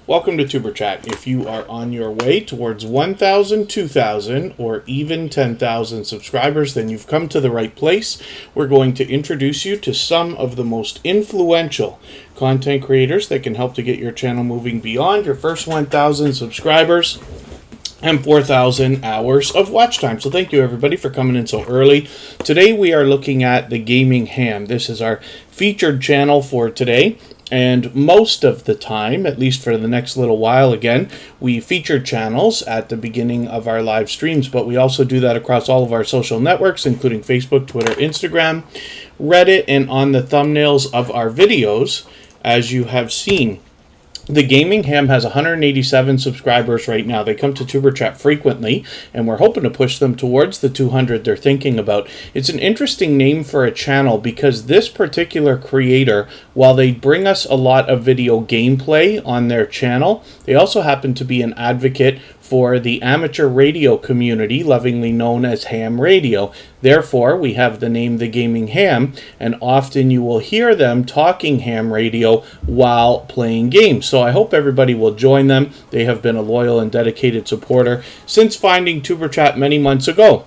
Welcome to Tuber Chat. If you are on your way towards 1,000, 2,000, or even 10,000 subscribers, then you've come to the right place. We're going to introduce you to some of the most influential content creators that can help to get your channel moving beyond your first 1,000 subscribers and 4,000 hours of watch time. So thank you everybody for coming in so early. Today we are looking at the Gaming Ham. This is our featured channel for today. And most of the time, at least for the next little while again, we feature channels at the beginning of our live streams, but we also do that across all of our social networks, including Facebook, Twitter, Instagram, Reddit, and on the thumbnails of our videos, as you have seen. The Gaming Ham has 187 subscribers right now. They come to Tuber Chat frequently, and we're hoping to push them towards the 200 they're thinking about. It's an interesting name for a channel because this particular creator, while they bring us a lot of video gameplay on their channel, they also happen to be an advocate for the amateur radio community, lovingly known as ham radio. Therefore, we have the name The Gaming Ham, and often you will hear them talking ham radio while playing games. So I hope everybody will join them. They have been a loyal and dedicated supporter since finding Tuber Chat many months ago.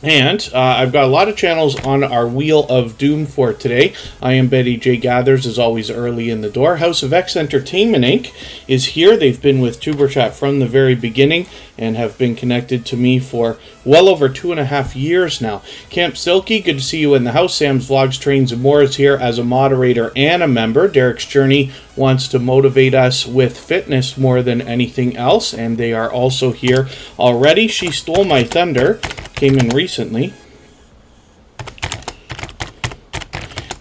And I've got a lot of channels on our Wheel of Doom for today. I am Betty J. Gathers, as always, early in the door. House of X Entertainment Inc. is here. They've been with Tuber Chat from the very beginning and have been connected to me for well over 2.5 years now. Camp Silky, good to see you in the house. Sam's Vlogs, Trains, and More is here as a moderator and a member. Derek's Journey wants to motivate us with fitness more than anything else, and they are also here already. She Stole My Thunder came in recently,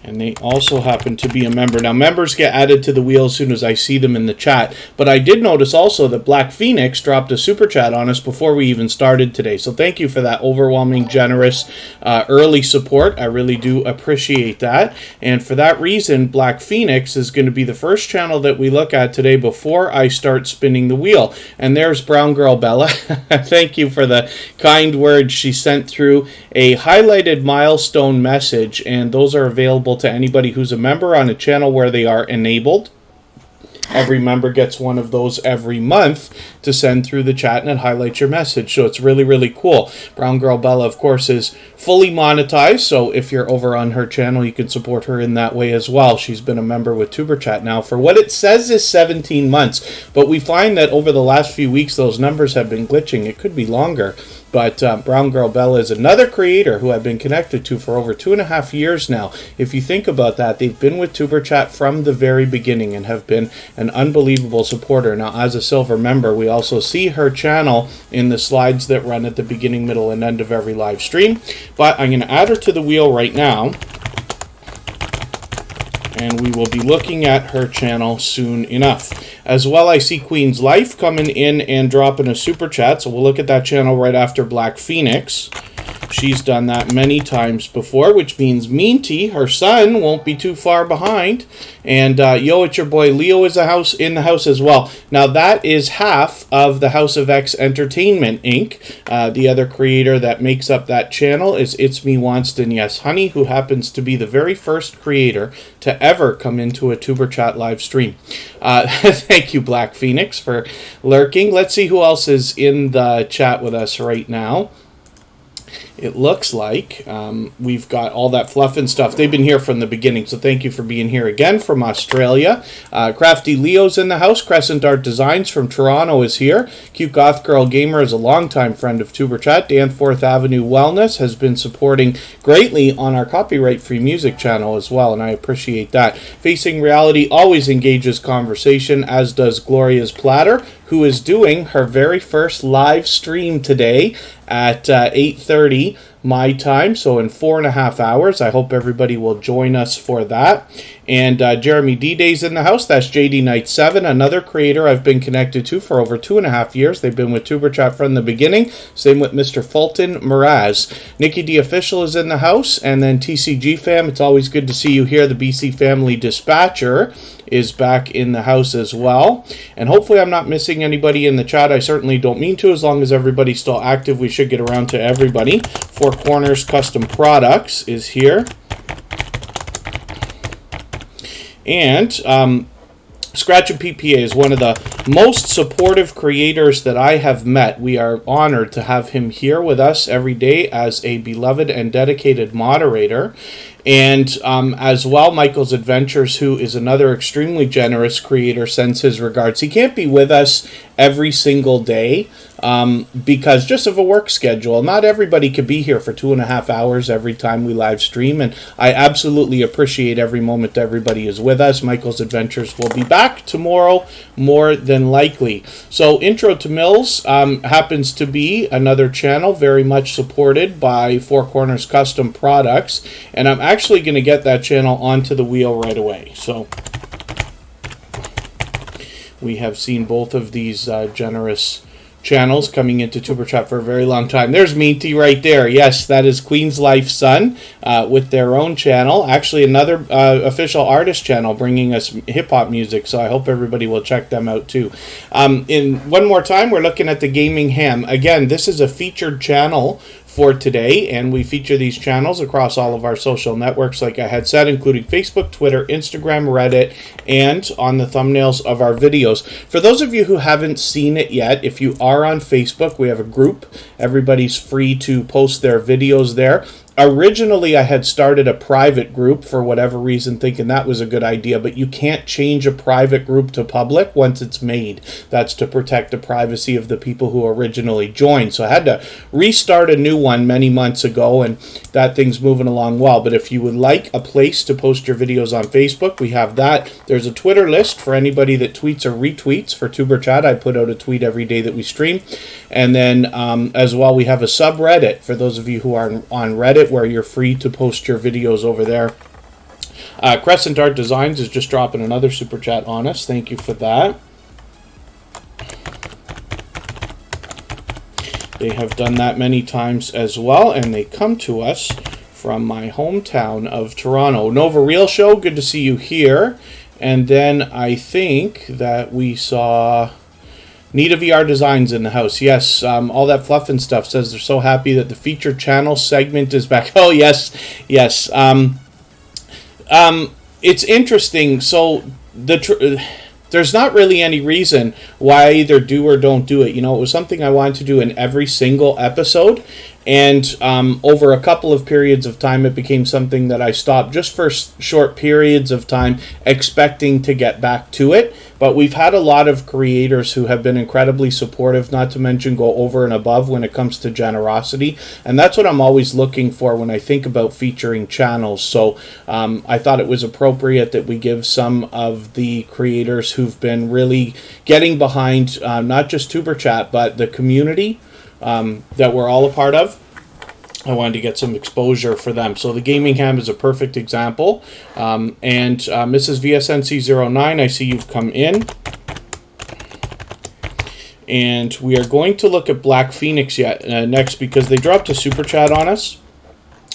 and they also happen to be a member. Now, members get added to the wheel as soon as I see them in the chat, but I did notice also that Black Phoenix dropped a super chat on us before we even started today, so thank you for that overwhelming, generous, early support. I really do appreciate that, and for that reason, Black Phoenix is going to be the first channel that we look at today before I start spinning the wheel. And there's Brown Girl Bella. Thank you for the kind words. She sent through a highlighted milestone message, and those are available to anybody who's a member on a channel where they are enabled. Every member gets one of those every month to send through the chat, and it highlights your message. So it's really, really cool. Brown Girl Bella, of course, is fully monetized. So if you're over on her channel, you can support her in that way as well. She's been a member with Tuber Chat now for what it says is 17 months. But we find that over the last few weeks, those numbers have been glitching. It could be longer. But Brown Girl Bella is another creator who I've been connected to for over 2.5 years now. If you think about that, they've been with Tuber Chat from the very beginning and have been an unbelievable supporter. Now, as a silver member, we also see her channel in the slides that run at the beginning, middle, and end of every live stream. But I'm going to add her to the wheel right now, and we will be looking at her channel soon enough. As well, I see Queen's Life coming in and dropping a super chat, so we'll look at that channel right after Black Phoenix. She's done that many times before, which means Meanty, her son, won't be too far behind. And yo, it's your boy Leo is in the house as well. Now that is half of the House of X Entertainment Inc. The other creator that makes up that channel is It's Me Wanston Yes Honey, who happens to be the very first creator to ever come into a Tuber Chat live stream. Thank you, Black Phoenix, for lurking. Let's see who else is in the chat with us right now. It looks like we've got all that fluff and stuff. They've been here from the beginning, so thank you for being here again from Australia. Crafty Leo's in the house. Crescent Art Designs from Toronto is here. Cute Goth Girl Gamer is a longtime friend of Tuber Chat. Danforth Avenue Wellness has been supporting greatly on our copyright-free music channel as well, and I appreciate that. Facing Reality always engages conversation, as does Gloria's Platter, who is doing her very first live stream today at 8:30 my time, so in 4.5 hours. I hope everybody will join us for that. And Jeremy D-Day's in the house. That's JD Knight 7, another creator I've been connected to for over 2.5 years. They've been with Tuber Chat from the beginning. Same with Mr. Fulton Mraz. Nikki D Official is in the house, and then TCG Fam. It's always good to see you here. The BC Family Dispatcher is back in the house as well. And hopefully I'm not missing anybody in the chat. I certainly don't mean to. As long as everybody's still active, we should get around to everybody. Four Corners Custom Products is here. And Scratch and PPA is one of the most supportive creators that I have met. We are honored to have him here with us every day as a beloved and dedicated moderator. And as well, Michael's Adventures, who is another extremely generous creator, sends his regards. He can't be with us every single day because just of a work schedule. Not everybody could be here for 2.5 hours every time we live stream, and I absolutely appreciate every moment everybody is with us. Michael's Adventures will be back tomorrow, more than likely. So Intro to Mills happens to be another channel very much supported by Four Corners Custom Products, and I'm actually going to get that channel onto the wheel right away. So we have seen both of these generous channels coming into Tuber Chat for a very long time. There's Meaty right there. Yes, that is Queen's Life Son with their own channel. Actually, another official artist channel bringing us hip-hop music, so I hope everybody will check them out too. In one more time, we're looking at the Gaming Ham. Again, this is a featured channel for today, and we feature these channels across all of our social networks, like I had said, including Facebook, Twitter, Instagram, Reddit, and on the thumbnails of our videos. For those of you who haven't seen it yet, if you are on Facebook, we have a group. Everybody's free to post their videos there. Originally, I had started a private group for whatever reason, thinking that was a good idea, but you can't change a private group to public once it's made. That's to protect the privacy of the people who originally joined. So I had to restart a new one many months ago, and that thing's moving along well. But if you would like a place to post your videos on Facebook, we have that. There's a Twitter list for anybody that tweets or retweets for Tuber Chat. I put out a tweet every day that we stream. And then as well, we have a subreddit for those of you who are on Reddit, where you're free to post your videos over there. Crescent Art Designs is just dropping another super chat on us. Thank you for that. They have done that many times as well, and they come to us from my hometown of Toronto. Nova Real Show, good to see you here. And then I think that we saw Nita VR Designs in the house. Yes, all that fluff and stuff says they're so happy that the featured channel segment is back. Oh, yes, yes. It's interesting. So there's not really any reason why I either do or don't do it. You know, it was something I wanted to do in every single episode. And over a couple of periods of time, it became something that I stopped just for short periods of time, expecting to get back to it. But we've had a lot of creators who have been incredibly supportive, not to mention go over and above when it comes to generosity. And that's what I'm always looking for when I think about featuring channels. So I thought it was appropriate that we give some of the creators who've been really getting behind not just Tuber Chat, but the community that we're all a part of. I wanted to get some exposure for them. So the Gaming Ham is a perfect example. And Mrs. VSNC09, I see you've come in. And we are going to look at Black Phoenix next, because they dropped a super chat on us.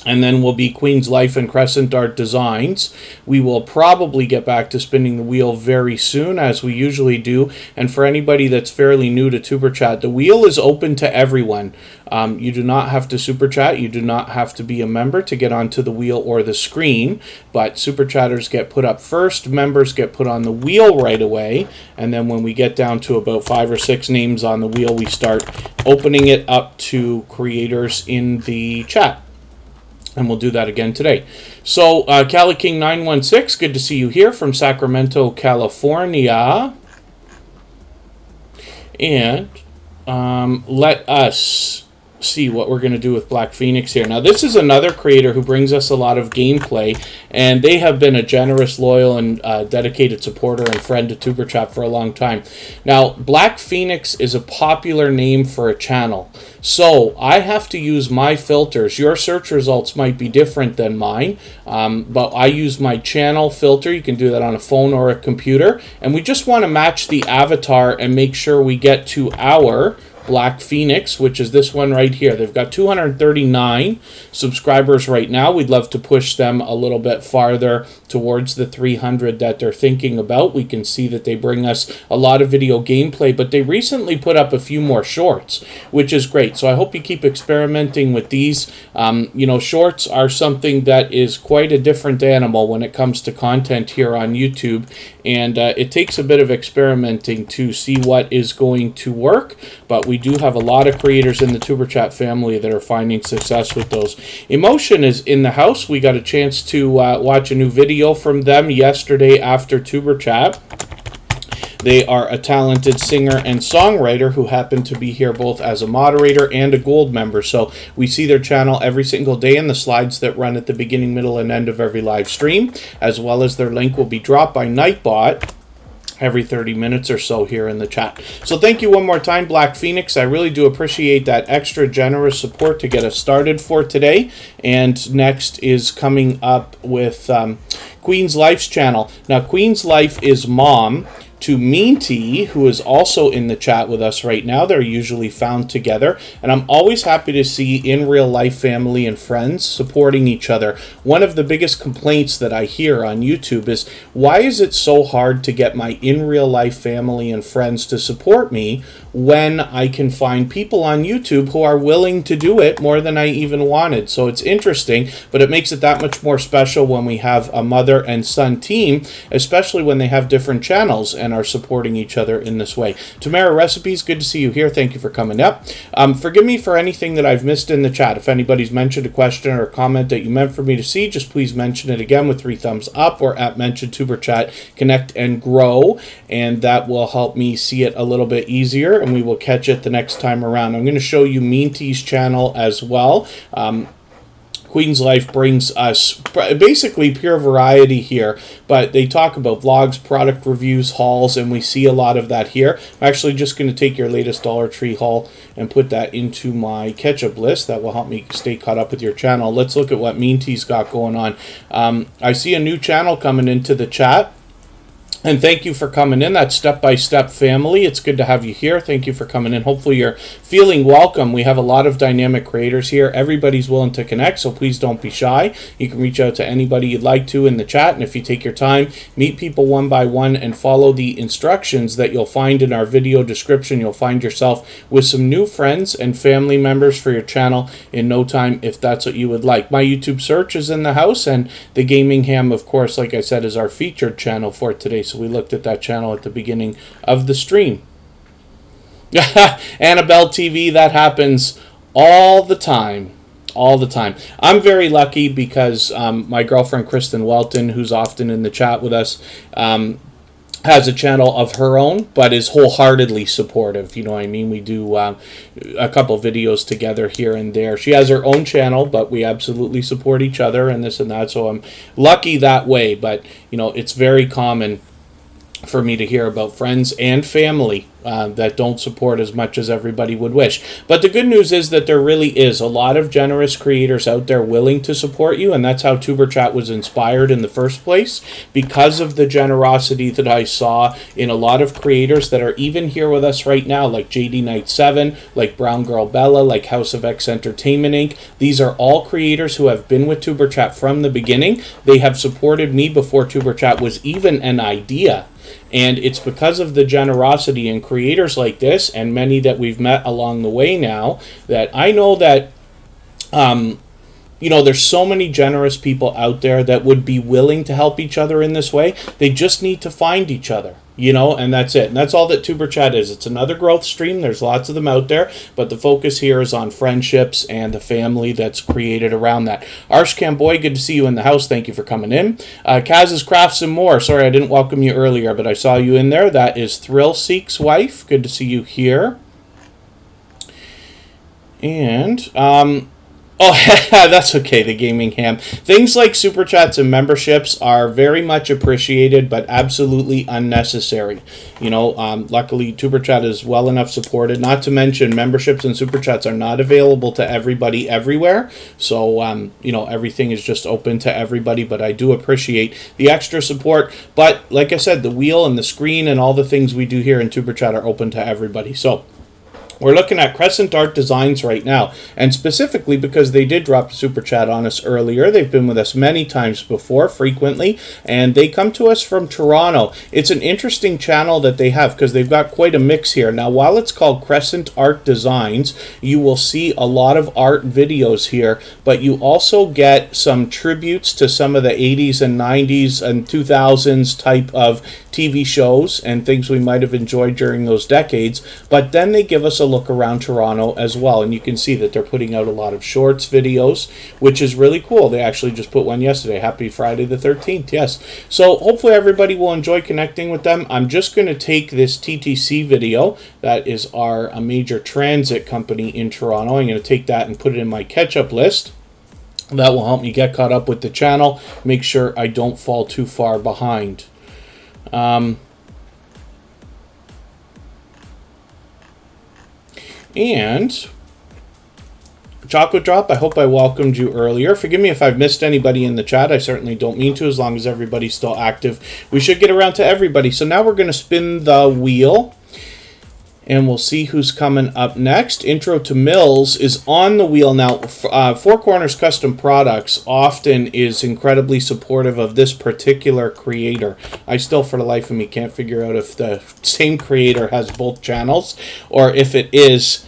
And then will be Queen's Life and Crescent Art Designs. We will probably get back to spinning the wheel very soon, as we usually do. And for anybody that's fairly new to Tuber Chat, the wheel is open to everyone. You do not have to Super Chat. You do not have to be a member to get onto the wheel or the screen. But Super Chatters get put up first. Members get put on the wheel right away. And then when we get down to about 5 or 6 names on the wheel, we start opening it up to creators in the chat. And we'll do that again today. So, Cali King 916, good to see you here from Sacramento, California. And let us see what we're going to do with Black Phoenix here. Now, this is another creator who brings us a lot of gameplay, and they have been a generous, loyal, and dedicated supporter and friend to Tuber Chat for a long time. Now, Black Phoenix is a popular name for a channel, so I have to use my filters. Your search results might be different than mine, but I use my channel filter. You can do that on a phone or a computer, and we just want to match the avatar and make sure we get to our Black Phoenix, which is this one right here. They've got 239 subscribers right now. We'd love to push them a little bit farther towards the 300 that they're thinking about. We can see that they bring us a lot of video gameplay, but they recently put up a few more shorts, which is great. So I hope you keep experimenting with these. You know, shorts are something that is quite a different animal when it comes to content here on YouTube. and it takes a bit of experimenting to see what is going to work, but we do have a lot of creators in the Superchat family that are finding success with those. Emotion is in the house. We got a chance to watch a new video from them yesterday after Superchat. They are a talented singer and songwriter who happen to be here both as a moderator and a gold member. So we see their channel every single day in the slides that run at the beginning, middle, and end of every live stream, as well as their link will be dropped by Nightbot every 30 minutes or so here in the chat. So thank you one more time, Black Phoenix. I really do appreciate that extra generous support to get us started for today. And next is coming up with Queen's Life's channel. Now, Queen's Life is mom to Meanty, who is also in the chat with us right now. They're usually found together, and I'm always happy to see in real life family and friends supporting each other. One of the biggest complaints that I hear on YouTube is, why is it so hard to get my in real life family and friends to support me when I can find people on YouTube who are willing to do it more than I even wanted? So it's interesting, but it makes it that much more special when we have a mother and son team, especially when they have different channels and are supporting each other in this way. Tamara Recipes, good to see you here. Thank you for coming up. Forgive me for anything that I've missed in the chat. If anybody's mentioned a question or a comment that you meant for me to see, just please mention it again with 3 thumbs up or at mention Superchat, connect and grow, and that will help me see it a little bit easier, and we will catch it the next time around. I'm going to show you Meanty's channel as well. Queen's Life brings us basically pure variety here, but they talk about vlogs, product reviews, hauls, and we see a lot of that here. I'm actually just going to take your latest Dollar Tree haul and put that into my catch-up list. That will help me stay caught up with your channel. Let's look at what Meanty's got going on. I see a new channel coming into the chat. And thank you for coming in. That's Step by Step family. It's good to have you here. Thank you for coming in. Hopefully you're feeling welcome. We have a lot of dynamic creators here. Everybody's willing to connect, so please don't be shy. You can reach out to anybody you'd like to in the chat, and if you take your time, meet people one by one and follow the instructions that you'll find in our video description, you'll find yourself with some new friends and family members for your channel in no time, if that's what you would like. My YouTube search is in the house, and the Gaming Ham, of course, like I said, is our featured channel for today. So we looked at that channel at the beginning of the stream. Annabelle TV, that happens all the time. All the time. I'm very lucky because my girlfriend Kristen Welton, who's often in the chat with us, has a channel of her own, but is wholeheartedly supportive. You know what I mean? We do a couple videos together here and there. She has her own channel, but we absolutely support each other and this and that. So I'm lucky that way. But, you know, it's very common for me to hear about friends and family that don't support as much as everybody would wish. But the good news is that there really is a lot of generous creators out there willing to support you, and that's how Superchat was inspired in the first place, because of the generosity that I saw in a lot of creators that are even here with us right now, like JD Knight 7, like Brown Girl Bella, like House of X Entertainment Inc. These are all creators who have been with Superchat from the beginning. They have supported me before Superchat was even an idea. And it's because of the generosity in creators like this, and many that we've met along the way now, that I know that, you know, there's so many generous people out there that would be willing to help each other in this way. They just need to find each other, you know, and that's it. And that's all that Superchat is. It's another growth stream. There's lots of them out there, but the focus here is on friendships and the family that's created around that. Arsh Camboy, good to see you in the house. Thank you for coming in. Kaz's Crafts and More. Sorry, I didn't welcome you earlier, but I saw you in there. That is Thrill Seek's wife. Good to see you here. And, oh, that's okay, the Gaming Ham. Things like Super Chats and memberships are very much appreciated, but absolutely unnecessary. You know, luckily, Super Chat is well enough supported. Not to mention, memberships and Super Chats are not available to everybody everywhere. So, you know, everything is just open to everybody, but I do appreciate the extra support. But, like I said, the wheel and the screen and all the things we do here in Super Chat are open to everybody. So, We're looking at Crescent Art Designs right now, and specifically because they did drop a super chat on us earlier. They've been with us many times before, frequently, and they come to us from Toronto. It's an interesting channel that they have because they've got quite a mix here. Now, while it's called Crescent Art Designs, you will see a lot of art videos here, but you also get some tributes to some of the 80s and 90s and 2000s type of TV shows and things we might have enjoyed during those decades, but then they give us a look around Toronto as well, and you can see that they're putting out a lot of shorts videos, which is really cool. They actually just put one yesterday. Happy Friday the 13th, yes. So hopefully everybody will enjoy connecting with them. I'm just going to take this TTC video, that is a major transit company in Toronto. I'm going to take that and put it in my catch-up list. That will help me get caught up with the channel, make sure I don't fall too far behind. And Chocolate Drop, I hope I welcomed you earlier. Forgive me if I've missed anybody in the chat. I certainly don't mean to, as long as everybody's still active. We should get around to everybody. So now we're going to spin the wheel, and we'll see who's coming up next. Intro to Mills is on the wheel now. Four Corners Custom Products often is incredibly supportive of this particular creator. I still, for the life of me, can't figure out if the same creator has both channels or if it is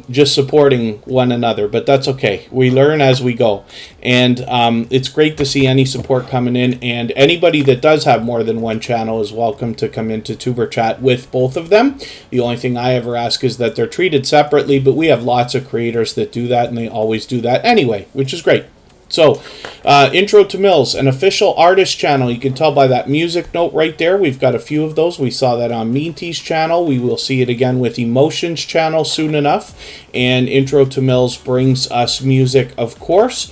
just supporting one another, but that's okay. We learn as we go, and it's great to see any support coming in, and anybody that does have more than one channel is welcome to come into Tuber Chat with both of them. The only thing I ever ask is that they're treated separately, but we have lots of creators that do that, and they always do that anyway, which is great. So, Intro to Mills, an official artist channel. You can tell by that music note right there. We've got a few of those. We saw that on Meanty's channel. We will see it again with Emotion's channel soon enough. And Intro to Mills brings us music, of course.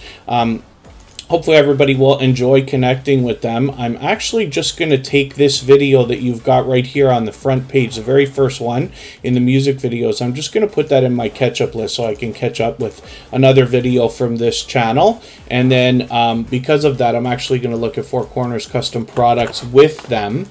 Hopefully everybody will enjoy connecting with them. I'm actually just going to take this video that you've got right here on the front page, the very first one in the music videos. I'm just going to put that in my catch-up list so I can catch up with another video from this channel. And then because of that, I'm actually going to look at Four Corners Custom Products with them,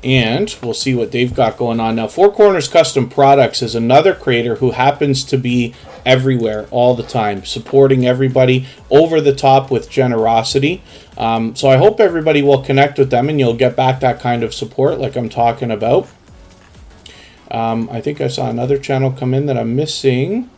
and we'll see what they've got going on. Now, Four Corners Custom Products is another creator who happens to be everywhere all the time, supporting everybody over the top with generosity. So I hope everybody will connect with them and you'll get back that kind of support like I'm talking about. I think I saw another channel come in that I'm missing.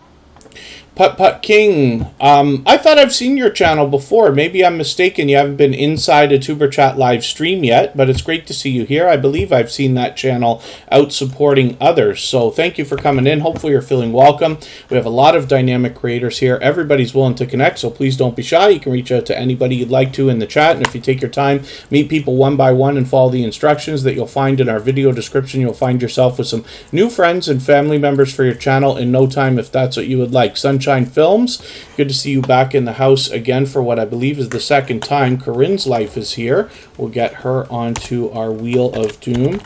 Putt Putt King. I thought I've seen your channel before. Maybe I'm mistaken. You haven't been inside a Tuber Chat live stream yet, but it's great to see you here. I believe I've seen that channel out supporting others. So thank you for coming in. Hopefully you're feeling welcome. We have a lot of dynamic creators here. Everybody's willing to connect, so please don't be shy. You can reach out to anybody you'd like to in the chat, and if you take your time, meet people one by one and follow the instructions that you'll find in our video description, you'll find yourself with some new friends and family members for your channel in no time if that's what you would like. Sunshine Films, good to see you back in the house again for what I believe is the second time. Corinne's Life is here. We'll get her onto our Wheel of Doom.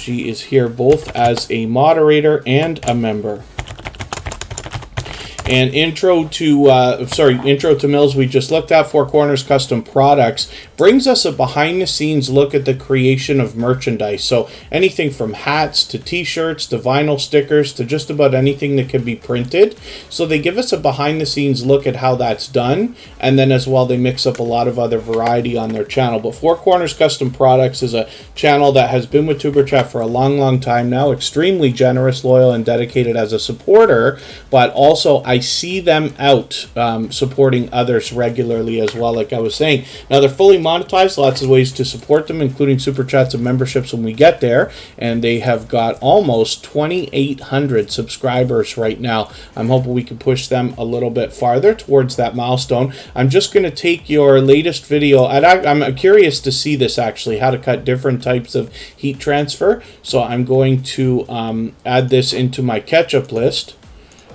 She is here both as a moderator and a member. And Intro to Mills, we just looked at. Four Corners Custom Products brings us a behind-the-scenes look at the creation of merchandise. So anything from hats to t-shirts to vinyl stickers to just about anything that can be printed. So they give us a behind-the-scenes look at how that's done, and then as well they mix up a lot of other variety on their channel. But Four Corners Custom Products is a channel that has been with Tuber Chat for a long time now. Extremely generous, loyal, and dedicated as a supporter, but also I see them out supporting others regularly as well, like I was saying. Now they're fully monetized, lots of ways to support them, including super chats and memberships when we get there, and they have got almost 2,800 subscribers right now. I'm hoping we can push them a little bit farther towards that milestone. I'm just going to take your latest video, and I'm curious to see this actually, how to cut different types of heat transfer, so I'm going to add this into my catch-up list,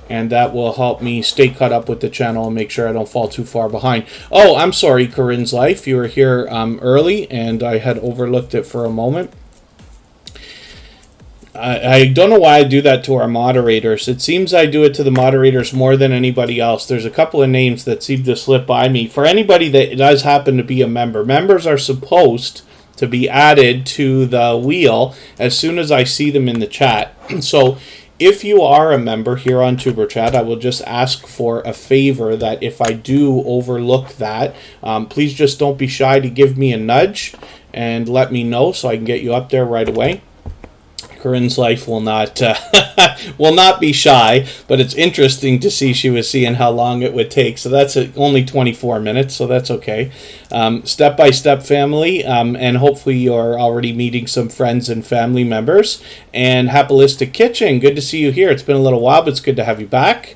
and that will help me stay caught up with the channel and make sure I don't fall too far behind. Oh, I'm sorry, Corinne's Life. You were here early, and I had overlooked it for a moment. I don't know why I do that to our moderators. It seems I do it to the moderators more than anybody else. There's a couple of names that seem to slip by me. For anybody that does happen to be a member, members are supposed to be added to the wheel as soon as I see them in the chat. So if you are a member here on Superchat, I will just ask for a favor that if I do overlook that, please just don't be shy to give me a nudge and let me know so I can get you up there right away. Corinne's life will not be shy, but it's interesting to see. She was seeing how long it would take, so that's only 24 minutes, so that's okay. Step by step family, and hopefully you're already meeting some friends and family members. And Happalistic Kitchen, good to see you here. It's been a little while, but it's good to have you back.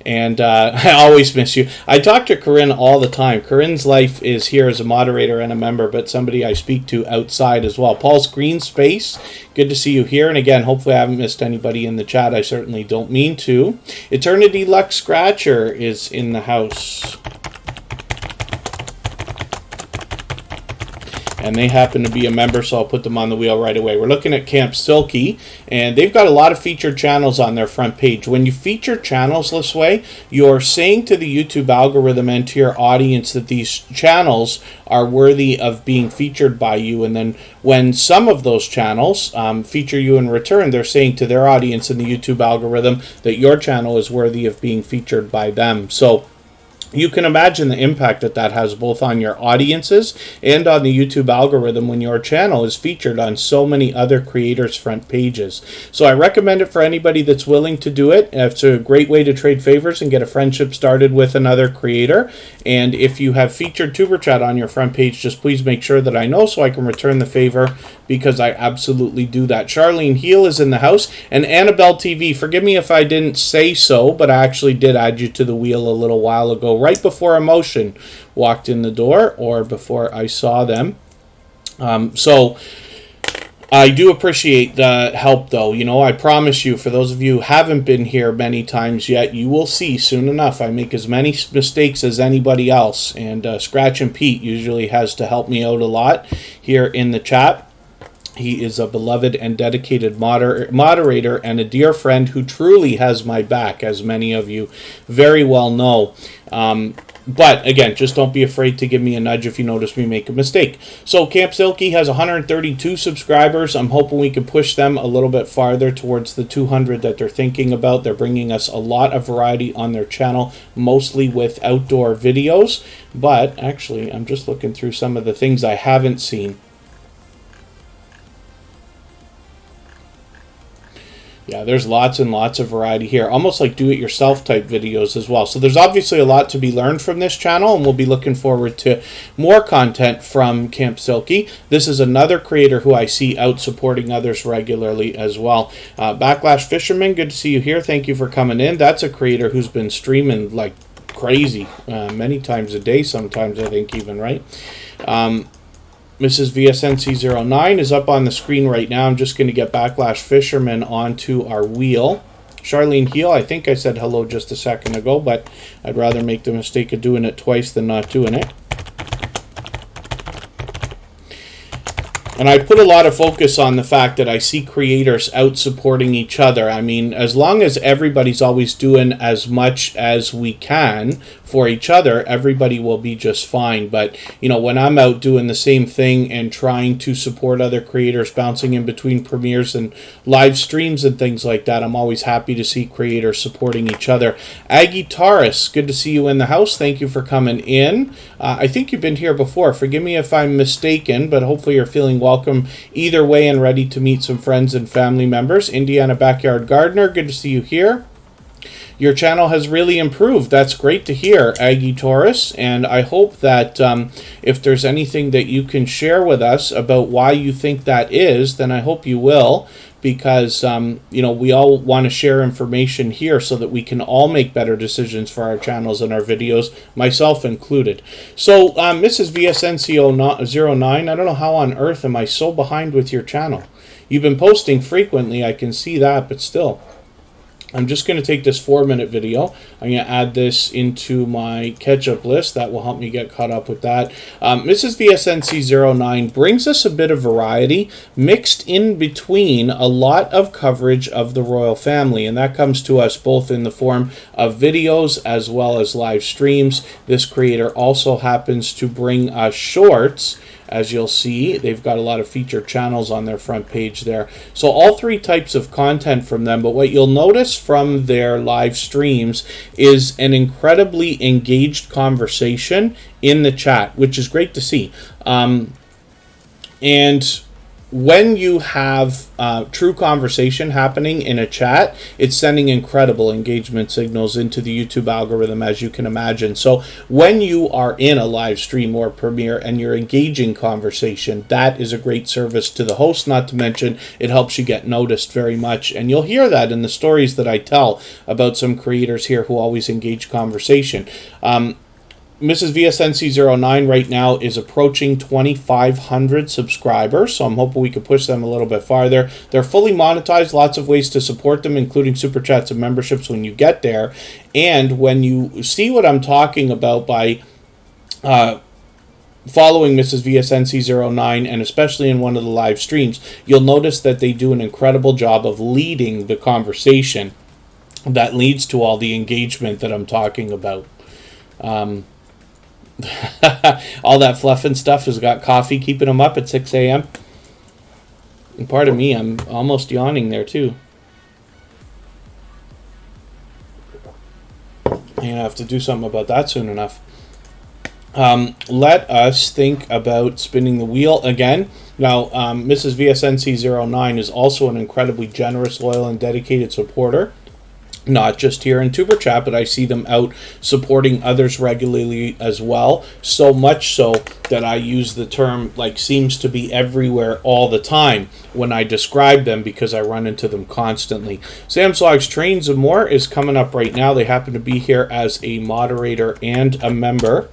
And I always miss you. I talk to Corinne all the time. Corinne's life is here as a moderator and a member, but somebody I speak to outside as well. Paul's Green Space, good to see you here. And again, hopefully I haven't missed anybody in the chat. I certainly don't mean to. Eternity Lux Scratcher is in the house. And they happen to be a member, so I'll put them on the wheel right away. We're looking at Camp Silky, and they've got a lot of featured channels on their front page. When you feature channels this way, you're saying to the YouTube algorithm and to your audience that these channels are worthy of being featured by you. And then when some of those channels feature you in return, they're saying to their audience in the YouTube algorithm that your channel is worthy of being featured by them. So you can imagine the impact that that has both on your audiences and on the YouTube algorithm when your channel is featured on so many other creators' front pages. So I recommend it for anybody that's willing to do it. It's a great way to trade favors and get a friendship started with another creator. And if you have featured Tuber Chat on your front page, just please make sure that I know so I can return the favor, because I absolutely do that. Charlene Heel is in the house, and Annabelle TV, forgive me if I didn't say so, but I actually did add you to the wheel a little while ago, right before Emotion walked in the door, or before I saw them. So I do appreciate the help, though. You know, I promise you, for those of you who haven't been here many times yet, you will see soon enough I make as many mistakes as anybody else, and Scratch and Pete usually has to help me out a lot here in the chat. He is a beloved and dedicated moderator and a dear friend who truly has my back, as many of you very well know. But again, just don't be afraid to give me a nudge if you notice me make a mistake. So Camp Silky has 132 subscribers. I'm hoping we can push them a little bit farther towards the 200 that they're thinking about. They're bringing us a lot of variety on their channel, mostly with outdoor videos. But actually, I'm just looking through some of the things I haven't seen. Yeah, there's lots and lots of variety here, almost like do-it-yourself type videos as well. So there's obviously a lot to be learned from this channel, and we'll be looking forward to more content from Camp Silky. This is another creator who I see out supporting others regularly as well. Backlash Fisherman, good to see you here. Thank you for coming in. That's a creator who's been streaming like crazy, many times a day sometimes, I think even, right? Mrs. VSNC09 is up on the screen right now. I'm just going to get Backlash Fisherman onto our wheel. Charlene Heel, I think I said hello just a second ago, but I'd rather make the mistake of doing it twice than not doing it. And I put a lot of focus on the fact that I see creators out supporting each other. I mean, as long as everybody's always doing as much as we can for each other, everybody will be just fine. But, you know, when I'm out doing the same thing and trying to support other creators, bouncing in between premieres and live streams and things like that, I'm always happy to see creators supporting each other. Aggie Taurus, good to see you in the house. Thank you for coming in. I think you've been here before. Forgive me if I'm mistaken, but hopefully you're feeling welcome either way and ready to meet some friends and family members. Indiana Backyard Gardener, good to see you here. Your channel has really improved. That's great to hear, Aggie Taurus, and I hope that if there's anything that you can share with us about why you think that is, then I hope you will, because you know, we all want to share information here so that we can all make better decisions for our channels and our videos, myself included. So Mrs. VSNC09, I don't know how on earth am I so behind with your channel. You've been posting frequently, I can see that, but still. I'm just going to take this 4-minute video. I'm going to add this into my catch-up list. That will help me get caught up with that. Mrs. VSNC09 brings us a bit of variety mixed in between a lot of coverage of the royal family, and that comes to us both in the form of videos as well as live streams. This creator also happens to bring us shorts as you'll see. They've got a lot of featured channels on their front page there. So all three types of content from them, but what you'll notice from their live streams is an incredibly engaged conversation in the chat, which is great to see. And when you have true conversation happening in a chat, it's sending incredible engagement signals into the YouTube algorithm, as you can imagine. So when you are in a live stream or premiere and you're engaging conversation, that is a great service to the host, not to mention it helps you get noticed very much. And you'll hear that in the stories that I tell about some creators here who always engage conversation. Mrs. VSNC09 right now is approaching 2,500 subscribers, so I'm hoping we can push them a little bit farther. They're fully monetized, lots of ways to support them, including super chats and memberships when you get there. And when you see what I'm talking about by following Mrs. VSNC09, and especially in one of the live streams, you'll notice that they do an incredible job of leading the conversation that leads to all the engagement that I'm talking about. All that fluff and stuff has got coffee keeping them up at 6 a.m. And pardon me, I'm almost yawning there too. I'm gonna have to do something about that soon enough. Let us think about spinning the wheel again. Now, Mrs. VSNC09 is also an incredibly generous, loyal, and dedicated supporter. Not just here in Tuber Chat, but I see them out supporting others regularly as well. So much so that I use the term like seems to be everywhere all the time when I describe them, because I run into them constantly. Sam's Logs Trains and More is coming up right now. They happen to be here as a moderator and a member.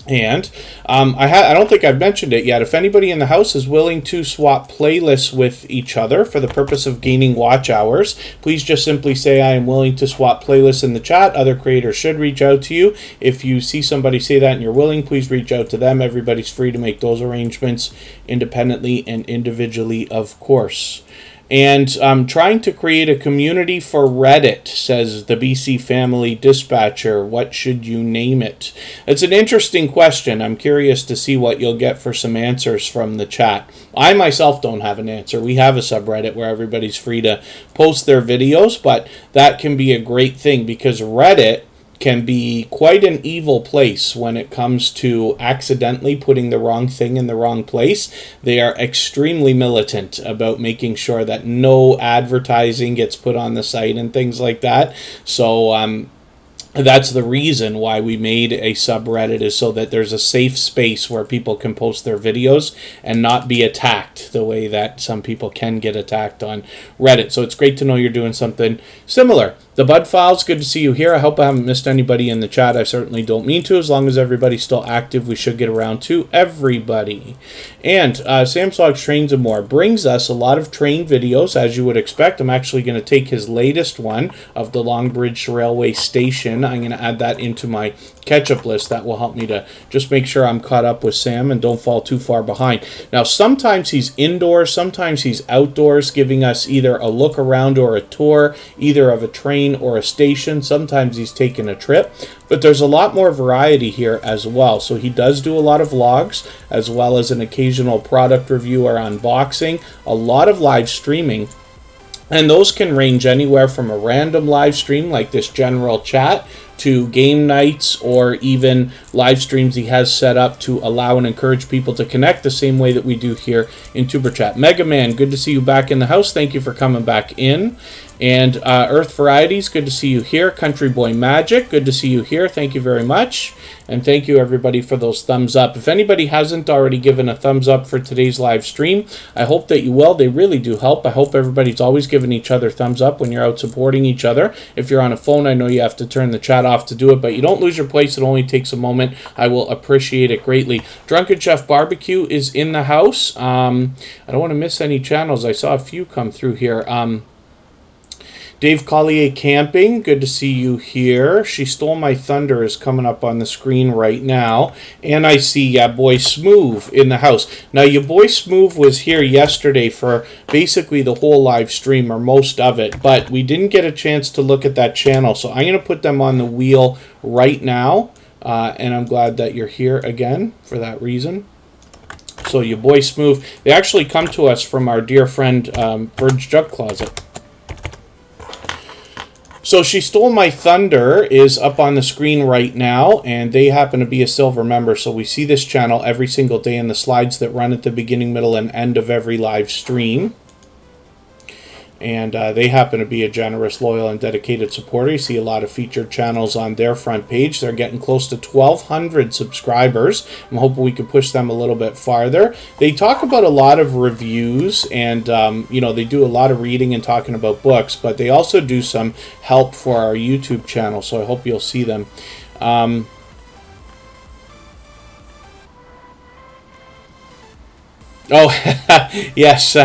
And I don't think I've mentioned it yet. If anybody in the house is willing to swap playlists with each other for the purpose of gaining watch hours, please just simply say I am willing to swap playlists in the chat. Other creators should reach out to you. If you see somebody say that and you're willing, please reach out to them. Everybody's free to make those arrangements independently and individually, of course. And I'm trying to create a community for Reddit, says the BC Family Dispatcher. What should you name it? It's an interesting question. I'm curious to see what you'll get for some answers from the chat. I myself don't have an answer. We have a subreddit where everybody's free to post their videos, but that can be a great thing because Reddit can be quite an evil place when it comes to accidentally putting the wrong thing in the wrong place. They are extremely militant about making sure that no advertising gets put on the site and things like that. So that's the reason why we made a subreddit, is so that there's a safe space where people can post their videos and not be attacked the way that some people can get attacked on Reddit. So it's great to know you're doing something similar. The Bud Files, good to see you here. I hope I haven't missed anybody in the chat. I certainly don't mean to. As long as everybody's still active, we should get around to everybody. And Sam's Logs Trains and More brings us a lot of train videos, as you would expect. I'm actually going to take his latest one of the Longbridge Railway Station. I'm going to add that into my catch-up list. That will help me to just make sure I'm caught up with Sam and don't fall too far behind. Now, sometimes he's indoors, sometimes he's outdoors, giving us either a look around or a tour, either of a train or a station. Sometimes he's taking a trip, but there's a lot more variety here as well. So he does do a lot of vlogs, as well as an occasional product review or unboxing, a lot of live streaming. And those can range anywhere from a random live stream like this general chat to game nights, or even live streams he has set up to allow and encourage people to connect the same way that we do here in Tuber Chat. Mega Man, good to see you back in the house. Thank you for coming back in. And Earth Varieties, good to see you here. Country Boy Magic, good to see you here. Thank you very much. And thank you, everybody, for those thumbs up. If anybody hasn't already given a thumbs up for today's live stream, I hope that you will. They really do help. I hope everybody's always giving each other thumbs up when you're out supporting each other. If you're on a phone, I know you have to turn the chat off to do it, but you don't lose your place. It only takes a moment. I will appreciate it greatly. Drunken Chef Barbecue is in the house. I don't want to miss any channels. I saw a few come through here. Dave Collier Camping, good to see you here. She Stole My Thunder is coming up on the screen right now. And I see Boy Smoove in the house. Now, your boy Smoove was here yesterday for basically the whole live stream, or most of it, but we didn't get a chance to look at that channel. So I'm going to put them on the wheel right now. And I'm glad that you're here again for that reason. So your boy Smooth, they actually come to us from our dear friend Bird's Jug Closet. So She Stole My Thunder is up on the screen right now, and they happen to be a silver member, so we see this channel every single day in the slides that run at the beginning, middle, and end of every live stream. And they happen to be a generous, loyal, and dedicated supporter. You see a lot of featured channels on their front page. They're getting close to 1,200 subscribers. I'm hoping we can push them a little bit farther. They talk about a lot of reviews, and you know, they do a lot of reading and talking about books, but they also do some help for our YouTube channel, so I hope you'll see them. Yes,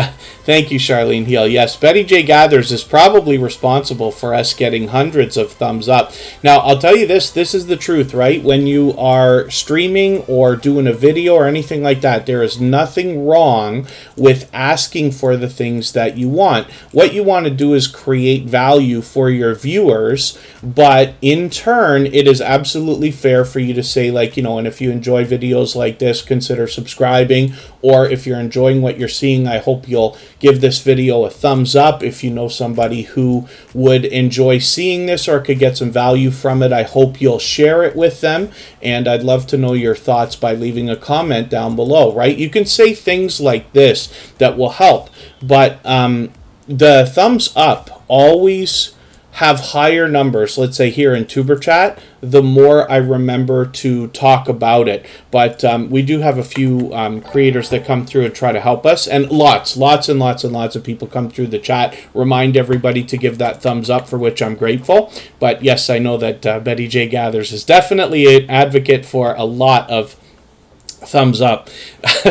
thank you, Charlene Heal. Yes, Betty J. Gathers is probably responsible for us getting hundreds of thumbs up. Now, I'll tell you this is the truth, right? When you are streaming or doing a video or anything like that, there is nothing wrong with asking for the things that you want. What you want to do is create value for your viewers, but in turn, it is absolutely fair for you to say, like, you know, and if you enjoy videos like this, consider subscribing, or if you're enjoying what you're seeing, I hope you'll give this video a thumbs up. If you know somebody who would enjoy seeing this or could get some value from it, I hope you'll share it with them. And I'd love to know your thoughts by leaving a comment down below, right? You can say things like this that will help, but the thumbs up always have higher numbers, let's say here in Tuber Chat, the more I remember to talk about it. But we do have a few creators that come through and try to help us, and lots of people come through the chat, remind everybody to give that thumbs up, for which I'm grateful. But yes, I know that Betty J. Gathers is definitely an advocate for a lot of thumbs up.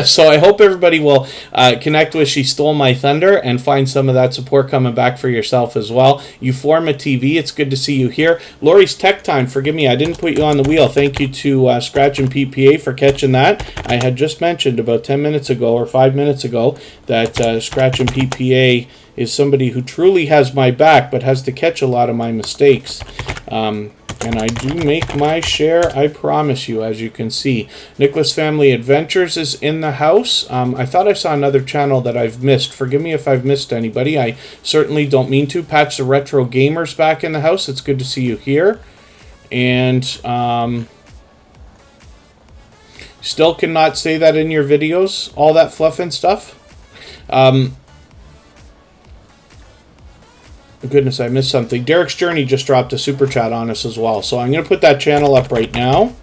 So I hope everybody will connect with She Stole My Thunder and find some of that support coming back for yourself as well. Euforma TV, it's good to see you here. Lori's Tech Time, forgive me, I didn't put you on the wheel. Thank you to Scratch and PPA for catching that. I had just mentioned about 10 minutes ago or 5 minutes ago that Scratch and PPA is somebody who truly has my back but has to catch a lot of my mistakes. And I do make my share, I promise you, as you can see. Nicholas Family Adventures is in the house. I thought I saw another channel that I've missed. Forgive me if I've missed anybody. I certainly don't mean to. Patch the Retro Gamers back in the house. It's good to see you here. And still cannot say that in your videos, all that fluff and stuff. Goodness, I missed something. Derek's Journey just dropped a super chat on us as well. So I'm going to put that channel up right now.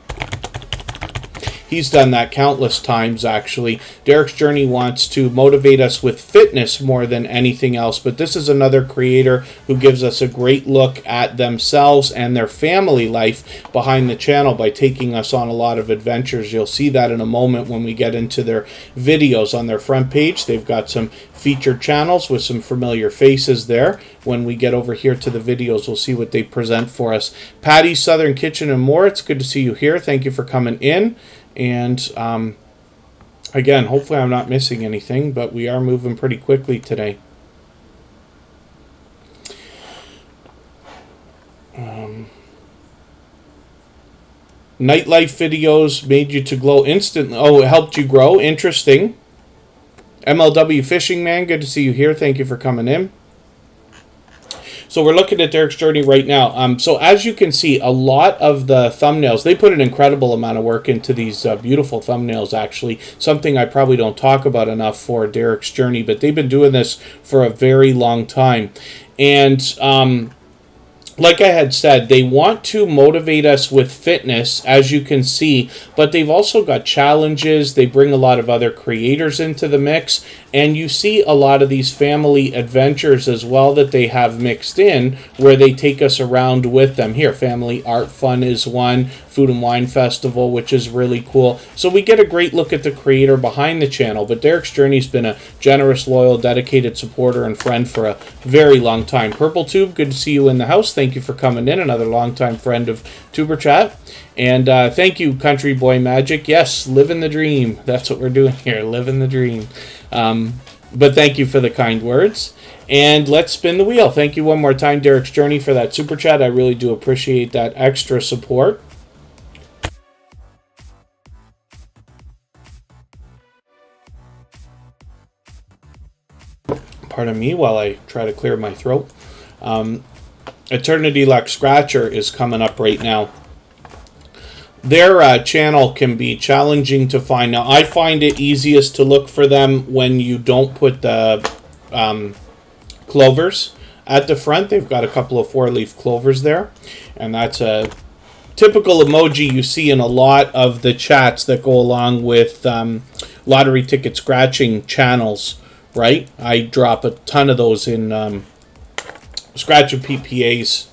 He's done that countless times, actually. Derek's Journey wants to motivate us with fitness more than anything else, but this is another creator who gives us a great look at themselves and their family life behind the channel by taking us on a lot of adventures. You'll see that in a moment when we get into their videos. On their front page, they've got some featured channels with some familiar faces there. When we get over here to the videos, we'll see what they present for us. Patty's Southern Kitchen and More, it's good to see you here. Thank you for coming in. And again, hopefully I'm not missing anything, but we are moving pretty quickly today. Nightlife videos made you to glow instantly. Oh, it helped you grow. Interesting. MLW Fishing Man, good to see you here. Thank you for coming in. So we're looking at Derek's Journey right now. So as you can see, a lot of the thumbnails, they put an incredible amount of work into these beautiful thumbnails, actually. Something I probably don't talk about enough for Derek's Journey, but they've been doing this for a very long time. And like I had said, they want to motivate us with fitness, as you can see, but they've also got challenges. They bring a lot of other creators into the mix, and you see a lot of these family adventures as well that they have mixed in, where they take us around with them. Here, Family Art Fun is one, Food and Wine Festival, which is really cool. So we get a great look at the creator behind the channel, but Derek's Journey's been a generous, loyal, dedicated supporter and friend for a very long time. Purple Tube, good to see you in the house. Thank you for coming in, another longtime friend of Tuber Chat. And thank you, Country Boy Magic. Yes, living the dream. That's what we're doing here, living the dream. But thank you for the kind words. And let's spin the wheel. Thank you one more time, Derek's Journey, for that super chat. I really do appreciate that extra support. Pardon me while I try to clear my throat. Eternity Lux Scratcher is coming up right now. Their channel can be challenging to find. Now, I find it easiest to look for them when you don't put the clovers at the front. They've got a couple of 4-leaf clovers there, and that's a typical emoji you see in a lot of the chats that go along with lottery ticket scratching channels, right? I drop a ton of those in Scratch and PPA's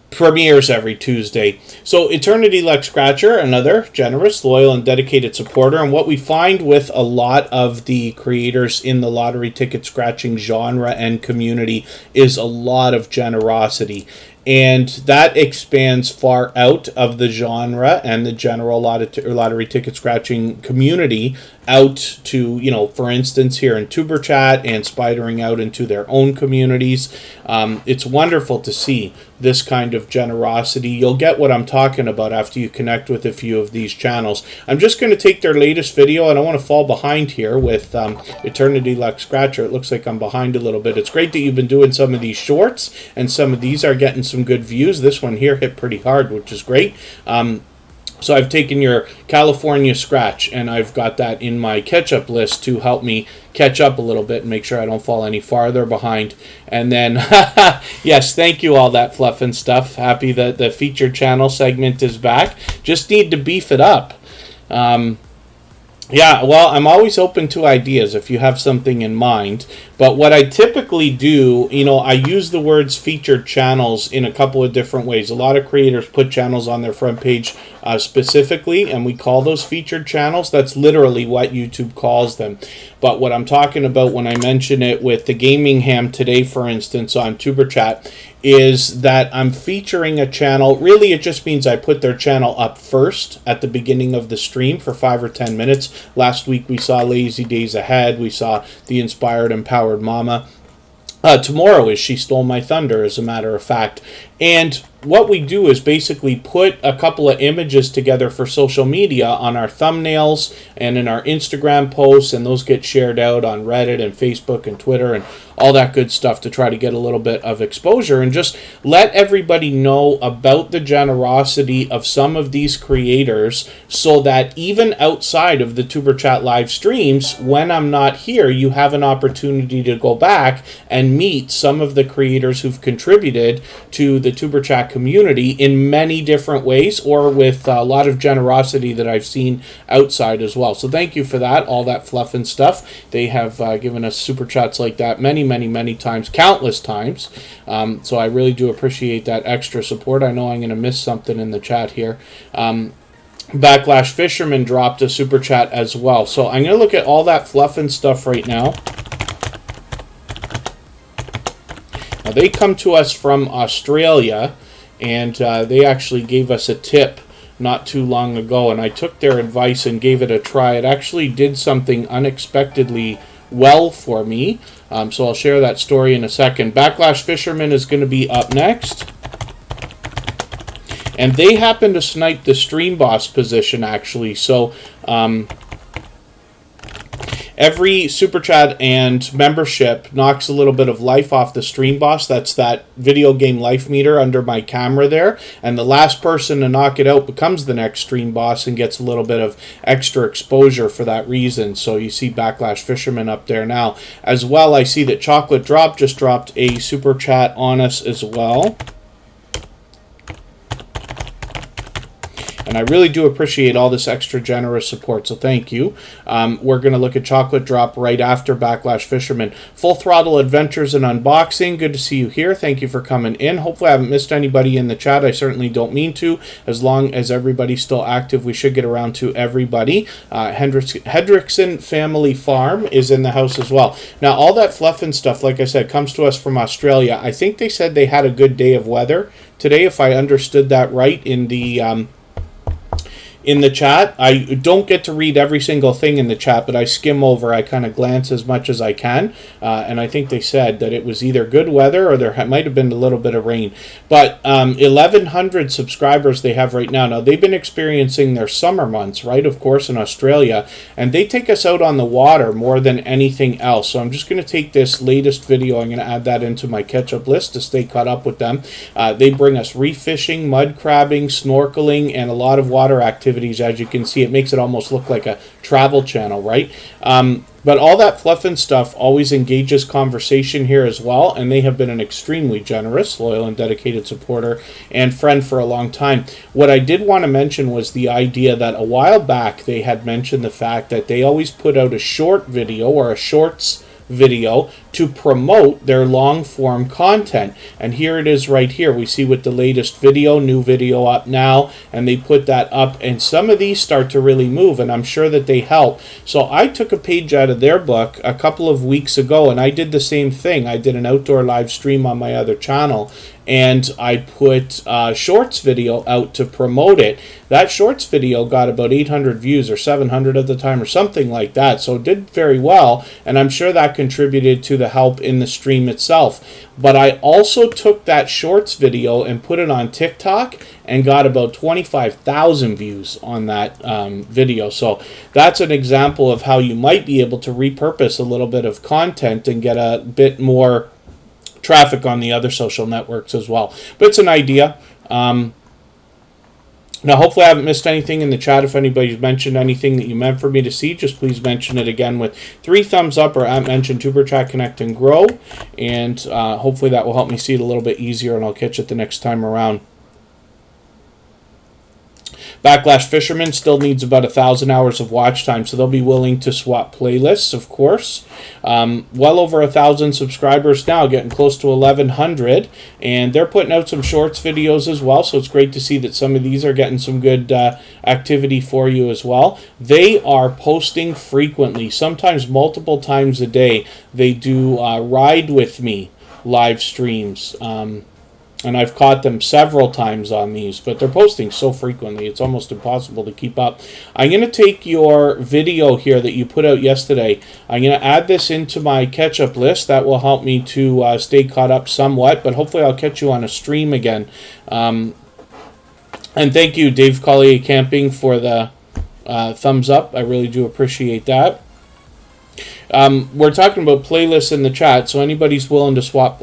premieres every Tuesday. So Eternity Lux Scratcher, another generous, loyal, and dedicated supporter. And what we find with a lot of the creators in the lottery ticket scratching genre and community is a lot of generosity. And that expands far out of the genre and the general lottery ticket scratching community out to, you know, for instance, here in Tuber Chat and spidering out into their own communities. It's wonderful to see this kind of generosity. You'll get what I'm talking about after you connect with a few of these channels. I'm just going to take their latest video. I don't want to fall behind here with Eternity Lux Scratcher. It looks like I'm behind a little bit. It's great that you've been doing some of these shorts, and some of these are getting some good views. This one here hit pretty hard, which is great. So I've taken your California Scratch, and I've got that in my catch-up list to help me catch up a little bit and make sure I don't fall any farther behind. And then, yes, thank you, all that fluff and stuff. Happy that the featured channel segment is back. Just need to beef it up. Yeah, well, I'm always open to ideas if you have something in mind. But what I typically do, you know, I use the words featured channels in a couple of different ways. A lot of creators put channels on their front page specifically, and we call those featured channels. That's literally what YouTube calls them. But what I'm talking about when I mention it with the Gaming Ham today, for instance, on Tuber Chat, is that I'm featuring a channel. Really, it just means I put their channel up first at the beginning of the stream for 5 or 10 minutes. Last week we saw Lazy Days Ahead. We saw the Inspired Empowered Mama. Tomorrow is She Stole My Thunder, as a matter of fact. And what we do is basically put a couple of images together for social media on our thumbnails and in our Instagram posts, and those get shared out on Reddit and Facebook and Twitter and all that good stuff to try to get a little bit of exposure and just let everybody know about the generosity of some of these creators, so that even outside of the Tuber Chat live streams, when I'm not here, you have an opportunity to go back and meet some of the creators who've contributed to the Tuber Chat community in many different ways, or with a lot of generosity that I've seen outside as well. So thank you for that, all that fluff and stuff. They have given us super chats like that many times, countless times. So I really do appreciate that extra support. I know I'm going to miss something in the chat here. Backlash Fisherman dropped a super chat as well. So I'm going to look at all that fluff and stuff right now. Now, they come to us from Australia, and they actually gave us a tip not too long ago, and I took their advice and gave it a try. It actually did something unexpectedly well for me, so I'll share that story in a second. Backlash Fisherman is going to be up next, and they happen to snipe the Stream Boss position, actually. So every super chat and membership knocks a little bit of life off the Stream Boss. That's that video game life meter under my camera there. And the last person to knock it out becomes the next Stream Boss and gets a little bit of extra exposure for that reason. So you see Backlash Fisherman up there now. As well, I see that Chocolate Drop just dropped a super chat on us as well. And I really do appreciate all this extra generous support, so thank you. We're going to look at Chocolate Drop right after Backlash Fisherman. Full Throttle Adventures and Unboxing, good to see you here. Thank you for coming in. Hopefully I haven't missed anybody in the chat. I certainly don't mean to. As long as everybody's still active, we should get around to everybody. Hendrickson Family Farm is in the house as well. Now, all that fluff and stuff, like I said, comes to us from Australia. I think they said they had a good day of weather today, if I understood that right, in the in the chat. I don't get to read every single thing in the chat, but I skim over. I kind of glance as much as I can, and I think they said that it was either good weather or there might have been a little bit of rain. But 1,100 subscribers they have right now. Now, they've been experiencing their summer months, right, of course, in Australia, and they take us out on the water more than anything else. So I'm just going to take this latest video. I'm going to add that into my catch-up list to stay caught up with them. They bring us reef fishing, mud crabbing, snorkeling, and a lot of water activities. As you can see, it makes it almost look like a travel channel, right? But all that fluff and stuff always engages conversation here as well, and they have been an extremely generous, loyal, and dedicated supporter and friend for a long time. What I did want to mention was the idea that a while back they had mentioned the fact that they always put out a short video or a shorts video to promote their long form content, and here it is right here. We see with the latest video, new video up now, and they put that up, and some of these start to really move, and I'm sure that they help. So I took a page out of their book a couple of weeks ago, and I did the same thing. I did an outdoor live stream on my other channel, and I put a shorts video out to promote it. That shorts video got about 800 views or 700 at the time or something like that, so it did very well, and I'm sure that contributed to the help in the stream itself. But I also took that shorts video and put it on TikTok and got about 25,000 views on that video. So that's an example of how you might be able to repurpose a little bit of content and get a bit more traffic on the other social networks as well. But it's an idea. Now, hopefully I haven't missed anything in the chat. If anybody's mentioned anything that you meant for me to see, just please mention it again with 3 thumbs up or @mention Superchat Connect and Grow. And hopefully that will help me see it a little bit easier, and I'll catch it the next time around. Backlash Fisherman still needs about 1,000 hours of watch time, so they'll be willing to swap playlists, of course. Well over 1,000 subscribers now, getting close to 1,100, and they're putting out some shorts videos as well, so it's great to see that some of these are getting some good activity for you as well. They are posting frequently, sometimes multiple times a day. They do Ride With Me live streams, and I've caught them several times on these, but they're posting so frequently, it's almost impossible to keep up. I'm going to take your video here that you put out yesterday. I'm going to add this into my catch-up list. That will help me to stay caught up somewhat, but hopefully I'll catch you on a stream again. And thank you, Dave Collier Camping, for the thumbs up. I really do appreciate that. We're talking about playlists in the chat, so anybody's welcome to swap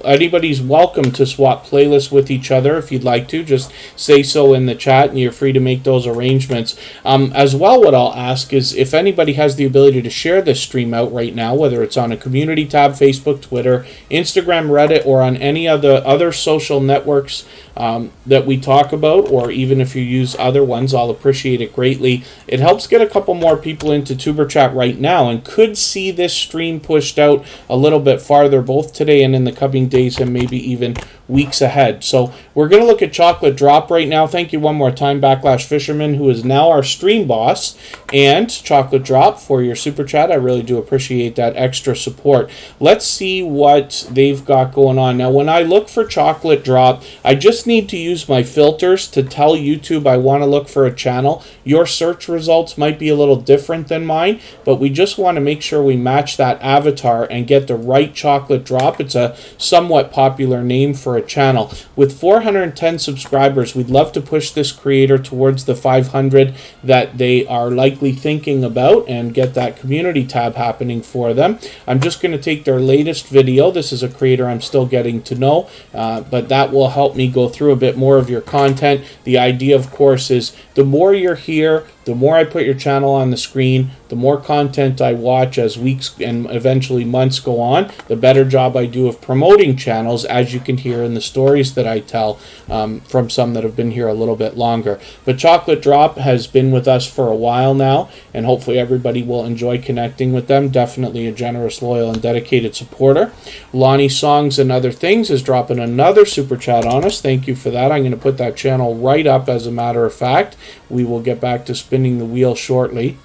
playlists with each other if you'd like to. Just say so in the chat, and you're free to make those arrangements. As well, what I'll ask is if anybody has the ability to share this stream out right now, whether it's on a community tab, Facebook, Twitter, Instagram, Reddit, or on any of the other social networks that we talk about, or even if you use other ones, I'll appreciate it greatly. It helps get a couple more people into Tuber Chat right now, and could see this stream pushed out a little bit farther, both today and in the coming days, and maybe even weeks ahead. So we're going to look at Chocolate Drop right now. Thank you one more time, Backlash Fisherman, who is now our stream boss, and Chocolate Drop for your super chat. I really do appreciate that extra support. Let's see what they've got going on. Now, when I look for Chocolate Drop, I just need to use my filters to tell YouTube I want to look for a channel. Your search results might be a little different than mine, but we just want to make sure we match that avatar and get the right Chocolate Drop. It's a somewhat popular name for a channel. With 410 subscribers, we'd love to push this creator towards the 500 that they are likely thinking about and get that community tab happening for them. I'm just going to take their latest video. This is a creator I'm still getting to know, but that will help me go through a bit more of your content. The idea, of course, is the more you're here, the more I put your channel on the screen, the more content I watch as weeks and eventually months go on, the better job I do of promoting channels, as you can hear in the stories that I tell from some that have been here a little bit longer. But Chocolate Drop has been with us for a while now, and hopefully everybody will enjoy connecting with them. Definitely a generous, loyal, and dedicated supporter. Lonnie Songs and Other Things is dropping another super chat on us. Thank you for that. I'm going to put that channel right up, as a matter of fact. We will get back to spinning the wheel shortly.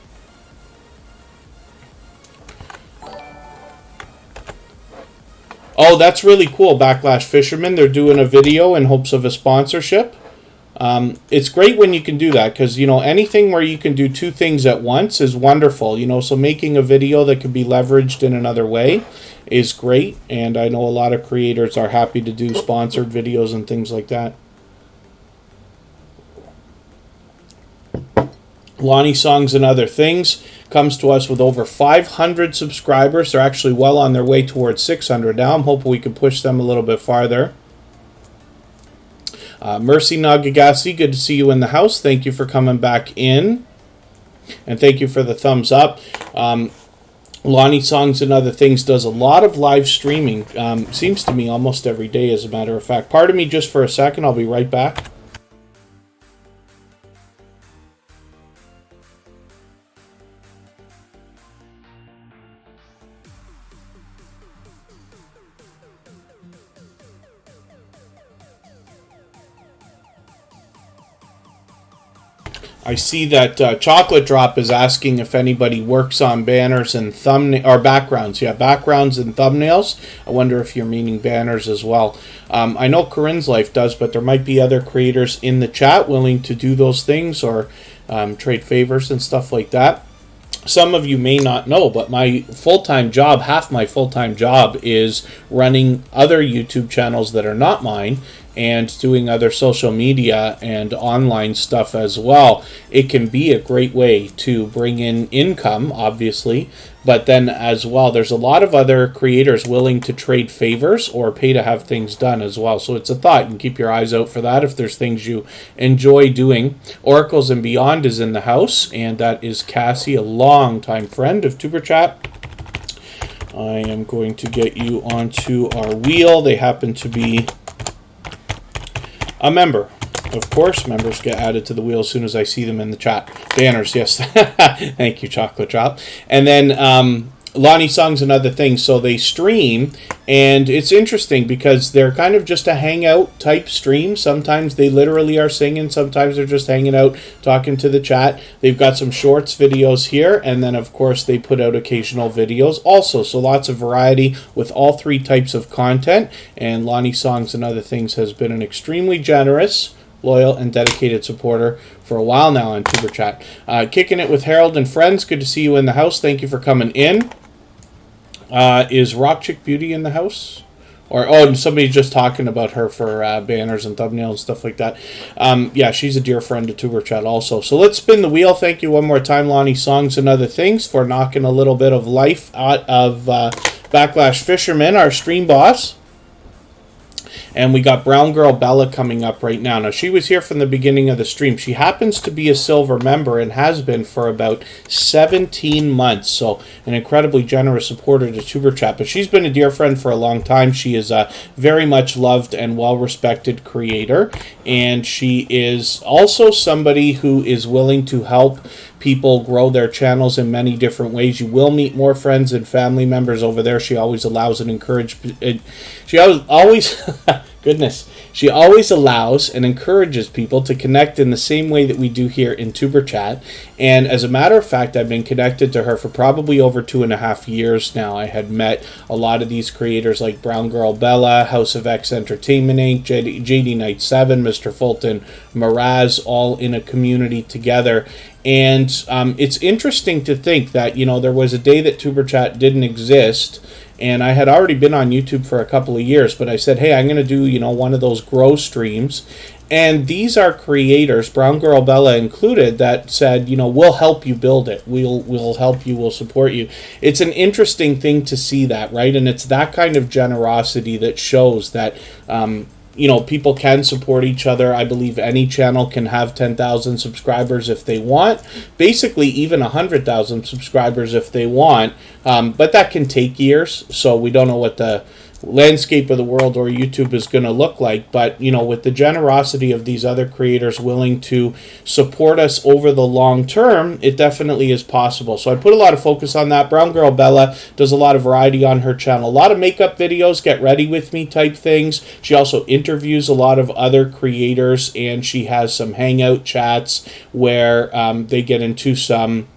Oh, that's really cool, Backlash Fisherman. They're doing a video in hopes of a sponsorship. It's great when you can do that, because, you know, anything where you can do two things at once is wonderful. You know, so making a video that can be leveraged in another way is great, and I know a lot of creators are happy to do sponsored videos and things like that. Lonnie Songs and Other Things comes to us with over 500 subscribers. They're actually well on their way towards 600 now. I'm hoping we can push them a little bit farther. Mercy Nagagasi, good to see you in the house. Thank you for coming back in. And thank you for the thumbs up. Lonnie Songs and Other Things does a lot of live streaming. Seems to me almost every day, as a matter of fact. Pardon me just for a second. I'll be right back. I see that Chocolate Drop is asking if anybody works on banners and thumbnail or backgrounds. Yeah, backgrounds and thumbnails. I wonder if you're meaning banners as well. I know Corinne's Life does, but there might be other creators in the chat willing to do those things, or trade favors and stuff like that. Some of you may not know, but my full-time job, half my full-time job, is running other YouTube channels that are not mine, and doing other social media and online stuff as well. It can be a great way to bring in income, obviously, but then as well, there's a lot of other creators willing to trade favors or pay to have things done as well. So it's a thought. You can keep your eyes out for that if there's things you enjoy doing. Oracles and Beyond is in the house, and that is Cassie, a long-time friend of Superchat. I am going to get you onto our wheel. They happen to be a member. Of course, members get added to the wheel as soon as I see them in the chat. Banners, yes. Thank you, Chocolate Drop. And then Lonnie Songs and Other Things. So they stream, and it's interesting because they're kind of just a hangout type stream. Sometimes they literally are singing. Sometimes they're just hanging out, talking to the chat. They've got some shorts videos here, and then, of course, they put out occasional videos also. So lots of variety with all three types of content. And Lonnie Songs and Other Things has been an extremely generous, loyal, and dedicated supporter for a while now on Superchat. Kicking it with Harold and Friends. Good to see you in the house. Thank you for coming in. Is Rock Chick Beauty in the house? Or somebody's just talking about her for banners and thumbnails and stuff like that. Yeah, she's a dear friend of Superchat also. So let's spin the wheel. Thank you one more time, Lonnie Songs and Other Things, for knocking a little bit of life out of Backlash Fisherman, our stream boss. And we got Brown Girl Bella coming up right now. Now, she was here from the beginning of the stream. She happens to be a silver member and has been for about 17 months. So, an incredibly generous supporter to Superchat. But she's been a dear friend for a long time. She is a very much loved and well-respected creator. And she is also somebody who is willing to help people grow their channels in many different ways. You will meet more friends and family members over there. She always allows and encourages. She always goodness. She always allows and encourages people to connect in the same way that we do here in Superchat. And as a matter of fact, I've been connected to her for probably over 2.5 years now. I had met a lot of these creators like Brown Girl Bella, House of X Entertainment Inc., JD Knight 7, Mr. Fulton Miraz, all in a community together. And it's interesting to think that, you know, there was a day that Superchat didn't exist, and I had already been on YouTube for a couple of years, but I said, hey, I'm going to do, you know, one of those grow streams. And these are creators, Brown Girl Bella included, that said, you know, we'll help you build it. We'll help you. We'll support you. It's an interesting thing to see that, right? And it's that kind of generosity that shows that, you know, people can support each other. I believe any channel can have 10,000 subscribers if they want. Basically, even 100,000 subscribers if they want. But that can take years, so we don't know what the landscape of the world or YouTube is going to look like. But, you know, with the generosity of these other creators willing to support us over the long term, it definitely is possible. So I put a lot of focus on that. Brown Girl Bella does a lot of variety on her channel. A lot of makeup videos, get ready with me type things. She also interviews a lot of other creators, and she has some hangout chats where they get into some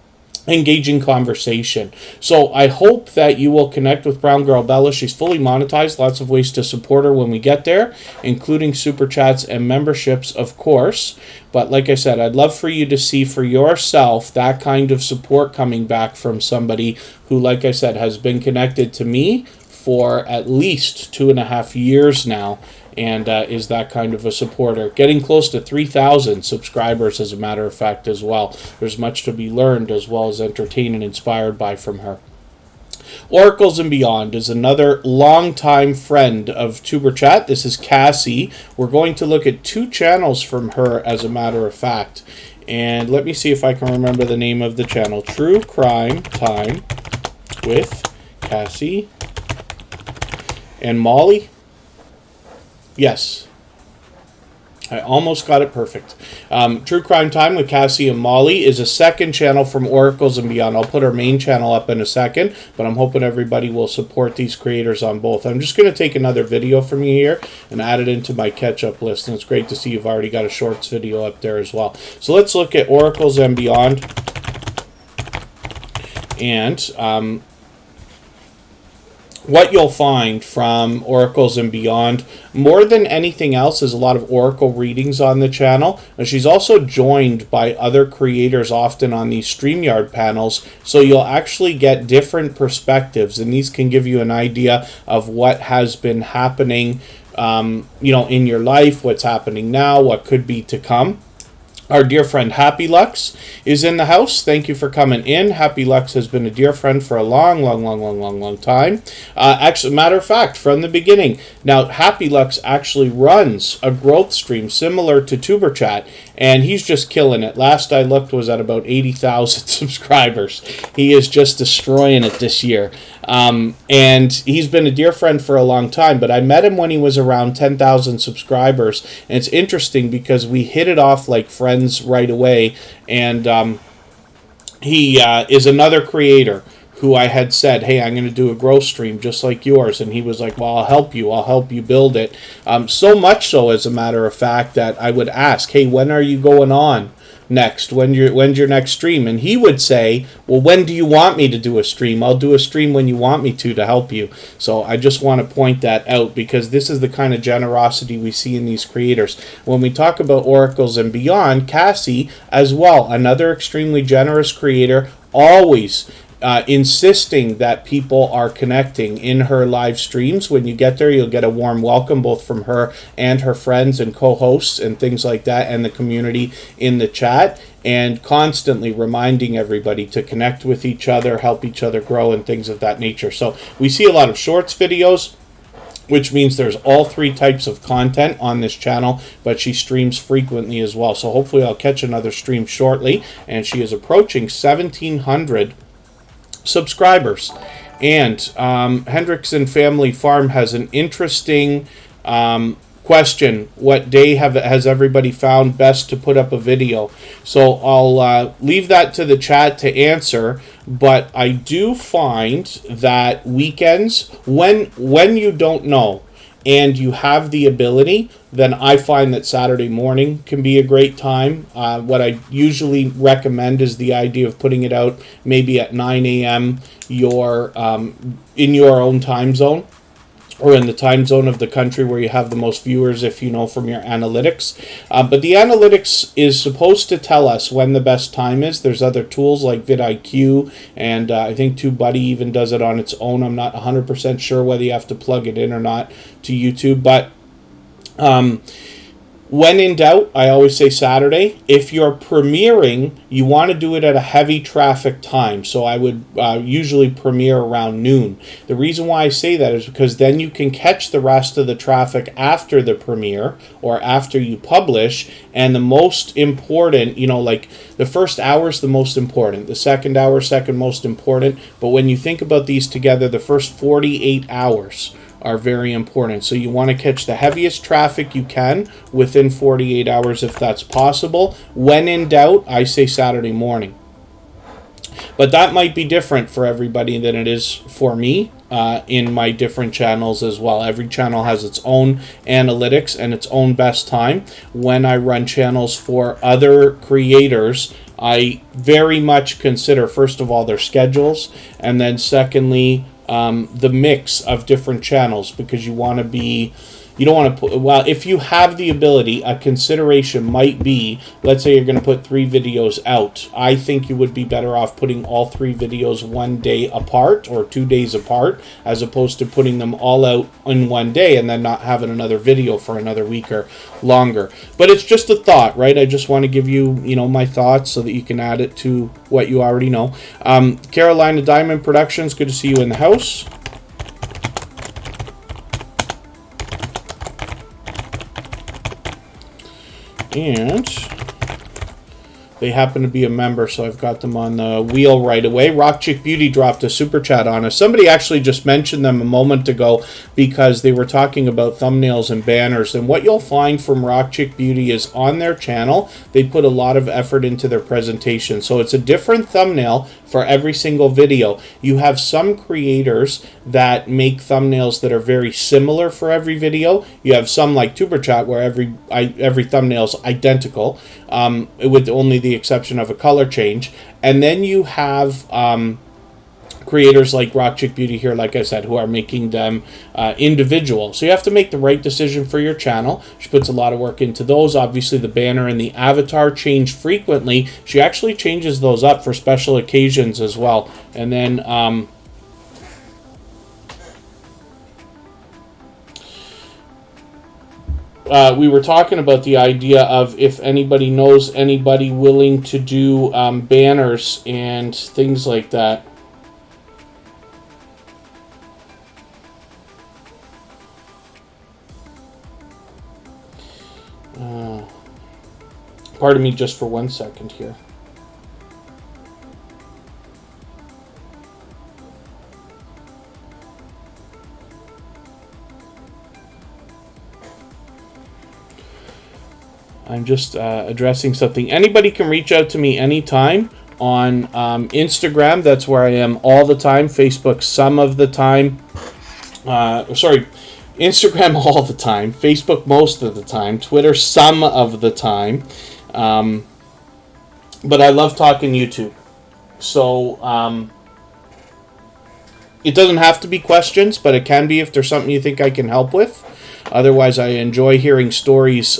engaging conversation. So I hope that you will connect with Brown Girl Bella. She's fully monetized. Lots of ways to support her when we get there, including super chats and memberships, of course. But like I said, I'd love for you to see for yourself that kind of support coming back from somebody who, like I said, has been connected to me for at least 2.5 years now, and is that kind of a supporter. Getting close to 3,000 subscribers, as a matter of fact, as well. There's much to be learned as well as entertained and inspired by from her. Oracles and Beyond is another longtime friend of Tuber Chat. This is Cassie. We're going to look at 2 channels from her, as a matter of fact. And let me see if I can remember the name of the channel. True Crime Time with Cassie and Molly. Yes, I almost got it perfect. True Crime Time with Cassie and Molly is a second channel from Oracles and Beyond. I'll put our main channel up in a second, but I'm hoping everybody will support these creators on both. I'm just going to take another video from you here and add it into my catch-up list, and it's great to see you've already got a shorts video up there as well. So let's look at Oracles and Beyond. And what you'll find from Oracles and Beyond, more than anything else, is a lot of oracle readings on the channel. And she's also joined by other creators often on these StreamYard panels, so you'll actually get different perspectives, and these can give you an idea of what has been happening, in your life, what's happening now, what could be to come. Our dear friend Happy Lux is in the house. Thank you for coming in. Happy Lux has been a dear friend for a long time. Actually, matter of fact, from the beginning. Now, Happy Lux actually runs a growth stream similar to Tuber Chat, and he's just killing it. Last I looked was at about 80,000 subscribers. He is just destroying it this year. And he's been a dear friend for a long time, but I met him when he was around 10,000 subscribers, and it's interesting because we hit it off like friends right away, and he is another creator who I had said, hey, I'm going to do a growth stream just like yours, and he was like, well, I'll help you build it. So much so, as a matter of fact, that I would ask, hey, when are you going on next? When's your next stream? And he would say, well, when do you want me to do a stream? I'll do a stream when you want me to help you. So I just want to point that out, because this is the kind of generosity we see in these creators. When we talk about Oracles and Beyond, Cassie as well, another extremely generous creator, always insisting that people are connecting in her live streams. When you get there, you'll get a warm welcome both from her and her friends and co-hosts and things like that, and the community in the chat, and constantly reminding everybody to connect with each other, help each other grow, and things of that nature. So we see a lot of shorts videos, which means there's all 3 types of content on this channel, but she streams frequently as well. So hopefully I'll catch another stream shortly, and she is approaching 1,700 subscribers. And Hendrickson Family Farm has an interesting question. What day has everybody found best to put up a video? So I'll leave that to the chat to answer, but I do find that weekends, when you don't know and you have the ability, then I find that Saturday morning can be a great time. What I usually recommend is the idea of putting it out maybe at 9 a.m. In your own time zone, or in the time zone of the country where you have the most viewers, if you know from your analytics. But the analytics is supposed to tell us when the best time is. There's other tools like vidIQ, and I think TubeBuddy even does it on its own. I'm not 100% sure whether you have to plug it in or not to YouTube, but when in doubt, I always say Saturday. If you're premiering, you want to do it at a heavy traffic time. So I would usually premiere around noon. The reason why I say that is because then you can catch the rest of the traffic after the premiere or after you publish. And the most important, like the first hour is the most important. The second hour, second most important. But when you think about these together, the first 48 hours are very important. So you want to catch the heaviest traffic you can within 48 hours if that's possible. When in doubt, I say Saturday morning. But that might be different for everybody than it is for me in my different channels as well. Every channel has its own analytics and its own best time. When I run channels for other creators, I very much consider, first of all, their schedules, and then secondly, the mix of different channels, because you want to be, you don't want to put, well, if you have the ability, a consideration might be, let's say you're going to put 3 videos out. I think you would be better off putting all 3 videos one day apart or 2 days apart, as opposed to putting them all out in one day and then not having another video for another week or longer. But it's just a thought, right? I just want to give you, my thoughts so that you can add it to what you already know. Carolina Diamond Productions, good to see you in the house. And they happen to be a member, so I've got them on the wheel right away. Rock Chick Beauty dropped a super chat on us. Somebody actually just mentioned them a moment ago because they were talking about thumbnails and banners. And what you'll find from Rock Chick Beauty is on their channel, they put a lot of effort into their presentation. So it's a different thumbnail for every single video. You have some creators that make thumbnails that are very similar for every video. You have some like Superchat where every thumbnail is identical, with only the exception of a color change. And then you have creators like Rock Chick Beauty here, like I said, who are making them individual. So you have to make the right decision for your channel. She puts a lot of work into those. Obviously, the banner and the avatar change frequently. She actually changes those up for special occasions as well. And then we were talking about the idea of if anybody knows anybody willing to do banners and things like that. Pardon me just for 1 second here. I'm just addressing something. Anybody can reach out to me anytime on Instagram. That's where I am all the time. Facebook some of the time. Instagram all the time. Facebook most of the time. Twitter some of the time. But I love talking YouTube. So it doesn't have to be questions, but it can be if there's something you think I can help with. Otherwise, I enjoy hearing stories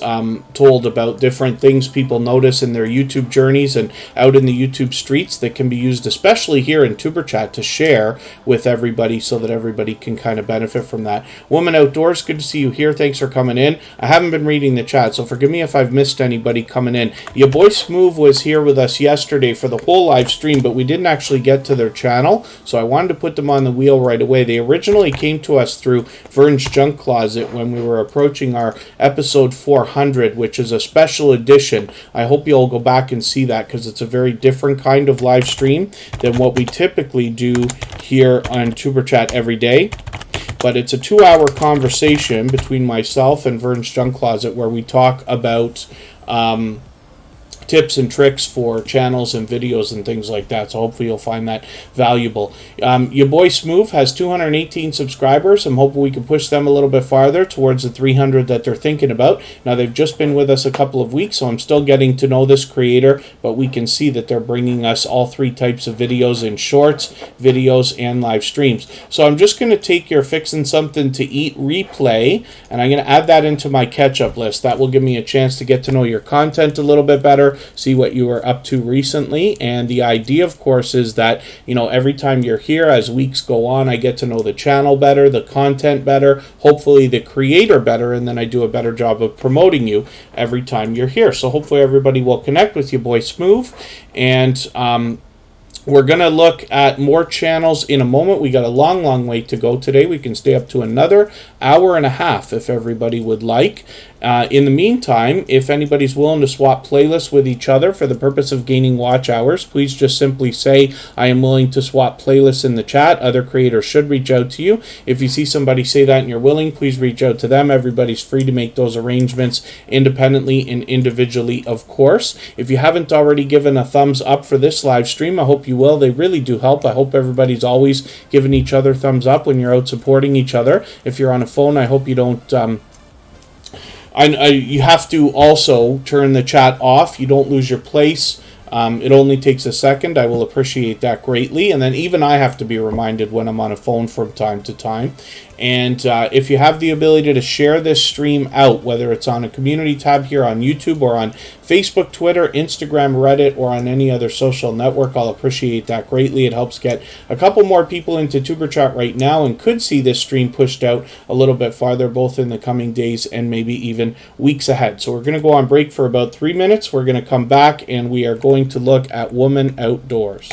told about different things people notice in their YouTube journeys and out in the YouTube streets that can be used, especially here in Superchat, to share with everybody so that everybody can kind of benefit from that. Woman Outdoors, good to see you here. Thanks for coming in. I haven't been reading the chat, so forgive me if I've missed anybody coming in. Your boy Smooth was here with us yesterday for the whole live stream, but we didn't actually get to their channel, so I wanted to put them on the wheel right away. They originally came to us through Vern's Junk Closet when we were approaching our episode 400, which is a special edition. I hope you'll go back and see that because it's a very different kind of live stream than what we typically do here on Superchat every day. But it's a 2-hour conversation between myself and Vern's Junk Closet where we talk about tips and tricks for channels and videos and things like that. So hopefully you'll find that valuable. Your boy Smooth has 218 subscribers. I'm hoping we can push them a little bit farther towards the 300 that they're thinking about. Now, they've just been with us a couple of weeks, so I'm still getting to know this creator, but we can see that they're bringing us all 3 types of videos in shorts, videos, and live streams. So I'm just going to take your Fixin' Something to Eat replay, and I'm going to add that into my catch-up list. That will give me a chance to get to know your content a little bit better, see what you were up to recently. And the idea, of course, is that, every time you're here, as weeks go on, I get to know the channel better, the content better, hopefully the creator better, and then I do a better job of promoting you every time you're here. So hopefully everybody will connect with your boy Smooth. And we're going to look at more channels in a moment. We got a long way to go today. We can stay up to another hour and a half if everybody would like. In the meantime, if anybody's willing to swap playlists with each other for the purpose of gaining watch hours, please just simply say, I am willing to swap playlists in the chat. Other creators should reach out to you. If you see somebody say that and you're willing, please reach out to them. Everybody's free to make those arrangements independently and individually, of course. If you haven't already given a thumbs up for this live stream, I hope you will. They really do help. I hope everybody's always giving each other thumbs up when you're out supporting each other. If you're on a phone, I hope you don't... you have to also turn the chat off. You don't lose your place It only takes a second. I will appreciate that greatly. And then even I have to be reminded when I'm on a phone from time to time. And if you have the ability to share this stream out, whether it's on a community tab here on YouTube or on Facebook, Twitter, Instagram, Reddit, or on any other social network, I'll appreciate that greatly. It helps get a couple more people into Tuber Chat right now and could see this stream pushed out a little bit farther, both in the coming days and maybe even weeks ahead. So we're going to go on break for about 3 minutes. We're going to come back and we are going to look at Woman Outdoors.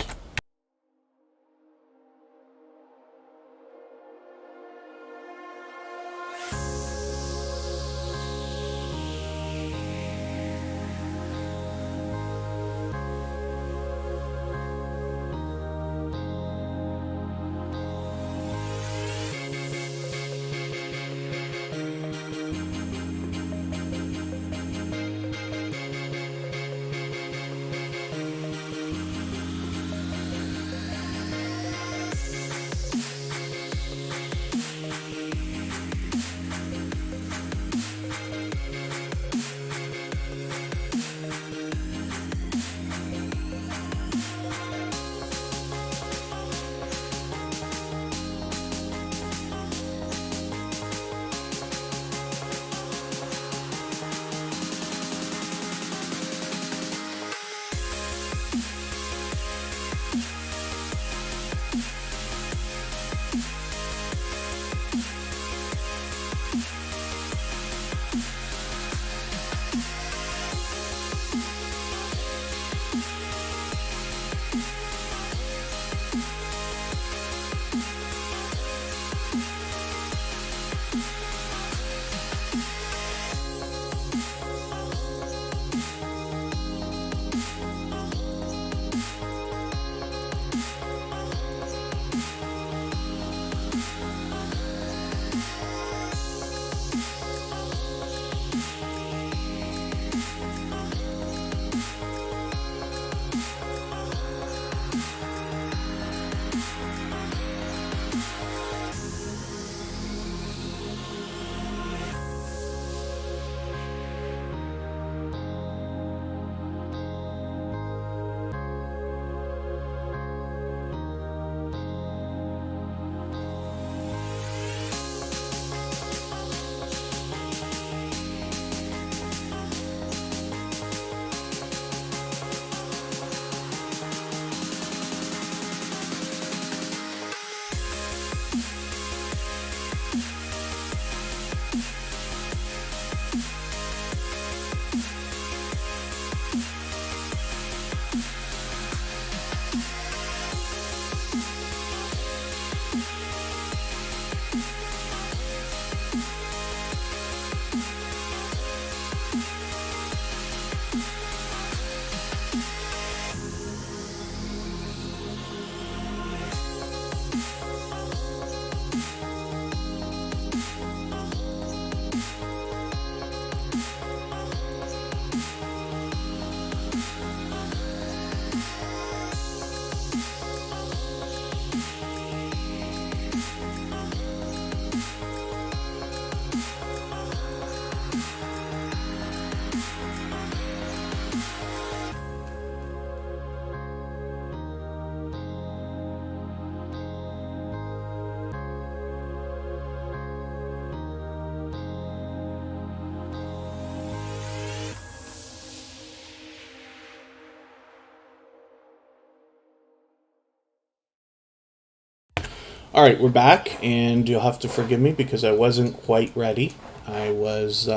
All right, we're back, and you'll have to forgive me because I wasn't quite ready. I was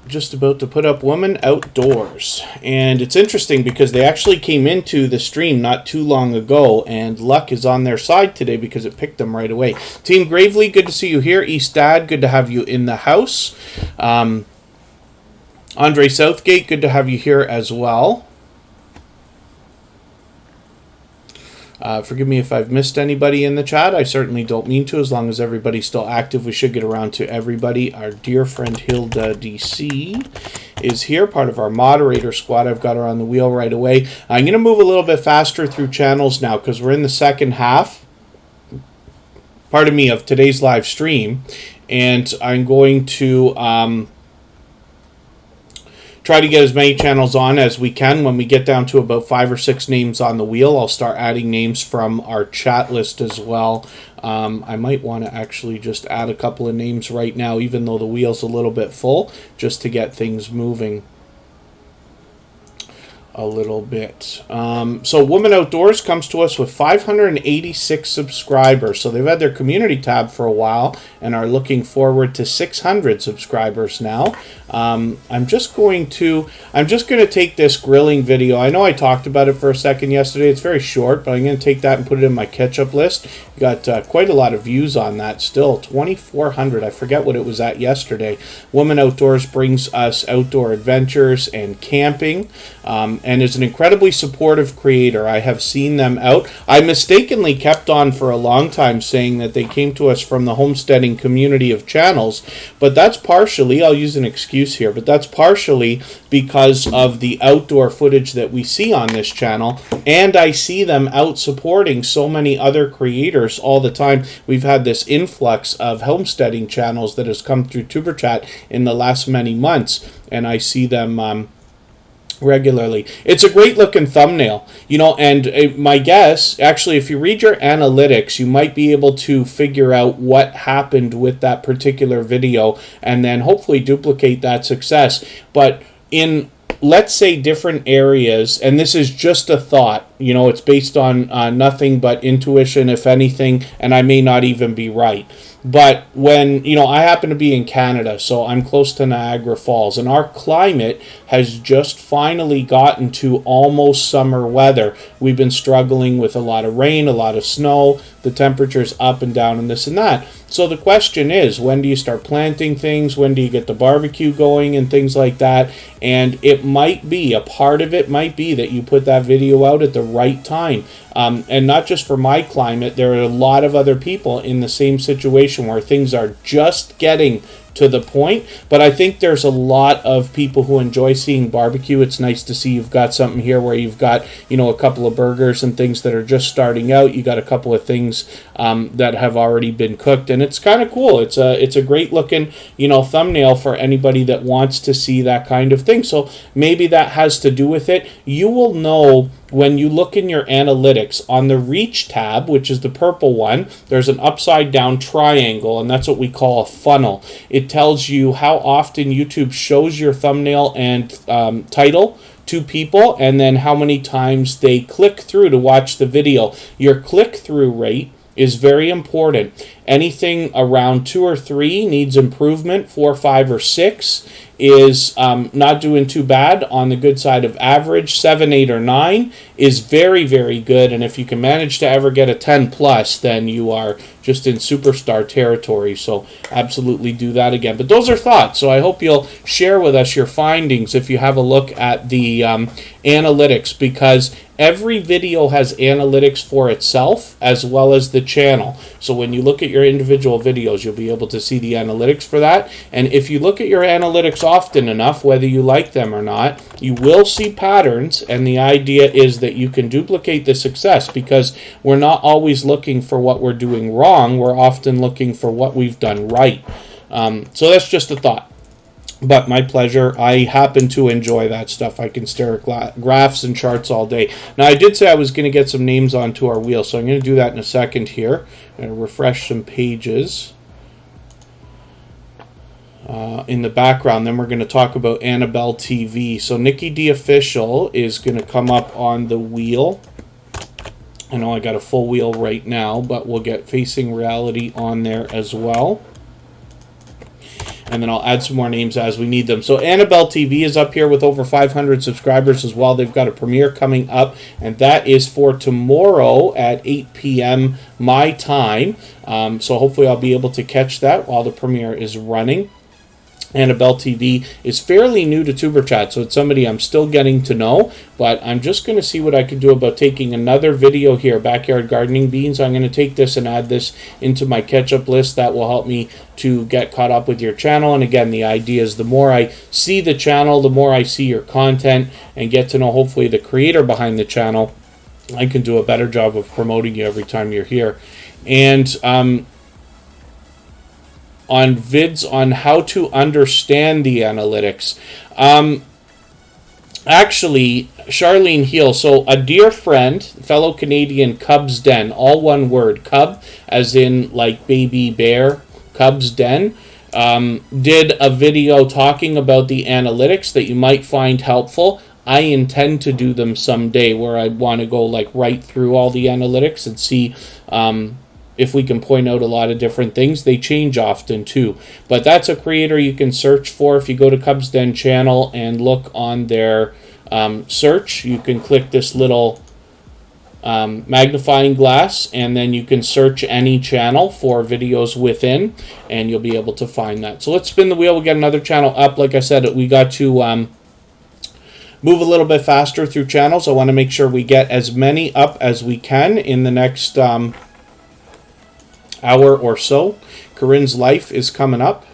just about to put up Woman Outdoors. And it's interesting because they actually came into the stream not too long ago, and luck is on their side today because it picked them right away. Team Gravely, good to see you here. East Dad, good to have you in the house. Andre Southgate, good to have you here as well. Forgive me if I've missed anybody in the chat. I certainly don't mean to. As long as everybody's still active, we should get around to everybody. Our dear friend Hilda DC is here, part of our moderator squad. I've got her on the wheel right away. I'm going to move a little bit faster through channels now because we're in the second half, pardon me, of today's live stream. And I'm going to try to get as many channels on as we can. When we get down to about 5 or 6 names on the wheel, I'll start adding names from our chat list as well. I might want to actually just add a couple of names right now, even though the wheel's a little bit full, just to get things moving a little bit. So Woman Outdoors comes to us with 586 subscribers. So they've had their community tab for a while and are looking forward to 600 subscribers now. I'm just going to take this grilling video. I know I talked about it for a second yesterday. It's very short, but I'm going to take that and put it in my catch-up list. We got quite a lot of views on that still, 2,400. I forget what it was at yesterday. Woman Outdoors brings us outdoor adventures and camping, and is an incredibly supportive creator. I have seen them out. I mistakenly kept on for a long time saying that they came to us from the homesteading community of channels, but that's partially, I'll use an excuse here, but that's partially because of the outdoor footage that we see on this channel, and I see them out supporting so many other creators all the time. We've had this influx of homesteading channels that has come through Superchat in the last many months, and I see them regularly. It's a great looking thumbnail, you know, and my guess, actually, if you read your analytics, you might be able to figure out what happened with that particular video and then hopefully duplicate that success. But in, let's say, different areas, and this is just a thought, you know, it's based on nothing but intuition, if anything, and I may not even be right. But when, you know, I happen to be in Canada, so I'm close to Niagara Falls, and our climate has just finally gotten to almost summer weather. We've been struggling with a lot of rain, a lot of snow, the temperature's up and down and this and that. So the question is, when do you start planting things? When do you get the barbecue going and things like that? And it might be, a part of it might be that you put that video out at the right time. And not just for my climate, there are a lot of other people in the same situation where things are just getting to the point, but I think there's a lot of people who enjoy seeing barbecue. It's nice to see you've got something here where you've got, you know, a couple of burgers and things that are just starting out. You got a couple of things that have already been cooked, and it's kind of cool. It's a great looking, you know, thumbnail for anybody that wants to see that kind of thing. So maybe that has to do with it. You will know when you look in your analytics on the reach tab, which is the purple one. There's an upside down triangle, and that's what we call a funnel. It tells you how often YouTube shows your thumbnail and title to people, and then how many times they click through to watch the video. Your click-through rate is very important. Anything around 2 or 3 needs improvement. 4, 5, or 6 is not doing too bad, on the good side of average. 7, 8, or 9 is very, very good, and if you can manage to ever get a 10 plus, then you are just in superstar territory. So absolutely do that again. But those are thoughts, so I hope you'll share with us your findings if you have a look at the analytics, because every video has analytics for itself as well as the channel. So when you look at your individual videos, you'll be able to see the analytics for that. And if you look at your analytics often enough, whether you like them or not, you will see patterns. And the idea is that you can duplicate the success, because we're not always looking for what we're doing wrong. We're often looking for what we've done right. So that's just a thought. But my pleasure. I happen to enjoy that stuff. I can stare at graphs and charts all day. Now, I did say I was going to get some names onto our wheel, so I'm going to do that in a second here. I'm going to refresh some pages in the background. Then we're going to talk about Annabelle TV. So Nikki D Official is going to come up on the wheel. I know I got a full wheel right now, but we'll get Facing Reality on there as well. And then I'll add some more names as we need them. So Annabelle TV is up here with over 500 subscribers as well. They've got a premiere coming up, and that is for tomorrow at 8 p.m. my time. So hopefully I'll be able to catch that while the premiere is running. Annabelle TV is fairly new to Superchat, so it's somebody I'm still getting to know, but I'm just going to see what I can do about taking another video here, Backyard Gardening Beans. I'm going to take this and add this into my catch-up list. That will help me to get caught up with your channel. And again, the idea is the more I see the channel, the more I see your content and get to know hopefully the creator behind the channel, I can do a better job of promoting you every time you're here. And on vids on how to understand the analytics. Actually, Charlene Heal, so a dear friend, fellow Canadian, Cubs Den, all one word, Cub, as in like baby bear, Cubs Den, did a video talking about the analytics that you might find helpful. I intend to do them someday where I want to go like right through all the analytics and see if we can point out a lot of different things. They change often too. But that's a creator you can search for. If you go to Cubs Den channel and look on their search, you can click this little magnifying glass, and then you can search any channel for videos within, and you'll be able to find that. So let's spin the wheel. We'll get another channel up. Like I said, we got to move a little bit faster through channels. I want to make sure we get as many up as we can in the next hour or so. Corinne's Life is coming up.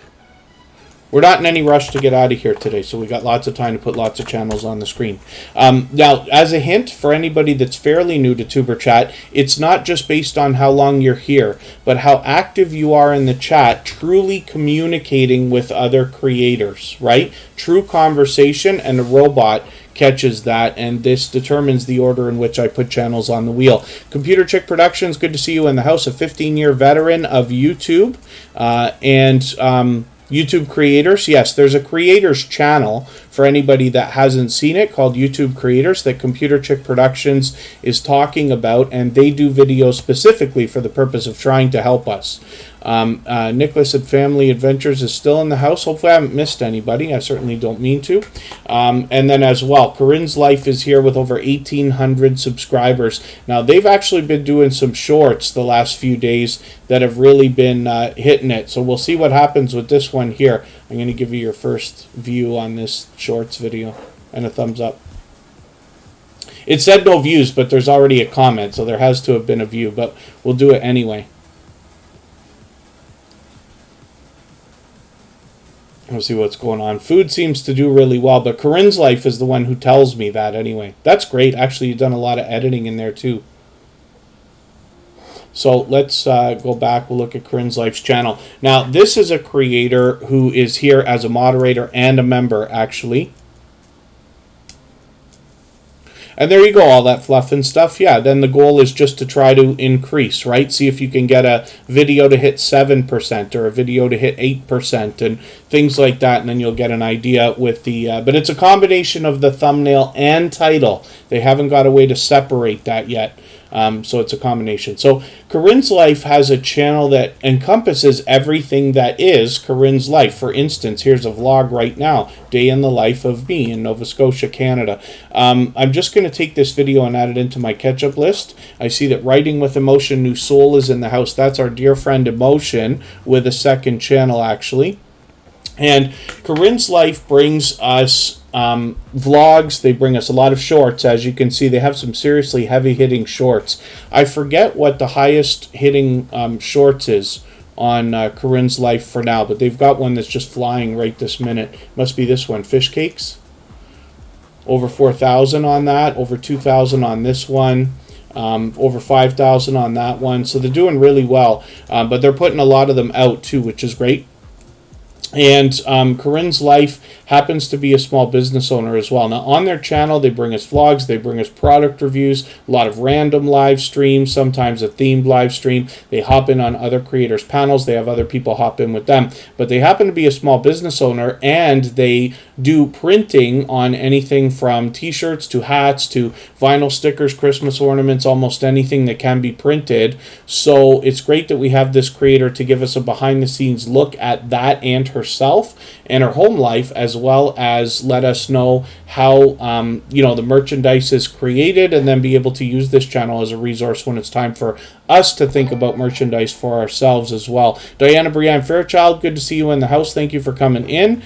We're not in any rush to get out of here today, so we got lots of time to put lots of channels on the screen. Now, as a hint, for anybody that's fairly new to Tuber Chat, it's not just based on how long you're here, but how active you are in the chat, truly communicating with other creators, right? True conversation, and a robot catches that, and this determines the order in which I put channels on the wheel. Computer Chick Productions, good to see you in the house, a 15-year veteran of YouTube, and YouTube creators. Yes, there's a creators channel for anybody that hasn't seen it called YouTube Creators that Computer Chick Productions is talking about, and they do videos specifically for the purpose of trying to help us. Nicholas at Family Adventures is still in the house. Hopefully I haven't missed anybody. I certainly don't mean to. And then as well, Corinne's Life is here with over 1,800 subscribers. Now, they've actually been doing some shorts the last few days that have really been hitting it. So we'll see what happens with this one here. I'm going to give you your first view on this shorts video and a thumbs up. It said no views, but there's already a comment, so there has to have been a view, but we'll do it anyway. We'll see what's going on. Food seems to do really well, but Corinne's Life is the one who tells me that anyway. That's great. Actually, you've done a lot of editing in there too. So let's go back. We'll look at Corinne's Life's channel. Now, this is a creator who is here as a moderator and a member, actually. And there you go, all that fluff and stuff. Yeah, then the goal is just to try to increase, right? See if you can get a video to hit 7% or a video to hit 8% and things like that, and then you'll get an idea with the... but it's a combination of the thumbnail and title. They haven't got a way to separate that yet. So it's a combination. So Corinne's Life has a channel that encompasses everything that is Corinne's Life. For instance, here's a vlog right now, day in the life of me in Nova Scotia, Canada. I'm just going to take this video and add it into my catch-up list. I see that Writing with Emotion New Soul is in the house. That's our dear friend Emotion with a second channel, actually. And Corinne's Life brings us vlogs. They bring us a lot of shorts. As you can see, they have some seriously heavy-hitting shorts. I forget what the highest-hitting shorts is on Corinne's Life for now, but they've got one that's just flying right this minute. Must be this one, Fish Cakes. Over 4,000 on that, over 2,000 on this one. Over 5,000 on that one. So they're doing really well, but they're putting a lot of them out too, which is great. And Corinne's Life happens to be a small business owner as well. Now, on their channel, they bring us vlogs, they bring us product reviews, a lot of random live streams, sometimes a themed live stream. They hop in on other creators' panels. They have other people hop in with them. But they happen to be a small business owner, and they do printing on anything from t-shirts to hats to vinyl stickers, Christmas ornaments, almost anything that can be printed. So it's great that we have this creator to give us a behind-the-scenes look at that and herself and her home life, as well as let us know how the merchandise is created, and then be able to use this channel as a resource when it's time for us to think about merchandise for ourselves as well. Diana Brianne Fairchild, good to see you in the house. Thank you for coming in.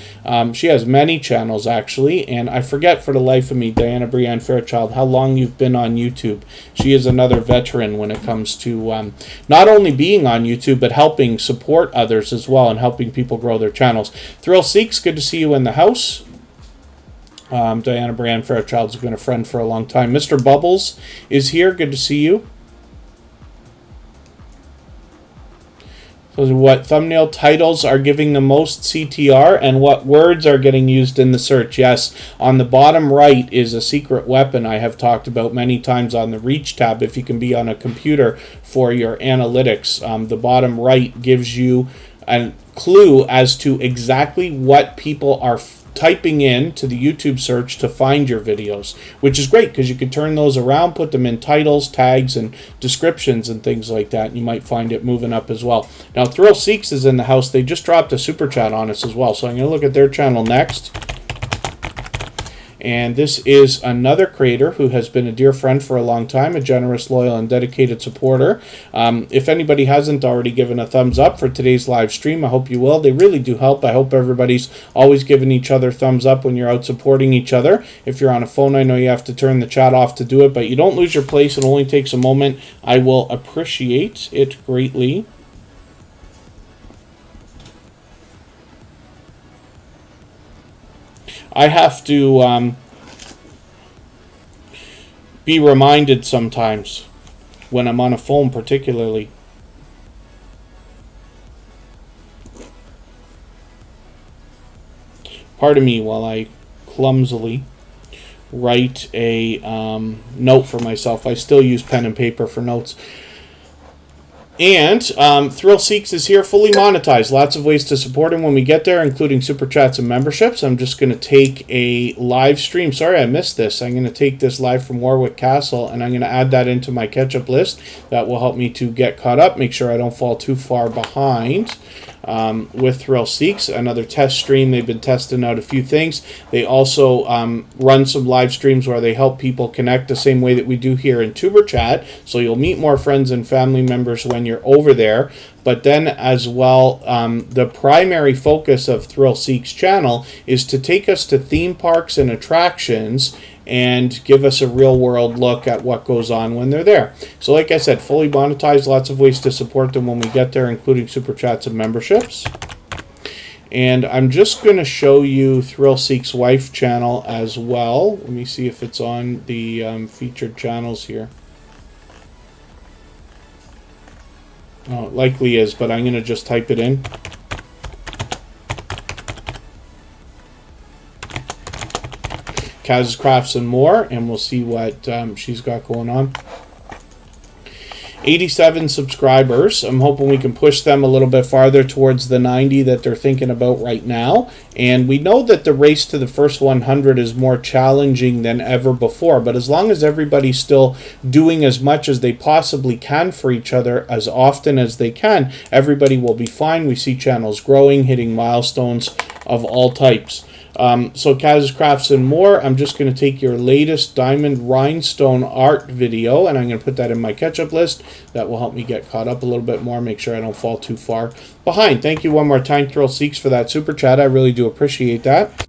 She has many channels, actually, and I forget for the life of me, Diana Brianne Fairchild, how long you've been on YouTube. She is another veteran when it comes to not only being on YouTube, but helping support others as well and helping people grow their channels. Thrill Seeks, good to see you in the house. Diana Brianne Fairchild's been a friend for a long time. Mr. Bubbles is here. Good to see you. So what thumbnail titles are giving the most CTR and what words are getting used in the search. Yes, on the bottom right is a secret weapon I have talked about many times on the Reach tab. If you can be on a computer for your analytics, the bottom right gives you a clue as to exactly what people are typing in to the YouTube search to find your videos, which is great because you can turn those around, put them in titles, tags, and descriptions and things like that, and you might find it moving up as well. Now, Thrill Seeks is in the house. They just dropped a super chat on us as well, so I'm going to look at their channel next. And this is another creator who has been a dear friend for a long time, a generous, loyal, and dedicated supporter. If anybody hasn't already given a thumbs up for today's live stream, I hope you will. They really do help. I hope everybody's always giving each other thumbs up when you're out supporting each other. If you're on a phone, I know you have to turn the chat off to do it, but you don't lose your place. It only takes a moment. I will appreciate it greatly. I have to be reminded sometimes when I'm on a phone particularly. Pardon me while I clumsily write a note for myself. I still use pen and paper for notes. And Thrill Seeks is here fully monetized. Lots of ways to support him when we get there, including super chats and memberships. I'm just going to take a live stream. Sorry I missed this. I'm going to take this live from Warwick Castle, and I'm going to add that into my catch-up list. That will help me to get caught up, make sure I don't fall too far behind. With Thrill Seeks, another test stream. They've been testing out a few things. They also run some live streams where they help people connect the same way that we do here in Tuber Chat. So you'll meet more friends and family members when you're over there. But then as well, the primary focus of Thrill Seeks channel is to take us to theme parks and attractions and give us a real-world look at what goes on when they're there. So like I said, fully monetized, lots of ways to support them when we get there, including super chats and memberships. And I'm just going to show you Thrill Seek's wife channel as well. Let me see if it's on the featured channels here. Oh, it likely is, but I'm going to just type it in. Kaz Crafts and More, and we'll see what she's got going on. 87 subscribers. I'm hoping we can push them a little bit farther towards the 90 that they're thinking about right now. And we know that the race to the first 100 is more challenging than ever before. But as long as everybody's still doing as much as they possibly can for each other as often as they can, everybody will be fine. We see channels growing, hitting milestones of all types. So Kaz Crafts and More, I'm just going to take your latest diamond rhinestone art video and I'm going to put that in my catch-up list. That will help me get caught up a little bit more, make sure I don't fall too far behind. Thank you one more time, Thrill Seeks, for that super chat. I really do appreciate that.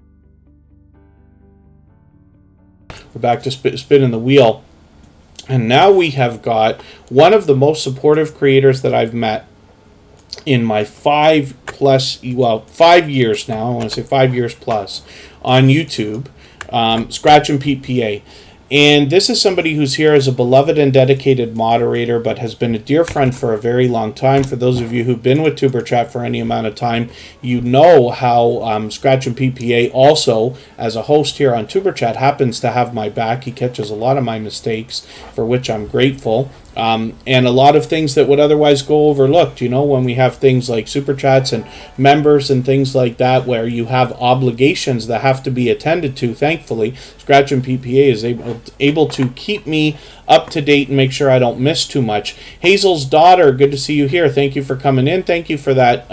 We're back to spinning the wheel. And now we have got one of the most supportive creators that I've met in my 5 years now, I want to say 5 years plus, on YouTube, Scratch and Pete PA. And this is somebody who's here as a beloved and dedicated moderator, but has been a dear friend for a very long time. For those of you who've been with Tuber Chat for any amount of time, you know how Scratch and Pete PA also, as a host here on Tuber Chat, happens to have my back. He catches a lot of my mistakes, for which I'm grateful. And a lot of things that would otherwise go overlooked, you know, when we have things like super chats and members and things like that, where you have obligations that have to be attended to. Thankfully, Scratch and PPA is able to keep me up to date and make sure I don't miss too much. Hazel's daughter, good to see you here. Thank you for coming in. Thank you for that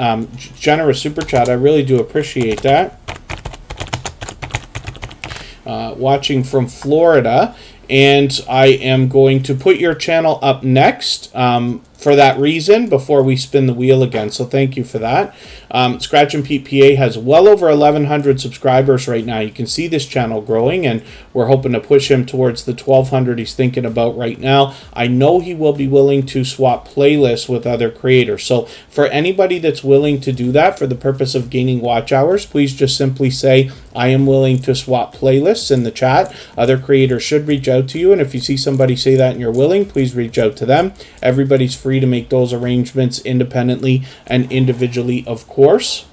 generous super chat. I really do appreciate that. Watching from Florida. And I am going to put your channel up next for that reason before we spin the wheel again. So thank you for that. Scratch and Pete PA has well over 1,100 subscribers right now. You can see this channel growing, and we're hoping to push him towards the 1,200 he's thinking about right now. I know he will be willing to swap playlists with other creators. So for anybody that's willing to do that for the purpose of gaining watch hours, please just simply say, I am willing to swap playlists in the chat. Other creators should reach out to you, and if you see somebody say that and you're willing, please reach out to them. Everybody's free free to make those arrangements independently and individually, of course.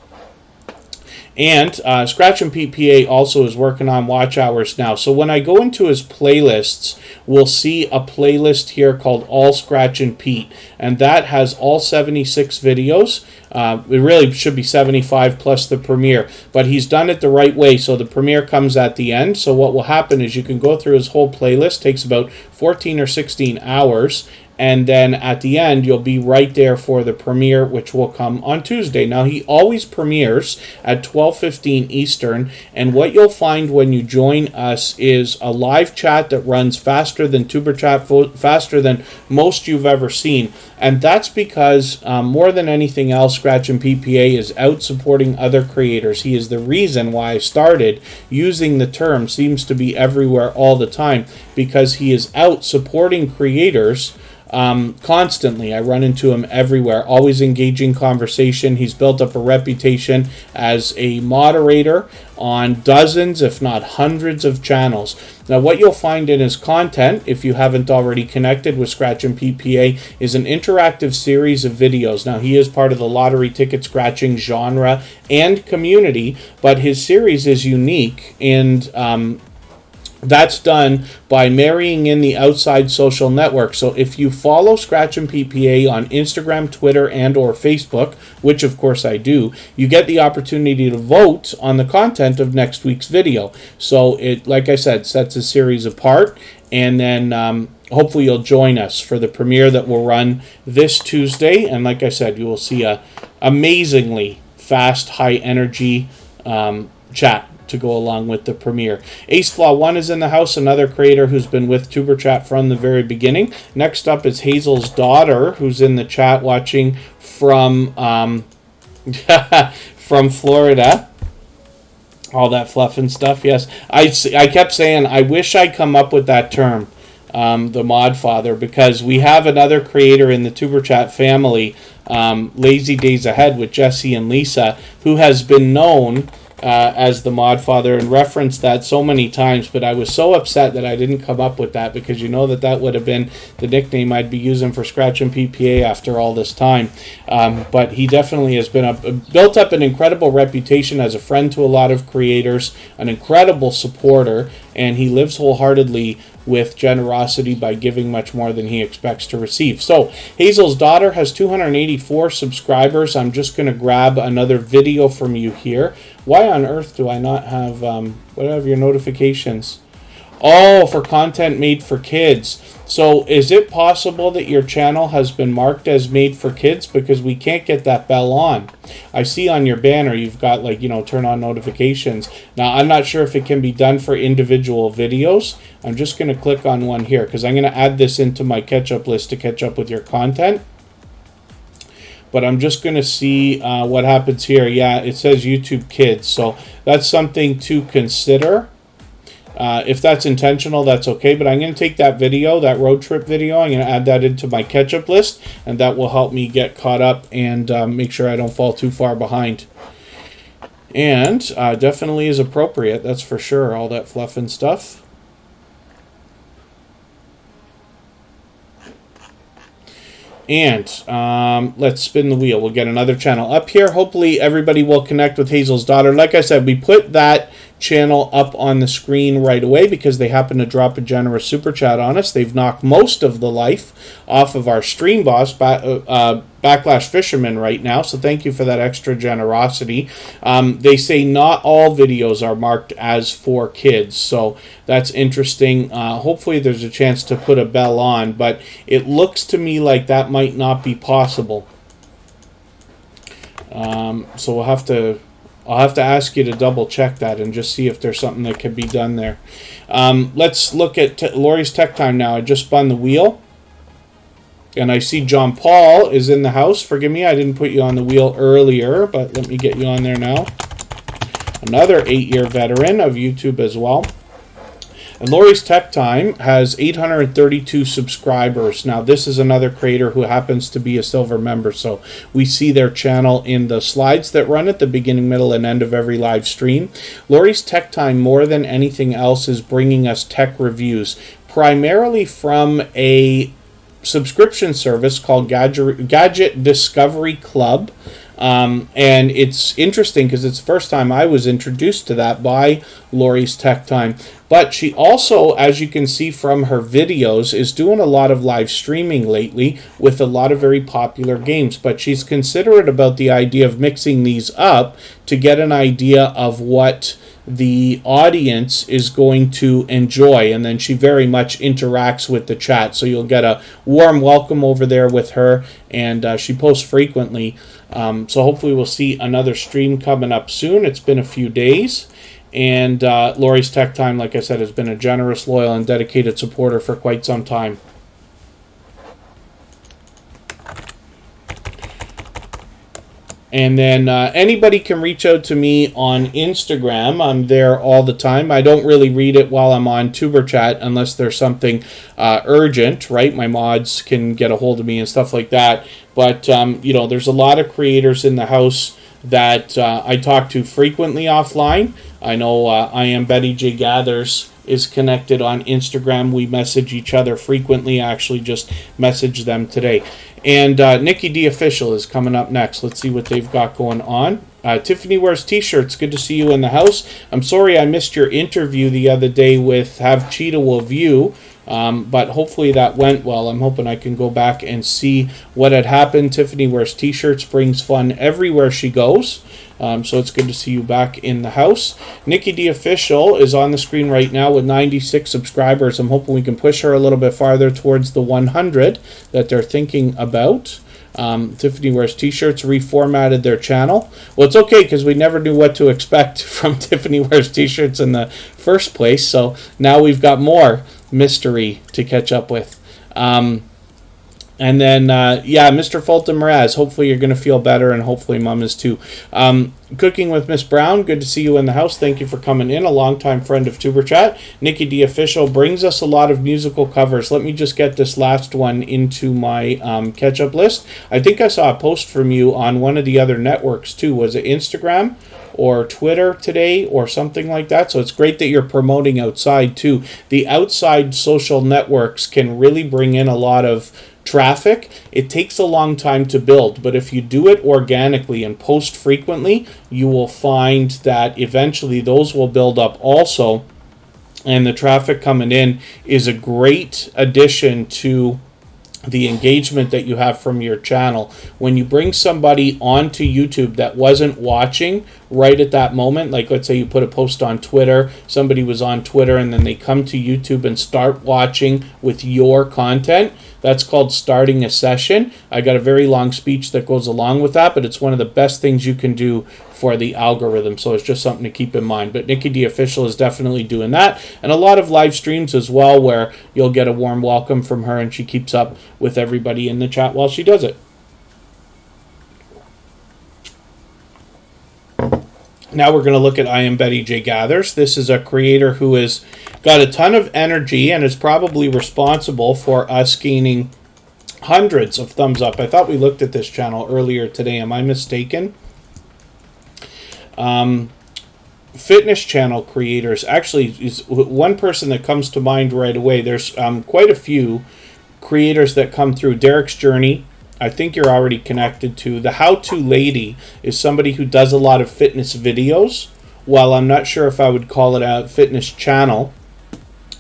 And Scratch and PPA also is working on watch hours now. So when I go into his playlists, we'll see a playlist here called All Scratch and Pete. And that has all 76 videos. It really should be 75 plus the premiere. But he's done it the right way. So the premiere comes at the end. So what will happen is you can go through his whole playlist. Takes about 14 or 16 hours. And then at the end, you'll be right there for the premiere, which will come on Tuesday. Now, he always premieres at 12:15 Eastern. And what you'll find when you join us is a live chat that runs faster than Superchat, faster than most you've ever seen. And that's because, more than anything else, Scratch and PPA is out supporting other creators. He is the reason why I started using the term seems to be everywhere all the time, because he is out supporting creators constantly. I run into him everywhere, always engaging conversation. He's built up a reputation as a moderator on dozens, if not hundreds of channels. Now, what you'll find in his content, if you haven't already connected with Scratch and PPA, is an interactive series of videos. Now, he is part of the lottery ticket scratching genre and community, but his series is unique, and that's done by marrying in the outside social network. So if you follow Scratch and PPA on Instagram, Twitter, and or Facebook, which of course I do, you get the opportunity to vote on the content of next week's video. So it, like I said, sets a series apart. And then hopefully you'll join us for the premiere that will run this Tuesday. And like I said, you will see a amazingly fast, high energy chat to go along with the premiere. AceFlaw1 is in the house, another creator who's been with TuberChat from the very beginning. Next up is Hazel's daughter, who's in the chat watching from from Florida. All that fluff and stuff. Yes, I kept saying I wish I'd come up with that term, the mod father, because we have another creator in the TuberChat family, Lazy Days Ahead with Jesse and Lisa, who has been known as the mod father and referenced that so many times, but I was so upset that I didn't come up with that, because you know that would have been the nickname I'd be using for Scratch and PPA after all this time. But he definitely has been built up an incredible reputation as a friend to a lot of creators, an incredible supporter, and he lives wholeheartedly with generosity by giving much more than he expects to receive. So Hazel's daughter has 284 subscribers. I'm just going to grab another video from you here. Why on earth do I not have your notifications? Oh, for content made for kids. So is it possible that your channel has been marked as made for kids? Because we can't get that bell on. I see on your banner you've got, like, turn on notifications. Now, I'm not sure if it can be done for individual videos. I'm just going to click on one here, because I'm going to add this into my catch-up list to catch up with your content. But I'm just going to see what happens here. Yeah, it says YouTube Kids. So that's something to consider. If that's intentional, that's okay. But I'm going to take that video, that road trip video, I'm going to add that into my catch-up list. And that will help me get caught up and make sure I don't fall too far behind. And definitely is appropriate, that's for sure, all that fluff and stuff. And let's spin the wheel. We'll get another channel up here. Hopefully everybody will connect with Hazel's daughter. Like I said, we put that channel up on the screen right away because they happen to drop a generous super chat on us. They've knocked most of the life off of our stream boss, Backlash Fisherman, right now, so thank you for that extra generosity. They say not all videos are marked as for kids, so that's interesting. Hopefully there's a chance to put a bell on, but it looks to me like that might not be possible. So I'll have to ask you to double check that and just see if there's something that can be done there. Let's look at Lori's Tech Time now. I just spun the wheel. And I see John Paul is in the house. Forgive me, I didn't put you on the wheel earlier, but let me get you on there now. Another 8-year veteran of YouTube as well. And Lori's Tech Time has 832 subscribers. Now, this is another creator who happens to be a silver member, so we see their channel in the slides that run at the beginning, middle, and end of every live stream. Lori's Tech Time, more than anything else, is bringing us tech reviews, primarily from a subscription service called Gadget Discovery Club. And it's interesting because it's the first time I was introduced to that by Lori's Tech Time. But she also, as you can see from her videos, is doing a lot of live streaming lately with a lot of very popular games. But she's considerate about the idea of mixing these up to get an idea of what the audience is going to enjoy, and then she very much interacts with the chat, so you'll get a warm welcome over there with her, and she posts frequently, so hopefully we'll see another stream coming up soon. It's been a few days, and Lori's Tech Time, like I said, has been a generous, loyal, and dedicated supporter for quite some time. And then anybody can reach out to me on Instagram. I'm there all the time. I don't really read it while I'm on Superchat unless there's something urgent, right? My mods can get a hold of me and stuff like that. But, you know, there's a lot of creators in the house that I talk to frequently offline. I know I Am Betty J Gathers is connected on Instagram. We message each other frequently. I actually just messaged them today. And Nikki D Official is coming up next. Let's see what they've got going on. Tiffany Wears T-shirts. Good to see you in the house. I'm sorry I missed your interview the other day with Have Cheetah Will View. But hopefully that went well. I'm hoping I can go back and see what had happened. Tiffany Wears T-shirts, brings fun everywhere she goes. So it's good to see you back in the house. Nikki D Official is on the screen right now with 96 subscribers. I'm hoping we can push her a little bit farther towards the 100 that they're thinking about. Tiffany Wears T-shirts reformatted their channel. Well, it's okay because we never knew what to expect from Tiffany Wears T-shirts in the first place. So now we've got more mystery to catch up with. And then, yeah, Mr. Fulton Mraz, hopefully you're going to feel better, and hopefully Mom is too. Cooking with Miss Brown, good to see you in the house. Thank you for coming in, a longtime friend of Tuber Chat. Nikki D Official brings us a lot of musical covers. Let me just get this last one into my catch-up list. I think I saw a post from you on one of the other networks too. Was it Instagram or Twitter today or something like that? So it's great that you're promoting outside too. The outside social networks can really bring in a lot of traffic. It takes a long time to build, but if you do it organically and post frequently, you will find that eventually those will build up also, and the traffic coming in is a great addition to the engagement that you have from your channel. When you bring somebody onto YouTube that wasn't watching right at that moment, like let's say you put a post on Twitter, somebody was on Twitter and then they come to YouTube and start watching with your content, that's called starting a session. I got a very long speech that goes along with that, but it's one of the best things you can do for the algorithm, so it's just something to keep in mind. But Nikki D Official is definitely doing that, and a lot of live streams as well where you'll get a warm welcome from her and she keeps up with everybody in the chat while she does it. Now we're going to look at I Am Betty J Gathers. This is a creator who has got a ton of energy and is probably responsible for us gaining hundreds of thumbs up. I thought we looked at this channel earlier today. Am I mistaken? Fitness channel creators. Actually, is one person that comes to mind right away. There's quite a few creators that come through. Derek's Journey, I think you're already connected to. The How To Lady is somebody who does a lot of fitness videos. While I'm not sure if I would call it a fitness channel,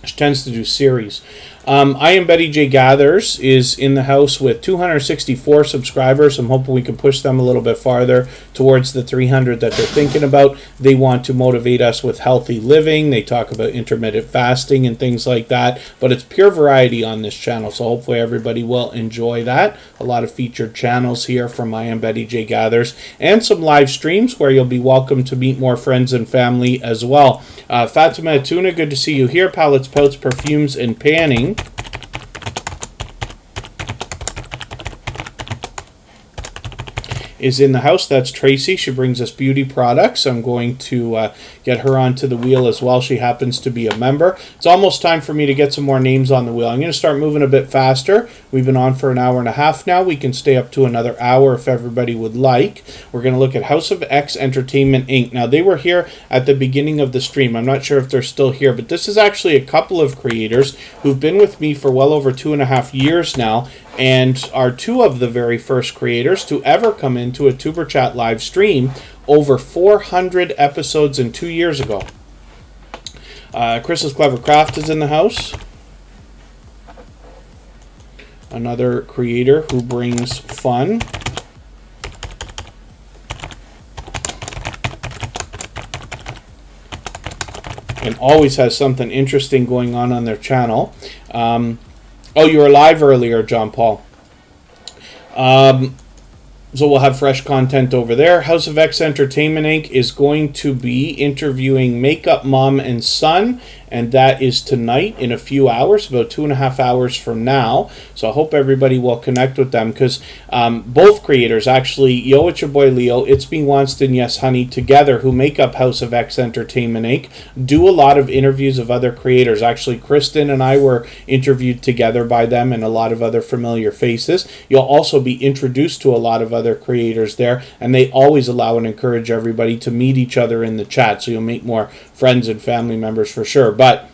she tends to do series. I Am Betty J Gathers is in the house with 264 subscribers. I'm hoping we can push them a little bit farther towards the 300 that they're thinking about. They want to motivate us with healthy living. They talk about intermittent fasting and things like that. But it's pure variety on this channel, so hopefully everybody will enjoy that. A lot of featured channels here from I Am Betty J Gathers, and some live streams where you'll be welcome to meet more friends and family as well. Fatima Atuna, good to see you here. Palettes, Pouts, Perfumes, and Panning. is in the house. That's Tracy. She brings us beauty products. I'm going to get her onto the wheel as well. She happens to be a member. It's almost time for me to get some more names on the wheel. I'm going to start moving a bit faster. We've been on for an hour and a half now. We can stay up to another hour if everybody would like. We're going to look at House of X Entertainment Inc. Now, they were here at the beginning of the stream. I'm not sure if they're still here, but this is actually a couple of creators who've been with me for well over 2.5 years now, and are two of the very first creators to ever come into a Tuber Chat live stream over 400 episodes in 2 years ago. Chris's Clever Craft is in the house. Another creator who brings fun. And always has something interesting going on their channel. Oh, you were live earlier, John Paul. So we'll have fresh content over there. House of X Entertainment Inc. is going to be interviewing Makeup Mom and Son, and that is tonight in a few hours, about 2.5 hours from now. So I hope everybody will connect with them, because both creators, actually, Yo, it's your boy Leo, It's Me Wanston, Yes Honey, together, who make up House of X Entertainment Inc., do a lot of interviews of other creators. Actually, Kristen and I were interviewed together by them, and a lot of other familiar faces. You'll also be introduced to a lot of other creators there, and they always allow and encourage everybody to meet each other in the chat, so you'll meet more friends and family members for sure. But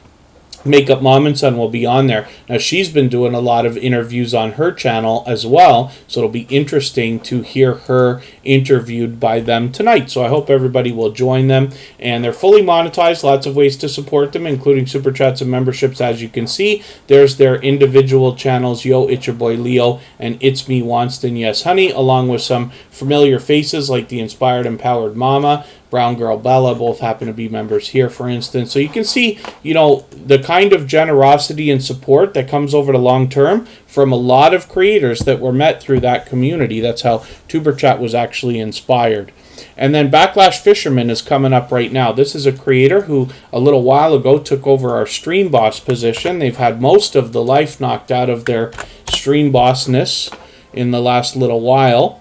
Makeup Mom and Son will be on there. Now, she's been doing a lot of interviews on her channel as well, so it'll be interesting to hear her interviewed by them tonight. So I hope everybody will join them. And they're fully monetized, lots of ways to support them, including super chats and memberships. As you can see, there's their individual channels, Yo, It's Your Boy Leo, and It's Me Wanston, Yes Honey, along with some familiar faces like the Inspired Empowered Mama, Brown Girl Bella, both happen to be members here, for instance. So you can see, you know, the kind of generosity and support that comes over the long term from a lot of creators that were met through that community. That's how Tuber Chat was actually inspired. And then Backlash Fisherman is coming up right now. This is a creator who a little while ago took over our stream boss position. They've had most of the life knocked out of their stream bossness in the last little while,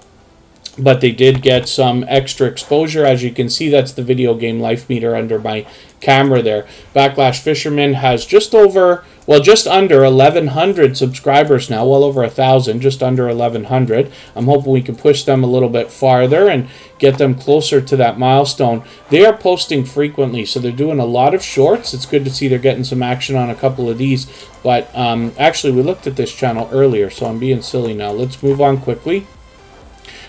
but they did get some extra exposure. As you can see, that's the video game life meter under my camera there. Backlash Fisherman has just under 1,100 subscribers now, well over 1,000, just under 1,100. I'm hoping we can push them a little bit farther and get them closer to that milestone. They are posting frequently, so they're doing a lot of shorts. It's good to see they're getting some action on a couple of these. But actually, we looked at this channel earlier, so I'm being silly now. Let's move on quickly.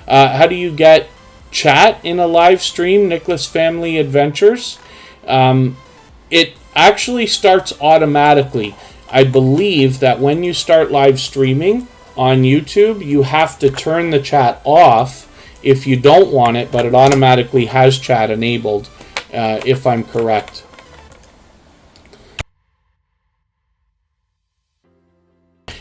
How do you get chat in a live stream? Nicholas Family Adventures. It actually starts automatically. I believe that when you start live streaming on YouTube, you have to turn the chat off if you don't want it, but it automatically has chat enabled, if I'm correct.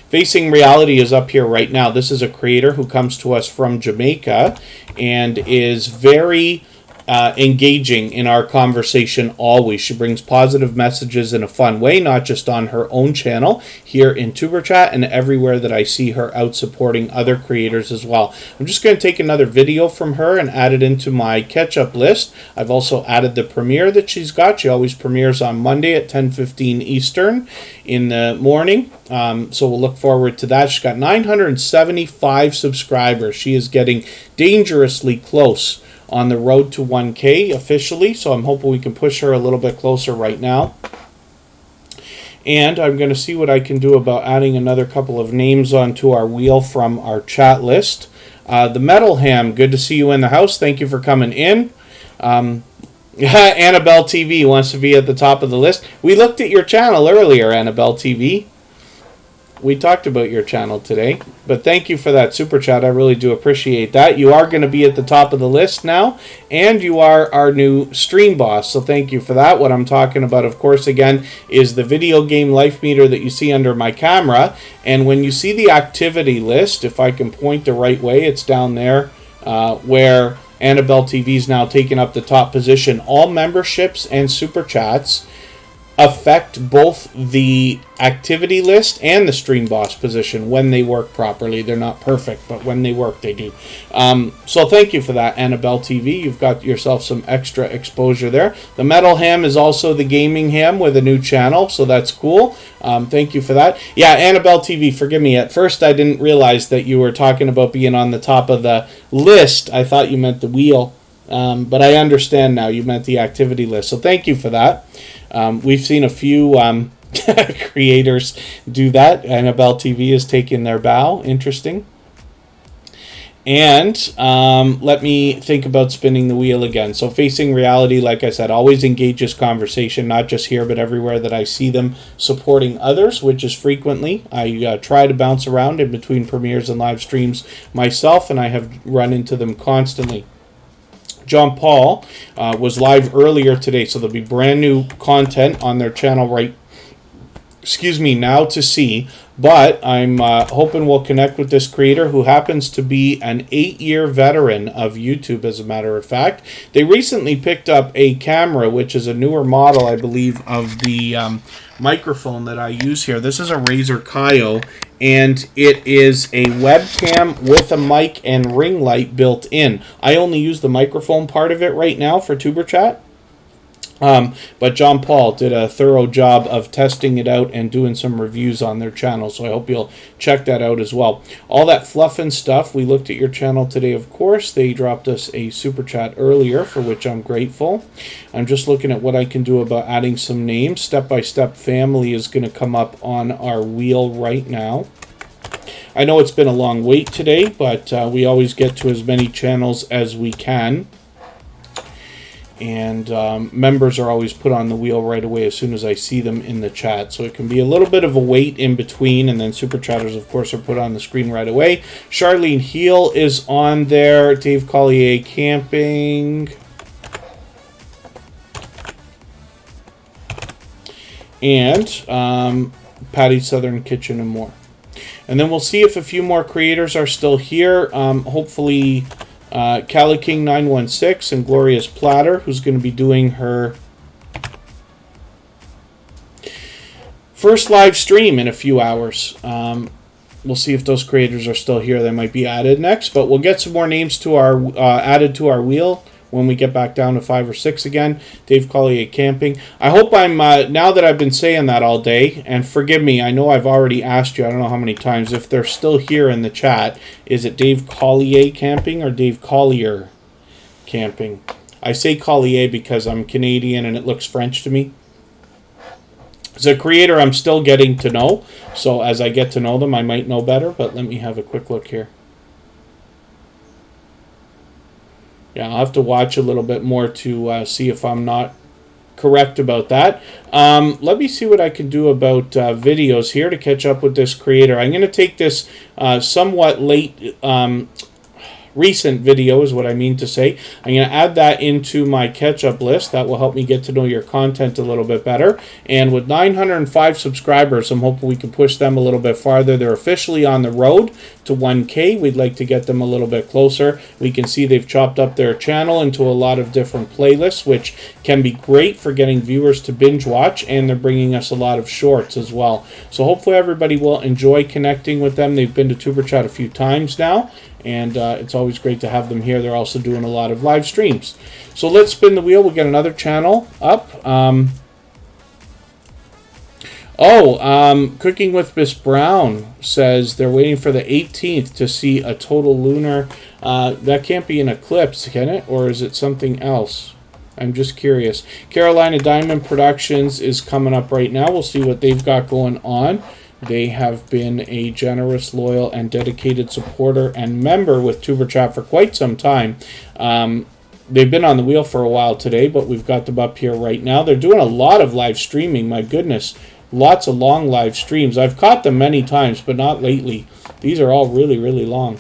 Facing Reality is up here right now. This is a creator who comes to us from Jamaica and is very engaging in our conversation always. She brings positive messages in a fun way, not just on her own channel, here in Tuber Chat, and everywhere that I see her out supporting other creators as well. I'm just going to take another video from her and add it into my catch-up list. I've also added the premiere that she's got. She always premieres on Monday at 10:15 Eastern in the morning. So we'll look forward to that. She's got 975 subscribers. She is getting dangerously close on the road to 1K officially, so I'm hoping we can push her a little bit closer right now. And I'm going to see what I can do about adding another couple of names onto our wheel from our chat list. The Metal Ham, good to see you in the house. Thank you for coming in. Annabelle TV wants to be at the top of the list. We looked at your channel earlier, Annabelle TV. We talked about your channel today, but thank you for that super chat. I really do appreciate that. You are going to be at the top of the list now, and you are our new stream boss, so thank you for that. What I'm talking about, of course, again, is the video game life meter that you see under my camera, and when you see the activity list, if I can point the right way, it's down there where Annabelle TV is now taking up the top position. All memberships and super chats affect both the activity list and the stream boss position when they work properly. They're not perfect, but when they work, they do. So thank you for that, Annabelle TV. You've got yourself some extra exposure there. The Metal Ham is also the gaming ham with a new channel, so that's cool. Thank you for that. Yeah, Annabelle TV, forgive me. At first, I didn't realize that you were talking about being on the top of the list. I thought you meant the wheel. But I understand now you meant the activity list. So thank you for that. We've seen a few creators do that. Annabelle TV is taking their bow. Interesting. And let me think about spinning the wheel again. So Facing Reality, like I said, always engages conversation, not just here, but everywhere that I see them supporting others, which is frequently. I try to bounce around in between premieres and live streams myself, and I have run into them constantly. John Paul was live earlier today, so there'll be brand new content on their channel now to see. But I'm hoping we'll connect with this creator who happens to be an 8-year veteran of YouTube, as a matter of fact. They recently picked up a camera, which is a newer model, I believe, of the microphone that I use here. This is a Razer Kaio, and it is a webcam with a mic and ring light built in. I only use the microphone part of it right now for Tuber Chat. But John Paul did a thorough job of testing it out and doing some reviews on their channel, so I hope you'll check that out as well. All that fluff and stuff, we looked at your channel today, of course. They dropped us a super chat earlier, for which I'm grateful. I'm just looking at what I can do about adding some names. Step by Step Family is going to come up on our wheel right now. I know it's been a long wait today, but we always get to as many channels as we can. And members are always put on the wheel right away as soon as I see them in the chat. So it can be a little bit of a wait in between, and then Super Chatters, of course, are put on the screen right away. Charlene Heel is on there. Dave Collier Camping. And Patty Southern Kitchen and more. And then we'll see if a few more creators are still here. Hopefully Cali King 916 and Glorious Platter, who's going to be doing her first live stream in a few hours. We'll see if those creators are still here. They might be added next, but we'll get some more names to our added to our wheel when we get back down to 5 or 6 again. Dave Collier Camping. I hope I'm, now that I've been saying that all day, and forgive me, I know I've already asked you, I don't know how many times, if they're still here in the chat, is it Dave Collier Camping or Dave Collier Camping? I say Collier because I'm Canadian and it looks French to me. As a creator, I'm still getting to know, so as I get to know them, I might know better, but let me have a quick look here. Yeah, I'll have to watch a little bit more to see if I'm not correct about that. Let me see what I can do about videos here to catch up with this creator. I'm going to take this somewhat late, recent video is what I mean to say. I'm going to add that into my catch-up list. That will help me get to know your content a little bit better. And with 905 subscribers, I'm hoping we can push them a little bit farther. They're officially on the road to 1K. We'd like to get them a little bit closer. We can see they've chopped up their channel into a lot of different playlists, which can be great for getting viewers to binge watch, and they're bringing us a lot of shorts as well. So hopefully everybody will enjoy connecting with them. They've been to Tuber Chat a few times now, and it's always great to have them here. They're also doing a lot of live streams. So let's spin the wheel. We'll get another channel up. Cooking with Miss Brown says they're waiting for the 18th to see a total lunar. That can't be an eclipse, can it? Or is it something else? I'm just curious. Carolina Diamond Productions is coming up right now. We'll see what they've got going on. They have been a generous, loyal, and dedicated supporter and member with Tuber Chat for quite some time. They've been on the wheel for a while today, but we've got them up here right now. They're doing a lot of live streaming, my goodness. Lots of long live streams. I've caught them many times, but not lately. These are all really, really long.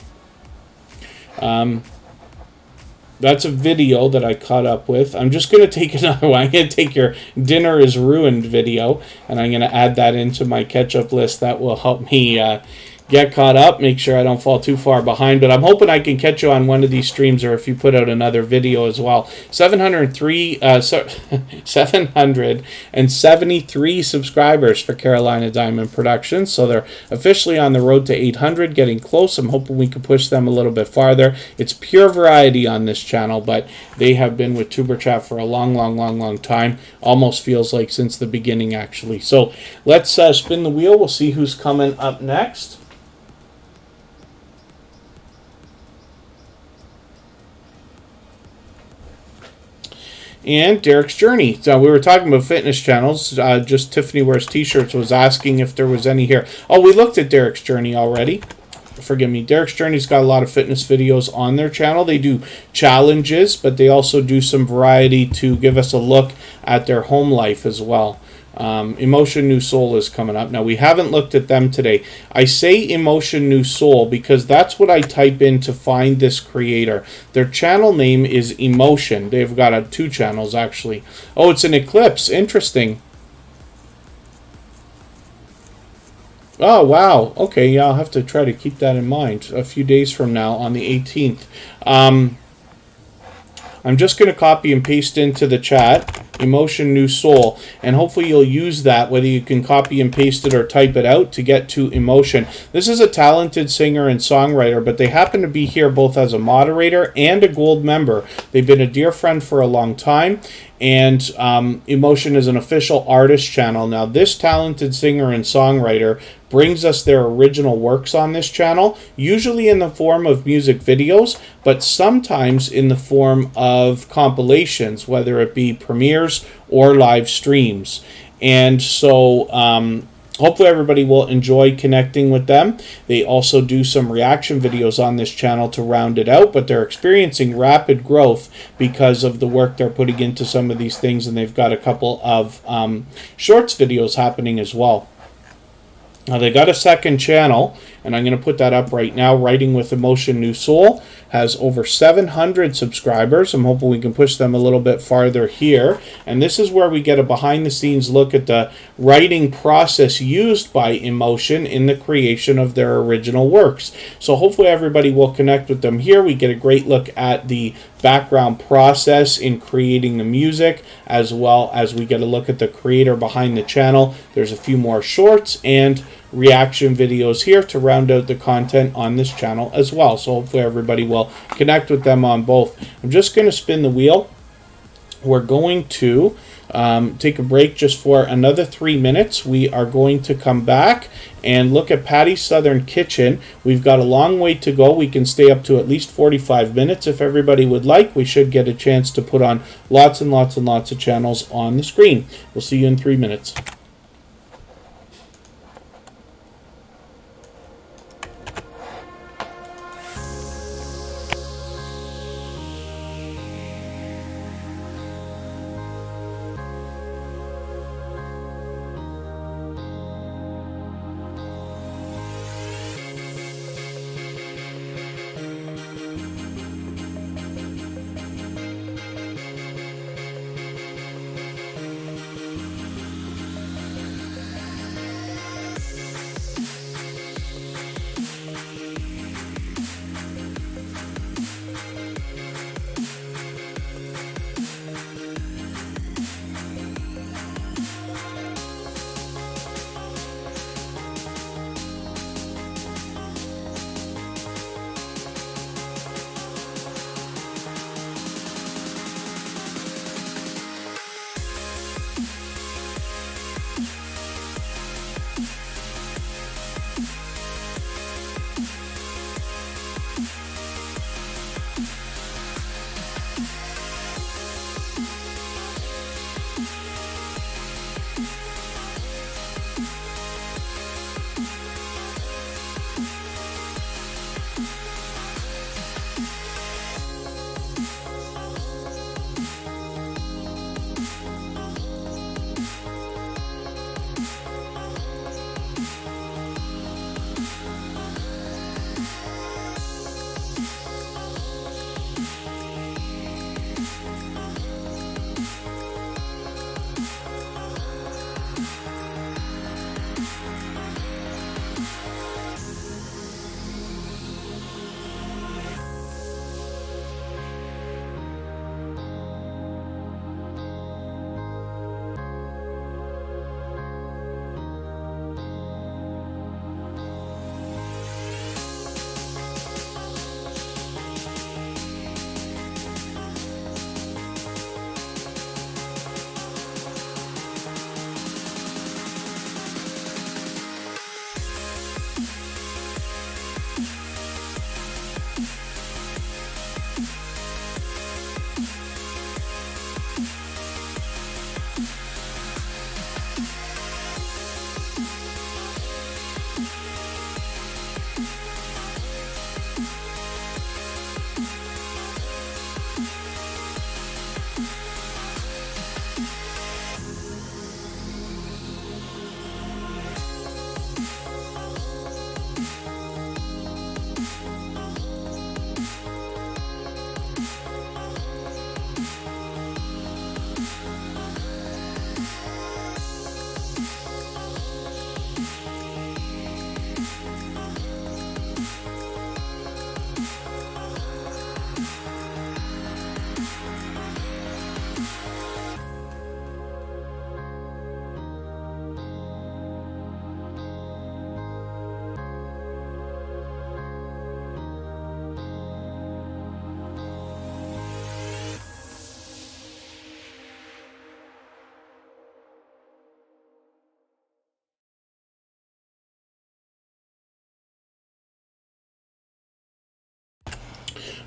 That's a video that I caught up with. I'm just going to take another one. I'm going to take your Dinner is Ruined video, and I'm going to add that into my catch-up list. That will help me get caught up, make sure I don't fall too far behind. But I'm hoping I can catch you on one of these streams, or if you put out another video as well. 773 subscribers for Carolina Diamond Productions. So they're officially on the road to 800, getting close. I'm hoping we can push them a little bit farther. It's pure variety on this channel, but they have been with Tuber Chat for a long time. Almost feels like since the beginning, actually. So let's spin the wheel. We'll see who's coming up next. And Derek's Journey. So we were talking about fitness channels. Just Tiffany Wears T-Shirts was asking if there was any here. Oh, we looked at Derek's Journey already. Forgive me. Derek's Journey's got a lot of fitness videos on their channel. They do challenges, but they also do some variety to give us a look at their home life as well. Emotion New Soul is coming up. Now, we haven't looked at them today. I say Emotion New Soul because that's what I type in to find this creator. Their channel name is Emotion. They've got 2 channels, actually. Oh, it's an eclipse. Interesting. Oh, wow. Okay, yeah, I'll have to try to keep that in mind a few days from now on the 18th. I'm just going to copy and paste into the chat Emotion New Soul, and hopefully you'll use that, whether you can copy and paste it or type it out, to get to Emotion. This is a talented singer and songwriter, but they happen to be here both as a moderator and a gold member. They've been a dear friend for a long time, and Emotion is an official artist channel. Now, this talented singer and songwriter brings us their original works on this channel, usually in the form of music videos, but sometimes in the form of compilations, whether it be premieres or live streams. And so hopefully everybody will enjoy connecting with them. They also do some reaction videos on this channel to round it out, but they're experiencing rapid growth because of the work they're putting into some of these things, and they've got a couple of shorts videos happening as well. Now, they got a second channel, and I'm going to put that up right now. Writing with Emotion New Soul has over 700 subscribers. I'm hoping we can push them a little bit farther here. And this is where we get a behind-the-scenes look at the writing process used by Emotion in the creation of their original works. So hopefully everybody will connect with them here. We get a great look at the background process in creating the music, as well as we get a look at the creator behind the channel. There's a few more shorts and reaction videos here to round out the content on this channel as well. So hopefully everybody will connect with them on both. I'm just going to spin the wheel. We're going to take a break just for another 3 minutes. We are going to come back and look at Patty's Southern Kitchen. We've got a long way to go. We can stay up to at least 45 minutes if everybody would like. We should get a chance to put on lots and lots and lots of channels on the screen. We'll see you in 3 minutes.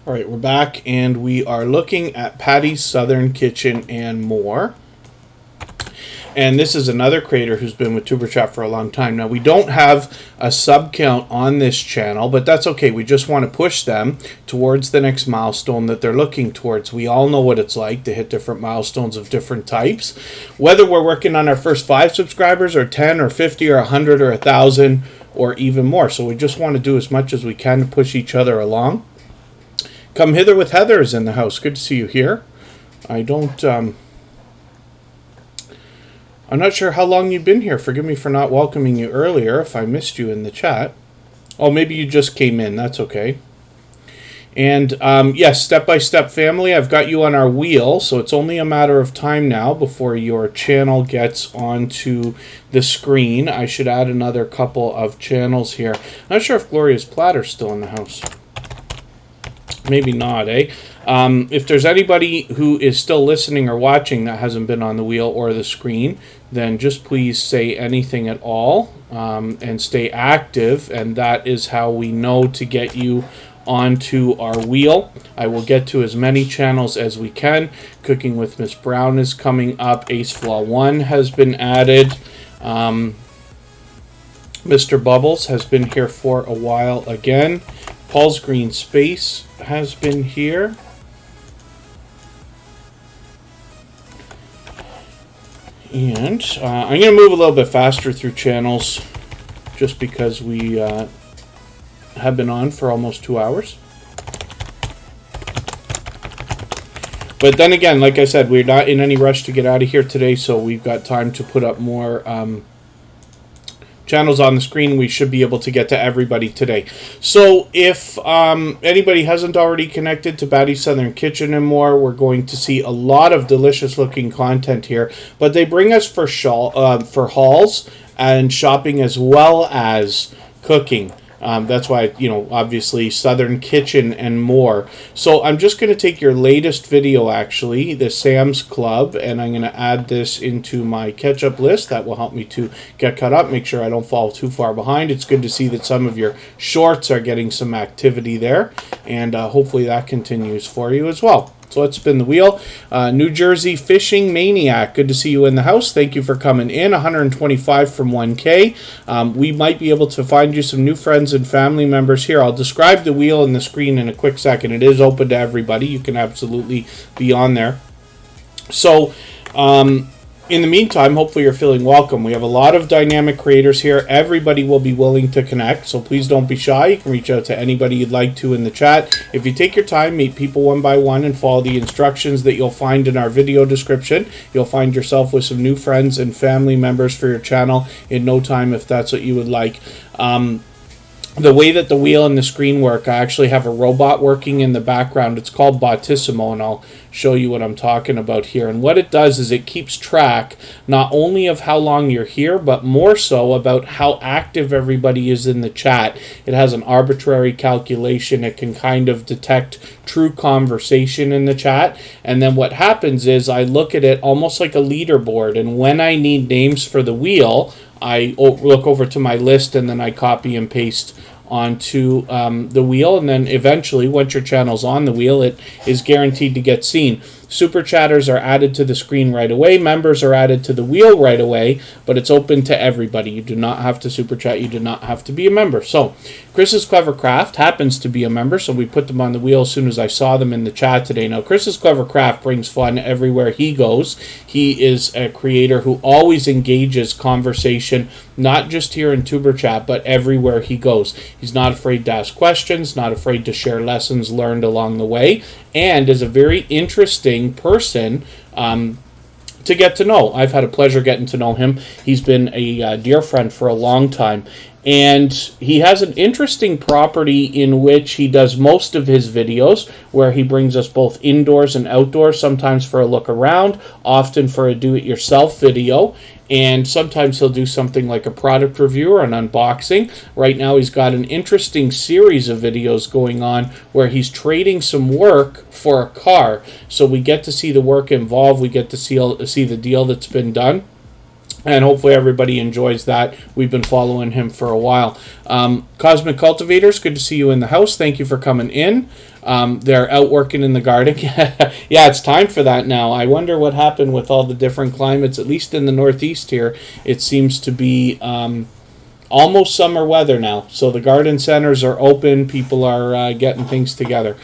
All right, we're back, and we are looking at Patty's Southern Kitchen and more. And this is another creator who's been with Superchat for a long time. Now, we don't have a sub count on this channel, but that's okay. We just want to push them towards the next milestone that they're looking towards. We all know what it's like to hit different milestones of different types. Whether we're working on our first 5 subscribers or 10 or 50 or 100 or 1,000 or even more. So we just want to do as much as we can to push each other along. Come Hither with Heather is in the house. Good to see you here. I'm not sure how long you've been here. Forgive me for not welcoming you earlier if I missed you in the chat. Oh, maybe you just came in. That's okay. And yes, Step by Step family, I've got you on our wheel, so it's only a matter of time now before your channel gets onto the screen. I should add another couple of channels here. I'm not sure if Gloria's Platter's still in the house. Maybe not, eh? If there's anybody who is still listening or watching that hasn't been on the wheel or the screen, then just please say anything at all and stay active, and that is how we know to get you onto our wheel. I will get to as many channels as we can. Cooking with Miss Brown is coming up. Ace Flaw 1 has been added. Mr. Bubbles has been here for a while again. Paul's Green Space has been here. And I'm going to move a little bit faster through channels just because we have been on for almost 2 hours. But then again, like I said, we're not in any rush to get out of here today, so we've got time to put up more channels on the screen. We should be able to get to everybody today. So if anybody hasn't already connected to Patty's Southern Kitchen and more, we're going to see a lot of delicious looking content here, but they bring us for hauls and shopping as well as cooking. That's why, obviously Southern Kitchen and more. So I'm just going to take your latest video, actually, the Sam's Club, and I'm going to add this into my catch-up list. That will help me to get caught up, make sure I don't fall too far behind. It's good to see that some of your shorts are getting some activity there, and hopefully that continues for you as well. So let's spin the wheel. New Jersey Fishing Maniac, good to see you in the house. Thank you for coming in. 125 from 1K. We might be able to find you some new friends and family members here. I'll describe the wheel and the screen in a quick second. It is open to everybody. You can absolutely be on there. So, in the meantime, hopefully you're feeling welcome. We have a lot of dynamic creators here. Everybody will be willing to connect, so please don't be shy. You can reach out to anybody you'd like to in the chat. If you take your time, meet people one by one, and follow the instructions that you'll find in our video description, you'll find yourself with some new friends and family members for your channel in no time if that's what you would like. The way that the wheel and the screen work, I actually have a robot working in the background. It's called Bottissimo, and I'll show you what I'm talking about here. And what it does is it keeps track not only of how long you're here, but more so about how active everybody is in the chat. It has an arbitrary calculation. It can kind of detect true conversation in the chat. And then what happens is I look at it almost like a leaderboard. And when I need names for the wheel, I look over to my list and then I copy and paste onto the wheel, and then eventually, once your channel's on the wheel, it is guaranteed to get seen. Superchatters are added to the screen right away. Members are added to the wheel right away, but it's open to everybody. You do not have to super chat. You do not have to be a member. So Chris's Clever Craft happens to be a member, so we put them on the wheel as soon as I saw them in the chat today. Now, Chris's Clever Craft brings fun everywhere he goes. He is a creator who always engages conversation, not just here in Tuber Chat, but everywhere he goes. He's not afraid to ask questions, not afraid to share lessons learned along the way, and is a very interesting person to get to know. I've had a pleasure getting to know him. He's been a dear friend for a long time, and he has an interesting property in which he does most of his videos, where he brings us both indoors and outdoors, sometimes for a look around, often for a do-it-yourself video, and sometimes he'll do something like a product review or an unboxing. Right now he's got an interesting series of videos going on where he's trading some work for a car. So we get to see the work involved, we get to see the deal that's been done. and hopefully everybody enjoys that. We've been following him for a while. Cosmic Cultivators, good to see you in the house. Thank you for coming in. They're out working in the garden. Yeah, it's time for that now. I wonder what happened with all the different climates, at least in the Northeast here. It seems to be almost summer weather now. So the garden centers are open. People are getting things together.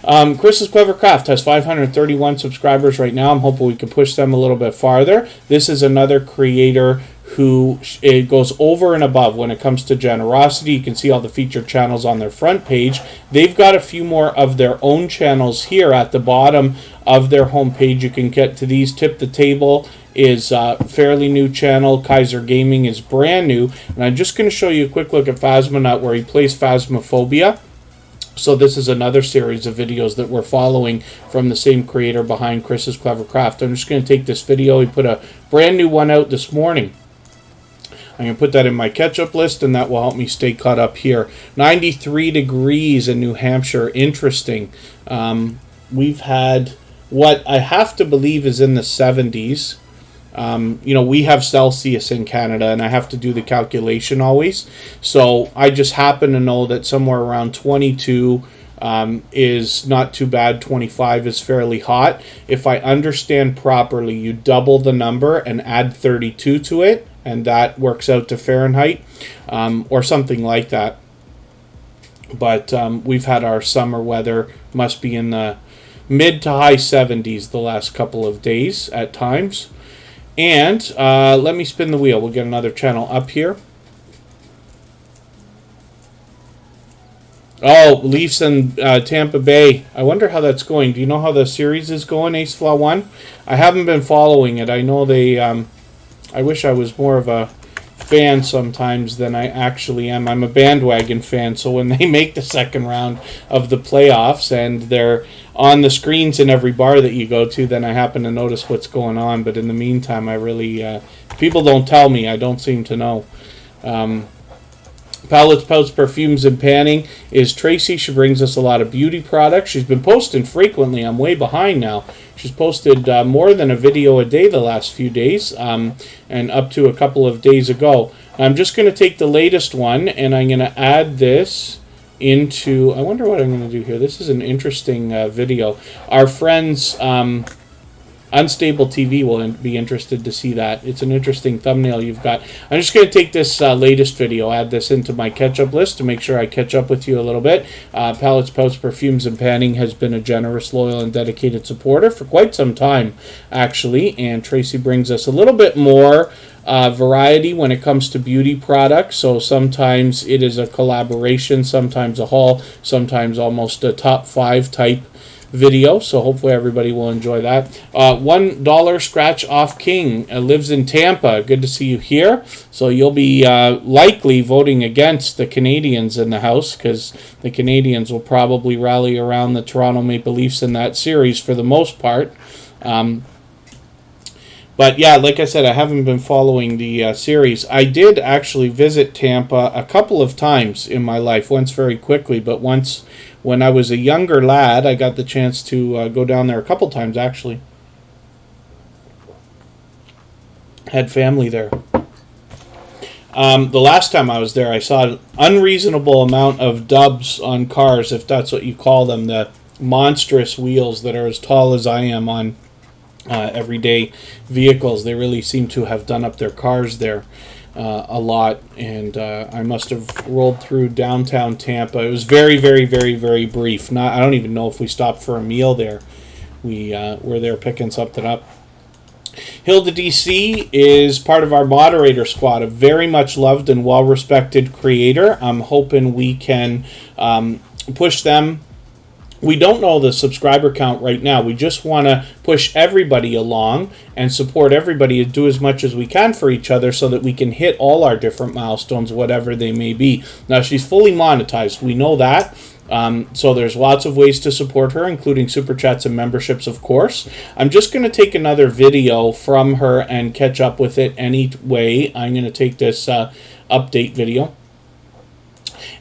Chris's Clever Craft has 531 subscribers right now. I'm hoping we can push them a little bit farther. This is another creator who it goes over and above when it comes to generosity. You can see all the featured channels on their front page. They've got a few more of their own channels here at the bottom of their homepage. You can get to these. Tip the Table is a fairly new channel. Kaiser Gaming is brand new. And I'm just going to show you a quick look at Phasmonaut where he plays Phasmophobia. So this is another series of videos that we're following from the same creator behind Chris's Clever Craft. I'm just going to take this video. He put a brand new one out this morning. I'm going to put that in my catch-up list, and that will help me stay caught up here. 93 degrees in New Hampshire. Interesting. We've had what I have to believe is in the 70s. We have Celsius in Canada, and I have to do the calculation always. So I just happen to know that somewhere around 22 is not too bad. 25 is fairly hot. If I understand properly, you double the number and add 32 to it, and that works out to Fahrenheit, or something like that. But we've had our summer weather, must be in the mid to high 70s the last couple of days at times. And let me spin the wheel. We'll get another channel up here. Oh, Leafs and Tampa Bay. I wonder how that's going. Do you know how the series is going, Ace Flaw 1? I haven't been following it. I know they... I wish I was more of a fan sometimes than I actually am. I'm a bandwagon fan, so when they make the second round of the playoffs and they're on the screens in every bar that you go to, then I happen to notice what's going on. But in the meantime, I really... people don't tell me. I don't seem to know. Palettes, Pouts, Perfumes, and Panning is Tracy. She brings us a lot of beauty products. She's been posting frequently. I'm way behind now. She's posted more than a video a day the last few days, and up to a couple of days ago. I'm just going to take the latest one, and I'm going to add this into... I wonder what I'm going to do here. This is an interesting video. Our friends... Unstable TV will be interested to see that. It's an interesting thumbnail you've got. I'm just going to take this latest video, add this into my catch-up list to make sure I catch up with you a little bit. Palettes, Pouts, Perfumes, and Panning has been a generous, loyal, and dedicated supporter for quite some time, actually. And Tracy brings us a little bit more variety when it comes to beauty products. So sometimes it is a collaboration, sometimes a haul, sometimes almost a top 5 type video, so hopefully everybody will enjoy that. $1 Scratch Off King lives in Tampa. Good to see you here. So you'll be likely voting against the Canadians in the house, because the Canadians will probably rally around the Toronto Maple Leafs in that series for the most part. But yeah, like I said, I haven't been following the series. I did actually visit Tampa a couple of times in my life, once very quickly, but once when I was a younger lad, I got the chance to go down there a couple times, actually. Had family there. The last time I was there, I saw an unreasonable amount of dubs on cars, if that's what you call them, the monstrous wheels that are as tall as I am on everyday vehicles. They really seem to have done up their cars there a lot, and I must have rolled through downtown Tampa. It was very, very, very, very brief. I don't even know if we stopped for a meal there. We were there picking something up. Hilda DC is part of our moderator squad, a very much loved and well-respected creator. I'm hoping we can push them. We don't know the subscriber count right now. We just want to push everybody along and support everybody and do as much as we can for each other so that we can hit all our different milestones, whatever they may be. Now, she's fully monetized. We know that. So there's lots of ways to support her, including super chats and memberships, of course. I'm just going to take another video from her and catch up with it anyway. I'm going to take this update video.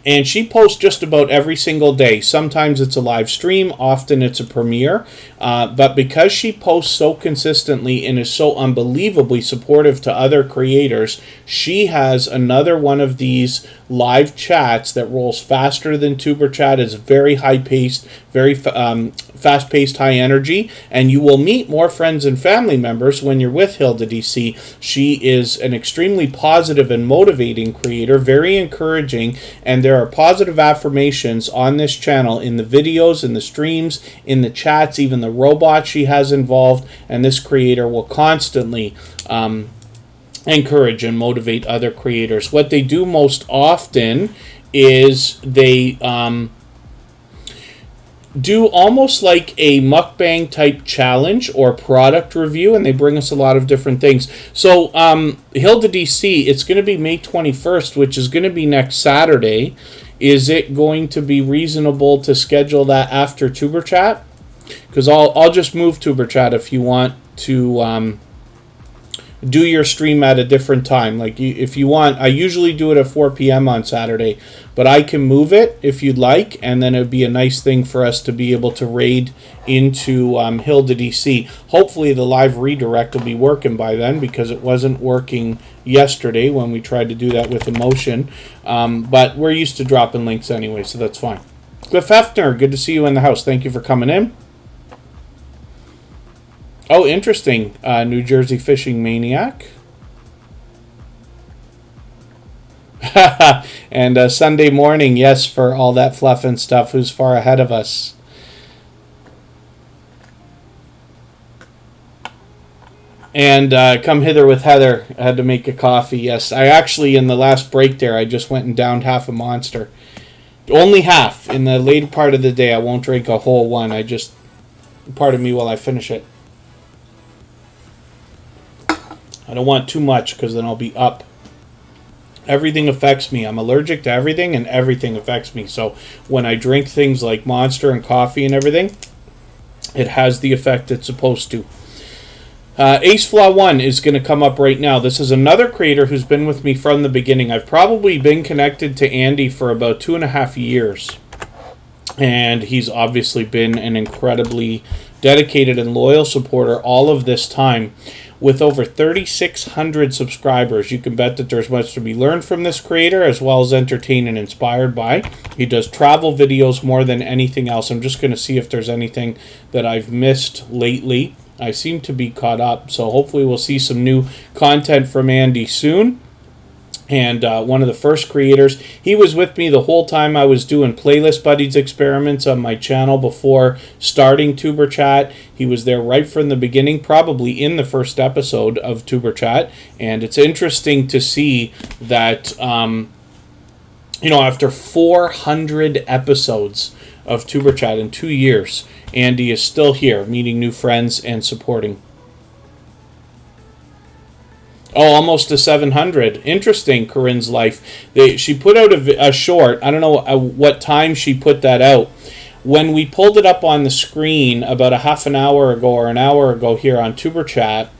And she posts just about every single day. Sometimes it's a live stream, often it's a premiere. But because she posts so consistently and is so unbelievably supportive to other creators, she has another one of these live chats that rolls faster than Tuber Chat. Is very high-paced, very fast-paced, high energy, and you will meet more friends and family members when you're with Hilda DC. She is an extremely positive and motivating creator, very encouraging, and there are positive affirmations on this channel in the videos, in the streams, in the chats, even the robot she has involved, and this creator will constantly encourage and motivate other creators. What they do most often is they do almost like a mukbang type challenge or product review, and they bring us a lot of different things. So Hilda DC, it's going to be May 21st, which is going to be next Saturday. Is it going to be reasonable to schedule that after Tuber Chat? Because I'll just move Tuber Chat if you want to do your stream at a different time. Like if you want, I usually do it at 4 p.m. on Saturday, but I can move it if you'd like, and then it'd be a nice thing for us to be able to raid into Hilda DC. Hopefully the live redirect will be working by then, because it wasn't working yesterday when we tried to do that with emotion. But we're used to dropping links anyway, so that's fine. Cliff Hefner, good to see you in the house. Thank you for coming in. Oh, interesting. New Jersey Fishing Maniac. And Sunday morning, yes, for all that fluff and stuff. Who's far ahead of us? And come hither with Heather. I had to make a coffee. Yes, I actually, in the last break there, I just went and downed half a Monster. Only half. In the later part of the day, I won't drink a whole one. I just, pardon me while I finish it. I don't want too much, because then I'll be up. Everything affects me. I'm allergic to everything, and everything affects me. So when I drink things like Monster and coffee and everything, it has the effect it's supposed to. Ace Flaw 1 is going to come up right now. This is another creator who's been with me from the beginning. I've probably been connected to Andy for about 2.5 years. And he's obviously been an incredibly dedicated and loyal supporter all of this time. With over 3,600 subscribers, you can bet that there's much to be learned from this creator, as well as entertained and inspired by. He does travel videos more than anything else. I'm just going to see if there's anything that I've missed lately. I seem to be caught up, so hopefully we'll see some new content from Andy soon. And one of the first creators, he was with me the whole time I was doing Playlist Buddies experiments on my channel before starting Tuber Chat. He was there right from the beginning, probably in the first episode of Tuber Chat. And it's interesting to see that, after 400 episodes of Tuber Chat in 2 years, Andy is still here, meeting new friends and supporting. Oh, almost to 700. Interesting, Corinne's life. She put out a short. I don't know what time she put that out. When we pulled it up on the screen about a half an hour ago or an hour ago here on Tuber Chat,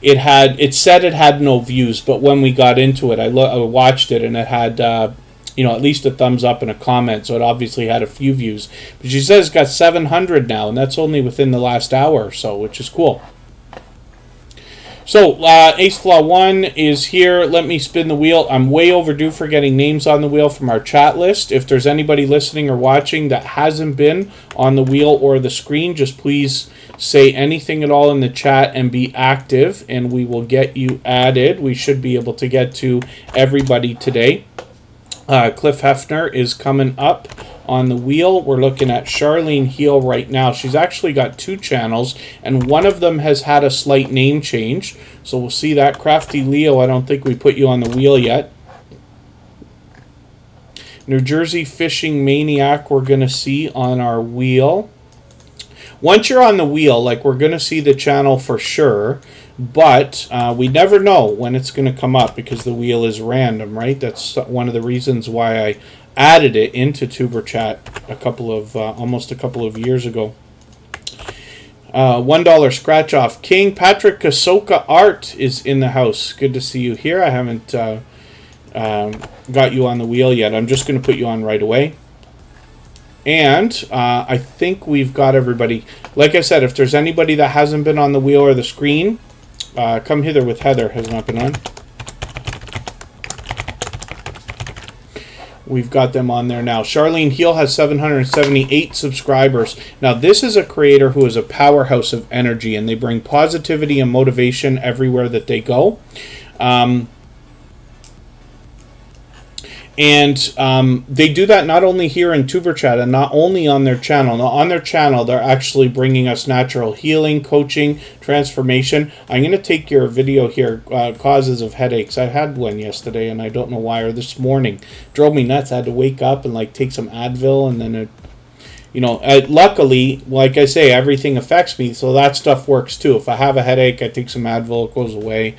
it said it had no views, but when we got into it, I watched it and it had at least a thumbs up and a comment, so it obviously had a few views. But she says it's got 700 now, and that's only within the last hour or so, which is cool. So, Ace Flaw 1 is here. Let me spin the wheel. I'm way overdue for getting names on the wheel from our chat list. If there's anybody listening or watching that hasn't been on the wheel or the screen, just please say anything at all in the chat and be active, and we will get you added. We should be able to get to everybody today. Cliff Hefner is coming up on the wheel. We're looking at Charlene Heel right now. She's actually got 2 channels, and one of them has had a slight name change. So we'll see that. Crafty Leo, I don't think we put you on the wheel yet. New Jersey Fishing Maniac, we're going to see on our wheel. Once you're on the wheel, we're going to see the channel for sure, but we never know when it's going to come up because the wheel is random, right? That's one of the reasons why I added it into Tuber Chat almost a couple of years ago. $1 scratch off. King Patrick Kasoka Art is in the house. Good to see you here. I haven't got you on the wheel yet. I'm just going to put you on right away. And I think we've got everybody. Like I said, if there's anybody that hasn't been on the wheel or the screen, come hither with Heather. Has not been on. We've got them on there now. Charlene Heal has 778 subscribers. Now, this is a creator who is a powerhouse of energy, and they bring positivity and motivation everywhere that they go. They do that not only here in Superchat and not only on their channel. Now, on their channel, they're actually bringing us natural healing, coaching, transformation. I'm going to take your video here, causes of headaches. I had one yesterday, and I don't know why, or this morning. Drove me nuts. I had to wake up and like take some Advil, and then luckily, like I say, everything affects me, so that stuff works too. If I have a headache, I take some Advil, it goes away.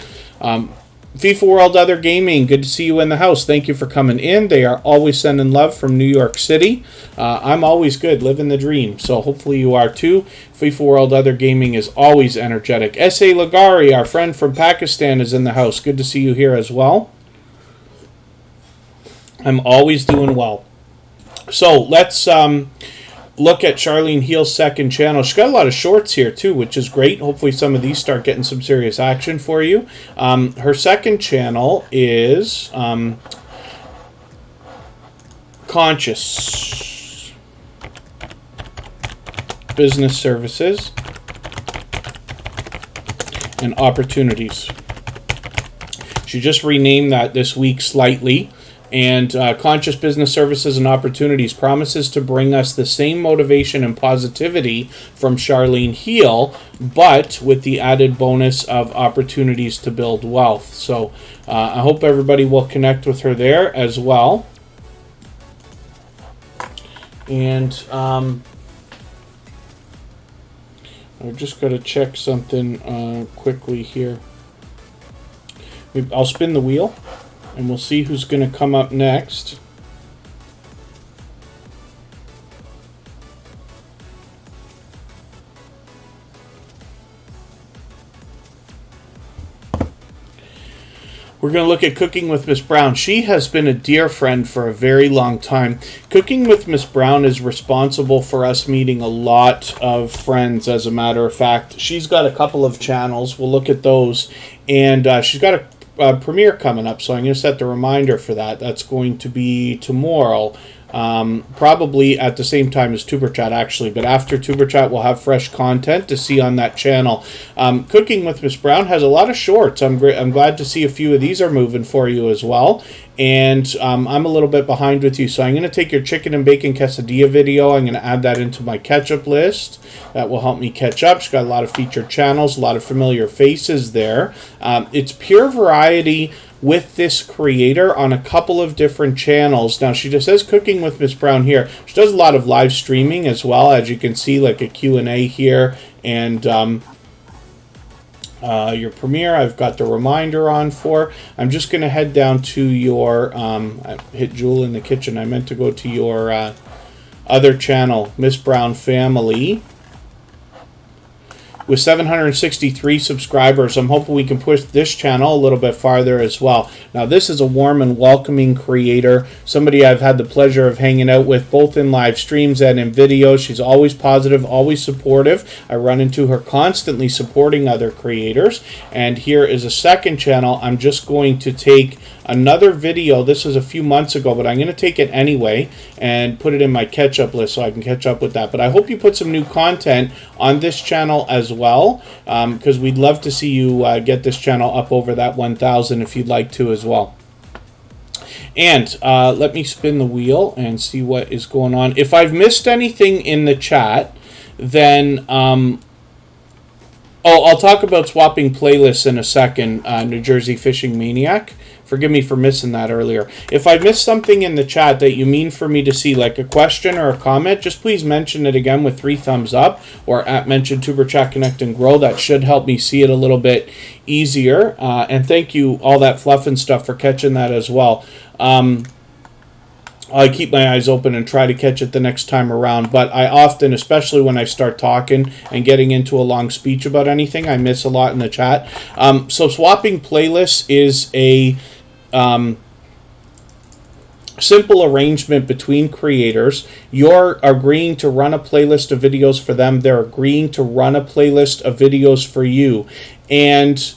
FIFA World Other Gaming, good to see you in the house. Thank you for coming in. They are always sending love from New York City. I'm always good, living the dream, so hopefully you are too. FIFA World Other Gaming is always energetic. S.A. Lagari, our friend from Pakistan, is in the house. Good to see you here as well. I'm always doing well. So let's look at Charlene Heal's second channel. She's got a lot of shorts here too, which is great. Hopefully some of these start getting some serious action for you. Her second channel is Conscious Business Services and Opportunities. She just renamed that this week slightly. And Conscious Business Services and Opportunities promises to bring us the same motivation and positivity from Charlene Heal, but with the added bonus of opportunities to build wealth. So I hope everybody will connect with her there as well. And I've just got to check something quickly here. I'll spin the wheel, and we'll see who's going to come up next. We're going to look at Cooking with Miss Brown. She has been a dear friend for a very long time. Cooking with Miss Brown is responsible for us meeting a lot of friends, as a matter of fact. She's got a couple of channels. We'll look at those. And she's got a premiere coming up, so I'm going to set the reminder for that. That's going to be tomorrow, probably at the same time as Superchat, actually, but after Superchat we'll have fresh content to see on that channel. Cooking with Miss Brown has a lot of shorts. I'm glad to see a few of these are moving for you as well. And I'm a little bit behind with you, so I'm going to take your chicken and bacon quesadilla video. I'm going to add that into my catch-up list. That will help me catch up. She's got a lot of featured channels, a lot of familiar faces there. It's pure variety with this creator on a couple of different channels. Now, she just says Cooking with Miss Brown here. She does a lot of live streaming as well, as you can see, like a Q&A here, and your premiere I've got the reminder on for. I'm just going to head down to your I hit Jewel in the kitchen. I meant to go to your other channel, Miss Brown Family, with 763 subscribers. I'm hoping we can push this channel a little bit farther as well. Now, this is a warm and welcoming creator, somebody I've had the pleasure of hanging out with both in live streams and in videos. She's always positive, always supportive. I run into her constantly supporting other creators. And here is a second channel. I'm just going to take another video. This was a few months ago, but I'm going to take it anyway and put it in my catch-up list so I can catch up with that. But I hope you put some new content on this channel as well, because we'd love to see you get this channel up over that 1,000 if you'd like to as well. And let me spin the wheel and see what is going on. If I've missed anything in the chat, then I'll talk about swapping playlists in a second, New Jersey Fishing Maniac. Forgive me for missing that earlier. If I missed something in the chat that you mean for me to see, like a question or a comment, just please mention it again with 3 thumbs up, or at mention Superchat Connect and Grow. That should help me see it a little bit easier. And thank you, all that fluff and stuff, for catching that as well. I keep my eyes open and try to catch it the next time around, but I often, especially when I start talking and getting into a long speech about anything, I miss a lot in the chat. So swapping playlists is a simple arrangement between creators. You're agreeing to run a playlist of videos for them. They're agreeing to run a playlist of videos for you. And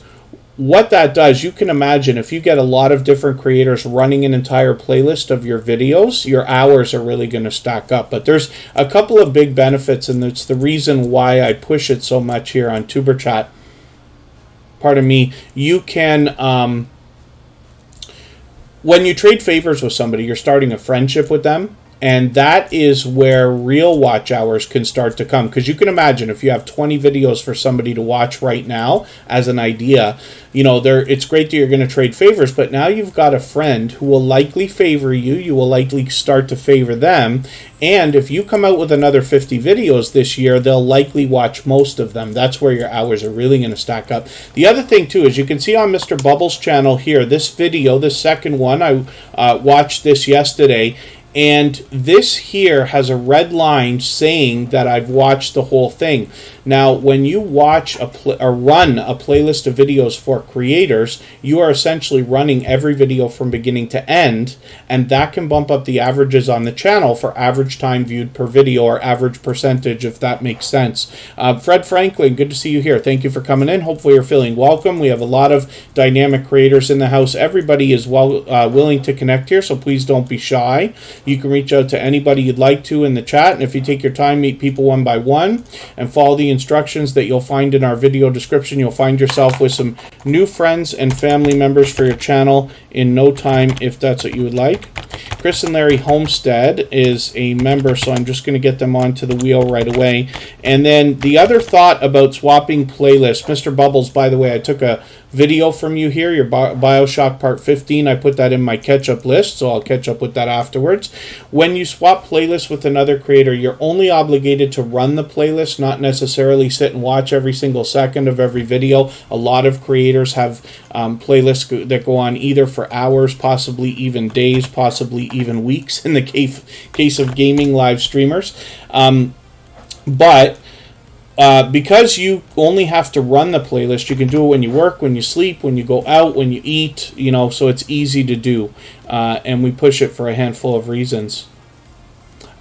what that does, you can imagine if you get a lot of different creators running an entire playlist of your videos, your hours are really going to stack up. But there's a couple of big benefits, and it's the reason why I push it so much here on Superchat. Pardon me. You can, when you trade favors with somebody, you're starting a friendship with them. And that is where real watch hours can start to come. Because you can imagine if you have 20 videos for somebody to watch right now as an idea, you know, it's great that you're going to trade favors, but now you've got a friend who will likely favor you. You will likely start to favor them. And if you come out with another 50 videos this year, they'll likely watch most of them. That's where your hours are really going to stack up. The other thing, too, is you can see on Mr. Bubbles' channel here, this video, this second one, I watched this yesterday. And this here has a red line saying that I've watched the whole thing. Now, when you watch or run a playlist of videos for creators, you are essentially running every video from beginning to end, and that can bump up the averages on the channel for average time viewed per video or average percentage, if that makes sense. Fred Franklin, good to see you here. Thank you for coming in. Hopefully you're feeling welcome. We have a lot of dynamic creators in the house. Everybody is willing to connect here, so please don't be shy. You can reach out to anybody you'd like to in the chat, and if you take your time, meet people one by one and follow the instructions that you'll find in our video description, you'll find yourself with some new friends and family members for your channel in no time, if that's what you would like. Chris and Larry Homestead is a member, so I'm just going to get them onto the wheel right away. And then the other thought about swapping playlists, Mr. Bubbles, by the way, I took a video from you here, your Bioshock Part 15. I put that in my catch-up list, so I'll catch up with that afterwards. When you swap playlists with another creator, you're only obligated to run the playlist, not necessarily sit and watch every single second of every video. A lot of creators have playlists that go on either for hours, possibly even days, possibly even weeks in the case of gaming live streamers. Because you only have to run the playlist, you can do it when you work, when you sleep, when you go out, when you eat, you know, so it's easy to do. And we push it for a handful of reasons.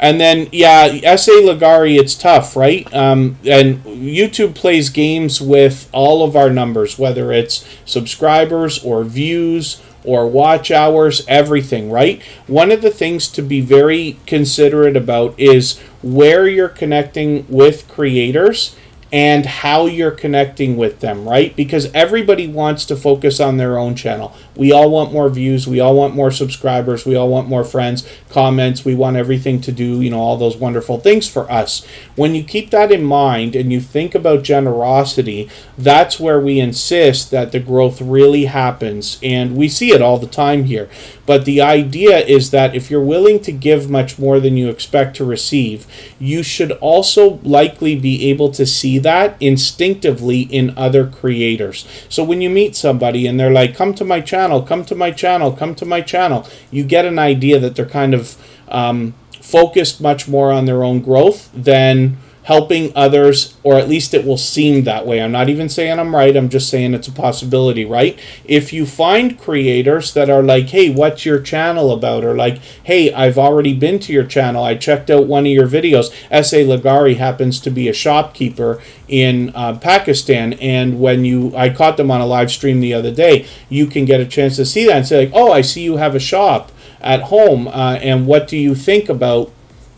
And then, yeah, S.A. Ligari, it's tough, right? And YouTube plays games with all of our numbers, whether it's subscribers or views or watch hours, everything, right? One of the things to be very considerate about is where you're connecting with creators and how you're connecting with them, right? Because everybody wants to focus on their own channel. We all want more views. We all want more subscribers. We all want more friends, comments. We want everything to do, you know, all those wonderful things for us. When you keep that in mind and you think about generosity, that's where we insist that the growth really happens. And we see it all the time here. But the idea is that if you're willing to give much more than you expect to receive, you should also likely be able to see that instinctively in other creators. So when you meet somebody and they're like, come to my channel, come to my channel, come to my channel, you get an idea that they're kind of focused much more on their own growth than helping others, or at least it will seem that way. I'm not even saying I'm right, I'm just saying it's a possibility, right? If you find creators that are like, hey, what's your channel about? Or like, hey, I've already been to your channel, I checked out one of your videos. S.A. Ligari happens to be a shopkeeper in Pakistan, and when I caught them on a live stream the other day, you can get a chance to see that and say like, oh, I see you have a shop at home, and what do you think about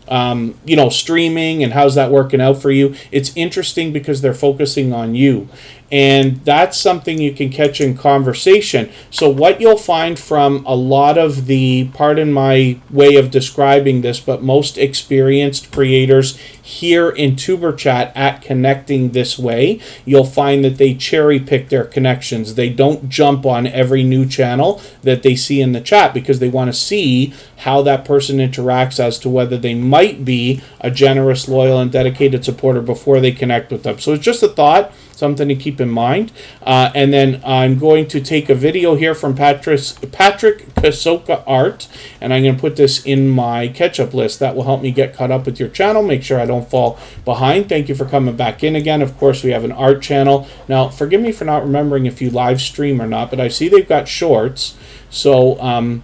you know, streaming, and how's that working out for you? It's interesting because they're focusing on you, and that's something you can catch in conversation. So what you'll find from a lot of the, pardon my way of describing this, but most experienced creators here in Superchat at connecting this way, you'll find that they cherry pick their connections. They don't jump on every new channel that they see in the chat because they want to see how that person interacts as to whether they might be a generous, loyal, and dedicated supporter before they connect with them. So it's just a thought, something to keep in mind. And then I'm going to take a video here from Patrick Kasoka Art, and I'm going to put this in my catch-up list. That will help me get caught up with your channel, make sure I don't fall behind. Thank you for coming back in again. Of course, we have an art channel. Now, forgive me for not remembering if you live stream or not, but I see they've got shorts. So,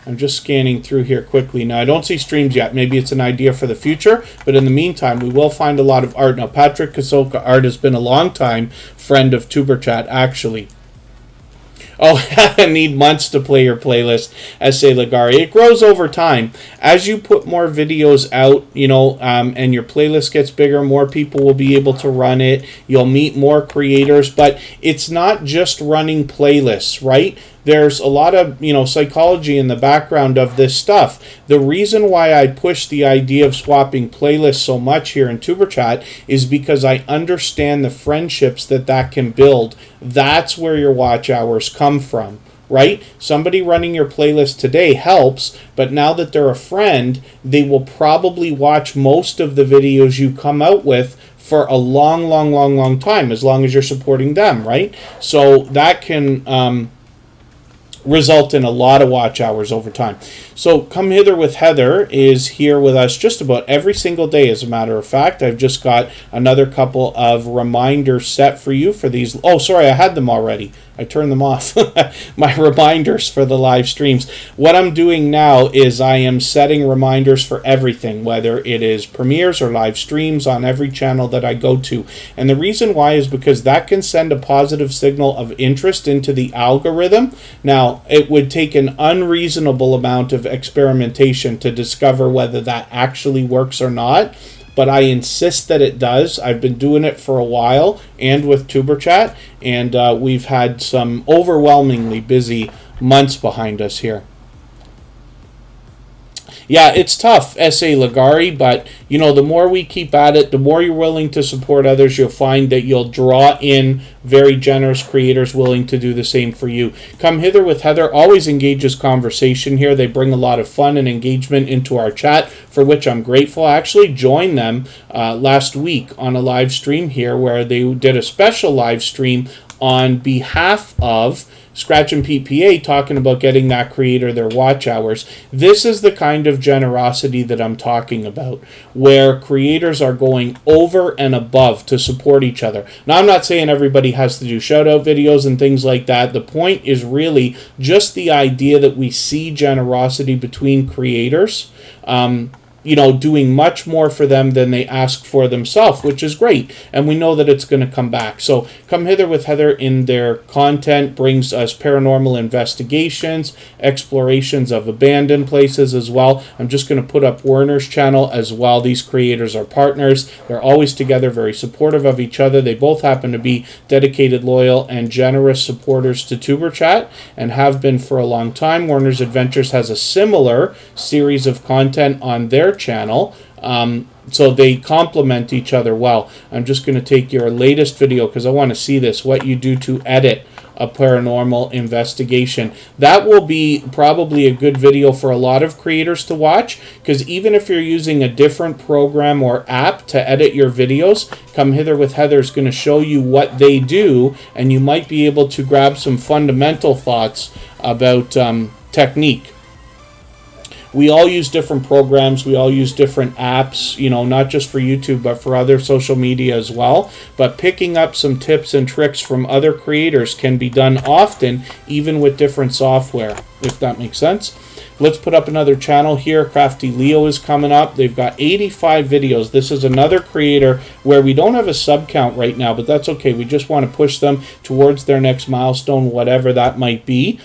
I'm just scanning through here quickly. Now, I don't see streams yet. Maybe it's an idea for the future, but in the meantime, we will find a lot of art. Now, Patrick Kasoka Art has been a long time friend of Tuberchat, actually. Oh, I need months to play your playlist, S.A. Lagari. It grows over time. As you put more videos out, and your playlist gets bigger, more people will be able to run it. You'll meet more creators, but it's not just running playlists, right? There's a lot of, psychology in the background of this stuff. The reason why I push the idea of swapping playlists so much here in Tuberchat is because I understand the friendships that can build. That's where your watch hours come from, right? Somebody running your playlist today helps, but now that they're a friend, they will probably watch most of the videos you come out with for a long time, as long as you're supporting them, right? So that can result in a lot of watch hours over time. So Come Hither with Heather is here with us just about every single day, as a matter of fact. I've just got another couple of reminders set for you for these. Oh, sorry, I had them already. I turned them off. My reminders for the live streams. What I'm doing now is I am setting reminders for everything, whether it is premieres or live streams on every channel that I go to. And the reason why is because that can send a positive signal of interest into the algorithm. Now, it would take an unreasonable amount of experimentation to discover whether that actually works or not, but I insist that it does. I've been doing it for a while, and with Tuberchat, and we've had some overwhelmingly busy months behind us here. Yeah, it's tough, S.A. Lagari, but, the more we keep at it, the more you're willing to support others, you'll find that you'll draw in very generous creators willing to do the same for you. Come Hither with Heather always engages conversation here. They bring a lot of fun and engagement into our chat, for which I'm grateful. I actually joined them last week on a live stream here where they did a special live stream on behalf of Scratch and PPA, talking about getting that creator their watch hours. This is the kind of generosity that I'm talking about, where creators are going over and above to support each other. Now, I'm not saying everybody has to do shout-out videos and things like that. The point is really just the idea that we see generosity between creators, doing much more for them than they ask for themselves, which is great. And we know that it's going to come back. So Come Hither with Heather in their content brings us paranormal investigations, explorations of abandoned places as well. I'm just going to put up Werner's channel as well. These creators are partners. They're always together, very supportive of each other. They both happen to be dedicated, loyal, and generous supporters to Tuberchat and have been for a long time. Werner's Adventures has a similar series of content on their channel, so they complement each other well. I'm just going to take your latest video because I want to see this, what you do to edit a paranormal investigation. That will be probably a good video for a lot of creators to watch, because even if you're using a different program or app to edit your videos, Come Hither with Heather is going to show you what they do, and you might be able to grab some fundamental thoughts about technique. We all use different programs. We all use different apps, not just for YouTube, but for other social media as well. But picking up some tips and tricks from other creators can be done often, even with different software, if that makes sense. Let's put up another channel here. Crafty Leo is coming up. They've got 85 videos. This is another creator where we don't have a sub count right now, but that's okay. We just want to push them towards their next milestone, whatever that might be.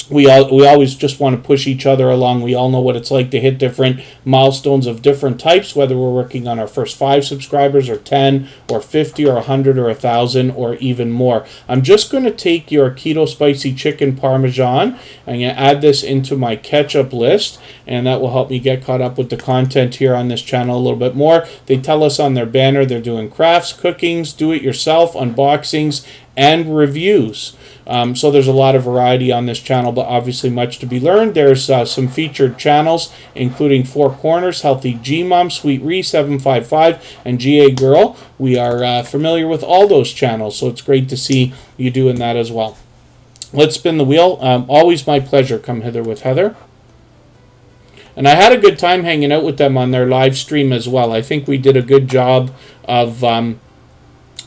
We always just want to push each other along. We all know what it's like to hit different milestones of different types, whether we're working on our first 5 subscribers or 10 or 50 or 100 or 1,000 or even more. I'm just going to take your keto spicy chicken parmesan. I'm going to add this into my ketchup list, and that will help me get caught up with the content here on this channel a little bit more. They tell us on their banner they're doing crafts, cookings, do-it-yourself, unboxings, and reviews. So there's a lot of variety on this channel, but obviously much to be learned. There's some featured channels, including Four Corners, Healthy G-Mom, Sweet Ree, 755, and GA Girl. We are familiar with all those channels, so it's great to see you doing that as well. Let's spin the wheel. Always my pleasure. Come Hither with Heather. And I had a good time hanging out with them on their live stream as well. I think we did a good job of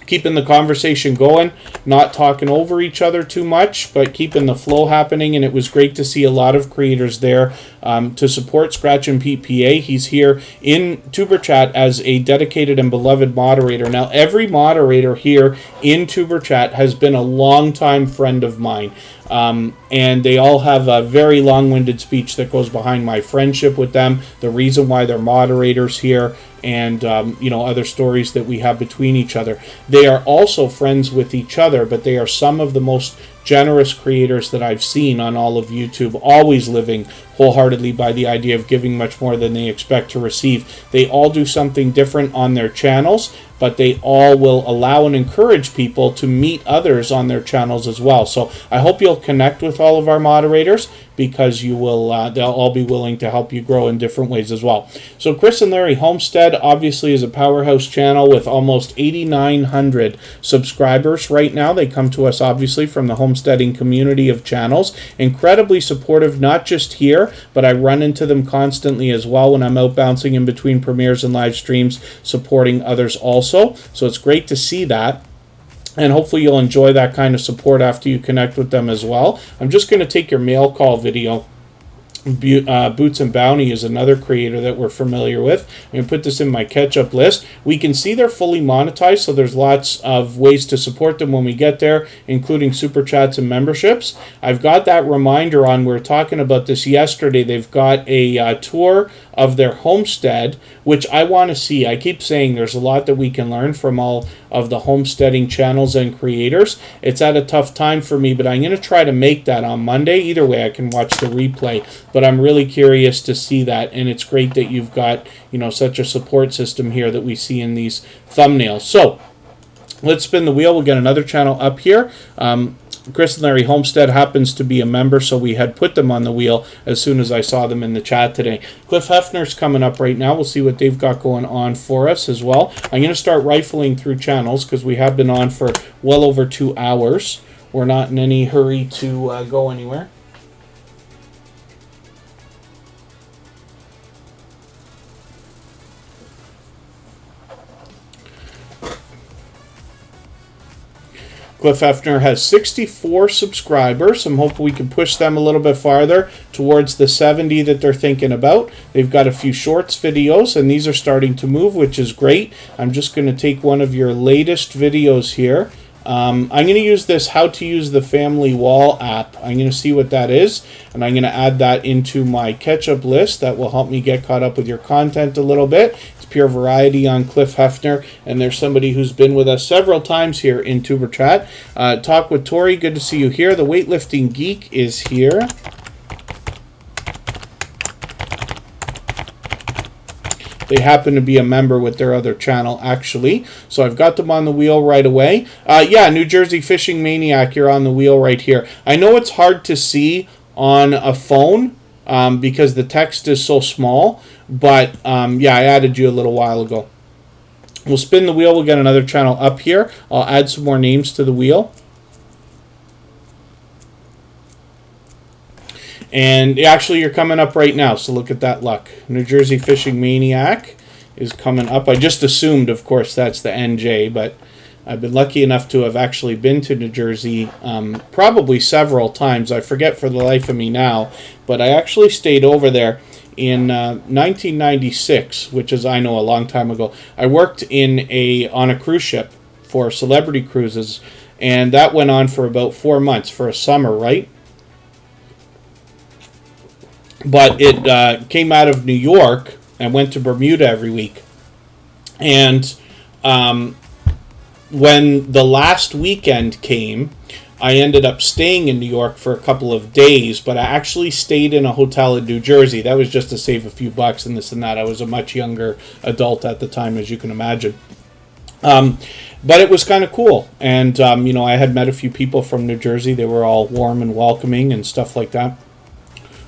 keeping the conversation going, not talking over each other too much, but keeping the flow happening. And it was great to see a lot of creators there to support Scratch and Pete PA. He's here in TuberChat as a dedicated and beloved moderator. Now, every moderator here in TuberChat has been a longtime friend of mine. And they all have a very long-winded speech that goes behind my friendship with them, the reason why they're moderators here, and other stories that we have between each other. They are also friends with each other, but they are some of the most generous creators that I've seen on all of YouTube, always living wholeheartedly by the idea of giving much more than they expect to receive. They all do something different on their channels, but they all will allow and encourage people to meet others on their channels as well. So I hope you'll connect with all of our moderators, because you will they'll all be willing to help you grow in different ways as well. So Chris and Larry Homestead obviously is a powerhouse channel with almost 8,900 subscribers right now. They come to us obviously from the homesteading community of channels. Incredibly supportive, not just here, but I run into them constantly as well when I'm out bouncing in between premieres and live streams, supporting others also. So it's great to see that. And hopefully you'll enjoy that kind of support after you connect with them as well. I'm just going to take your mail call video. Boots and Bounty is another creator that we're familiar with. I'm going to put this in my catch-up list. We can see they're fully monetized, so there's lots of ways to support them when we get there, including super chats and memberships. I've got that reminder on. We were talking about this yesterday. They've got a tour of their homestead, which I want to see. I keep saying there's a lot that we can learn from all of the homesteading channels and creators. It's at a tough time for me, but I'm going to try to make that on Monday. Either way, I can watch the replay, but I'm really curious to see that, and it's great that you've got, such a support system here that we see in these thumbnails. So let's spin the wheel. We'll get another channel up here. Chris and Larry Homestead happens to be a member, so we had put them on the wheel as soon as I saw them in the chat today. Cliff Hefner's coming up right now. We'll see what they've got going on for us as well. I'm going to start rifling through channels because we have been on for well over 2 hours. We're not in any hurry to go anywhere. Cliff Hefner has 64 subscribers. I'm hoping we can push them a little bit farther towards the 70 that they're thinking about. They've got a few shorts videos, and these are starting to move, which is great. I'm just going to take one of your latest videos here. I'm going to use this How to Use the Family Wall app. I'm going to see what that is, and I'm going to add that into my catch-up list. That will help me get caught up with your content a little bit. Pure variety on Cliff Hefner, and there's somebody who's been with us several times here in TuberChat. Talk with Tori, good to see you here. The Weightlifting Geek is here. They happen to be a member with their other channel, actually. So I've got them on the wheel right away. Yeah, New Jersey Fishing Maniac, you're on the wheel right here. I know it's hard to see on a phone because the text is so small. But, yeah, I added you a little while ago. We'll spin the wheel. We'll get another channel up here. I'll add some more names to the wheel. And actually, you're coming up right now, so look at that luck. New Jersey Fishing Maniac is coming up. I just assumed, of course, that's the NJ, but I've been lucky enough to have actually been to New Jersey probably several times. I forget for the life of me now, but I actually stayed over there in 1996, which is, I know, a long time ago. I worked on a cruise ship for Celebrity Cruises, and that went on for about 4 months, for a summer, right? But it came out of New York and went to Bermuda every week. And when the last weekend came, I ended up staying in New York for a couple of days, but I actually stayed in a hotel in New Jersey. That was just to save a few bucks and this and that. I was a much younger adult at the time, as you can imagine. But it was kind of cool. And, I had met a few people from New Jersey. They were all warm and welcoming and stuff like that.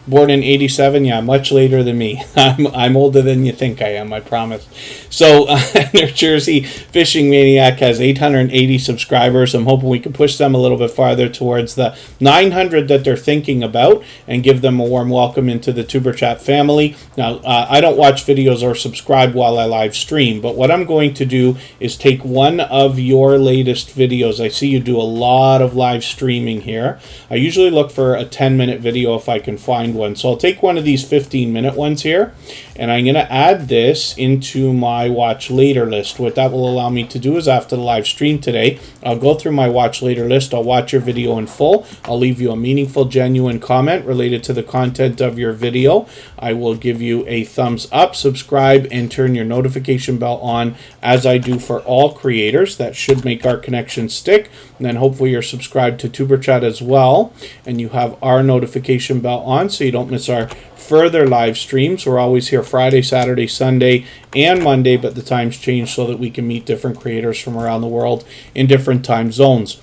Born in 87, yeah, much later than me. I'm older than you think I am, I promise. So, New Jersey Fishing Maniac has 880 subscribers. I'm hoping we can push them a little bit farther towards the 900 that they're thinking about and give them a warm welcome into the Tuber Chat family. Now, I don't watch videos or subscribe while I live stream, but what I'm going to do is take one of your latest videos. I see you do a lot of live streaming here. I usually look for a 10-minute video if I can find one. So I'll take one of these 15-minute ones here, and I'm going to add this into my watch later list. What that will allow me to do is after the live stream today, I'll go through my watch later list. I'll watch your video in full. I'll leave you a meaningful, genuine comment related to the content of your video. I will give you a thumbs up, subscribe, and turn your notification bell on as I do for all creators. That should make our connection stick. And then hopefully you're subscribed to Tuber Chat as well, and you have our notification bell on so you don't miss our further live streams. We're always here Friday, Saturday, Sunday, and Monday, but the times change so that we can meet different creators from around the world in different time zones.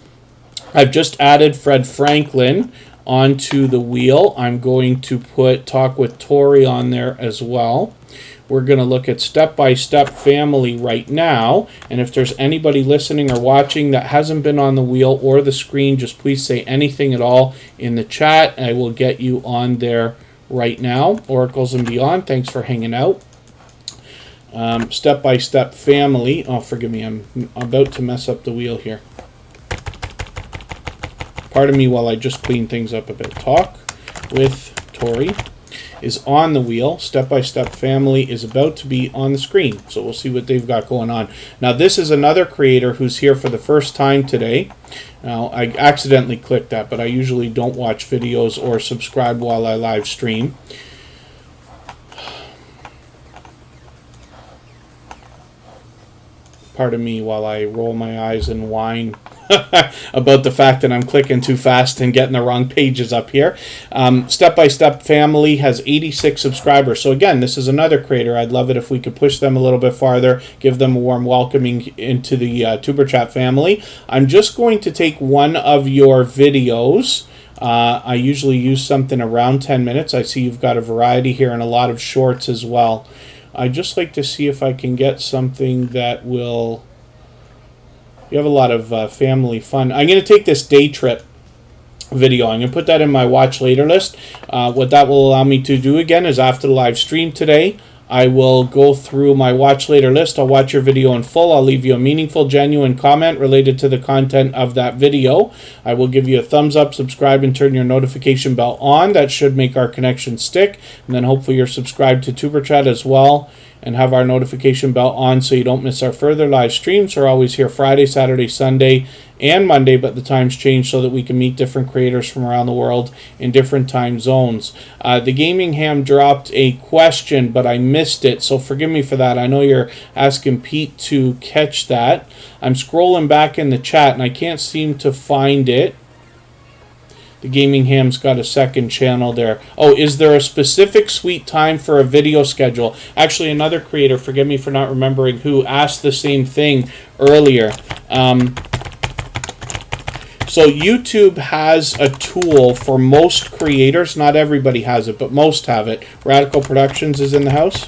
I've just added Fred Franklin onto the wheel. I'm going to put Talk with Tori on there as well. We're going to look at step-by-step family right now, and if there's anybody listening or watching that hasn't been on the wheel or the screen, just please say anything at all in the chat. I will get you on there right now. Oracles and Beyond, thanks for hanging out. Step-by-step family. Oh, forgive me, I'm about to mess up the wheel here. Pardon me while I just clean things up a bit. Talk with Tori is on the wheel. Step-by-step family is about to be on the screen, so we'll see what they've got going on. Now, this is another creator who's here for the first time today. Now, I accidentally clicked that, but I usually don't watch videos or subscribe while I live stream. Pardon me while I roll my eyes and whine about the fact that I'm clicking too fast and getting the wrong pages up here. Step-by-Step Family has 86 subscribers. So again, this is another creator. I'd love it if we could push them a little bit farther, give them a warm welcoming into the Tuber Chat family. I'm just going to take one of your videos. I usually use something around 10 minutes. I see you've got a variety here and a lot of shorts as well. I'd just like to see if I can get something that will... You have a lot of family fun. I'm going to take this day trip video. I'm going to put that in my watch later list. What that will allow me to do again is after the live stream today, I will go through my watch later list. I'll watch your video in full. I'll leave you a meaningful, genuine comment related to the content of that video. I will give you a thumbs up, subscribe, and turn your notification bell on. That should make our connection stick. And then hopefully you're subscribed to Tuber Chat as well and have our notification bell on so you don't miss our further live streams. We're always here Friday, Saturday, Sunday, and Monday, but the times change so that we can meet different creators from around the world in different time zones. The Gaming Ham dropped a question, but I missed it, so forgive me for that. I know you're asking Pete to catch that. I'm scrolling back in the chat, and I can't seem to find it. The Gaming Ham's got a second channel there. Oh, is there a specific sweet time for a video schedule? Actually, another creator, forgive me for not remembering who, asked the same thing earlier. So YouTube has a tool for most creators. Not everybody has it, but most have it. Radical Productions is in the house.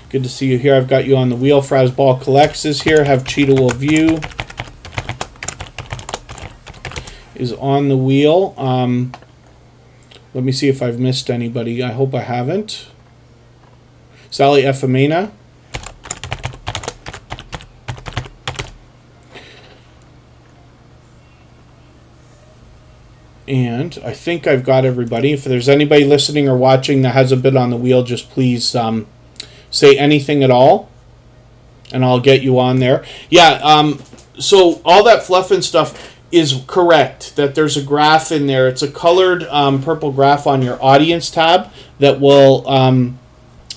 Good to see you here. I've got you on the wheel. Frasball Collects is here. Have Cheetah Will View is on the wheel. Let me see if I've missed anybody. I hope I haven't. Sally Efemena. And I think I've got everybody. If there's anybody listening or watching that hasn't been on the wheel, just please say anything at all, and I'll get you on there. Yeah, so all that fluff and stuff is correct, that there's a graph in there. It's a colored purple graph on your audience tab that will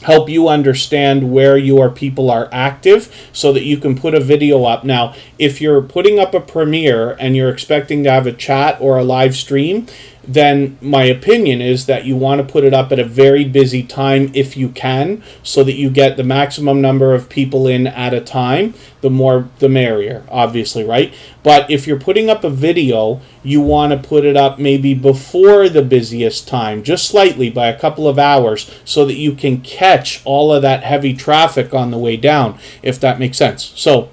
help you understand where your people are active so that you can put a video up. Now, if you're putting up a premiere and you're expecting to have a chat or a live stream, then my opinion is that you want to put it up at a very busy time if you can, so that you get the maximum number of people in at a time. The more the merrier, obviously, right? But if you're putting up a video, you want to put it up maybe before the busiest time, just slightly, by a couple of hours, so that you can catch all of that heavy traffic on the way down, if that makes sense. So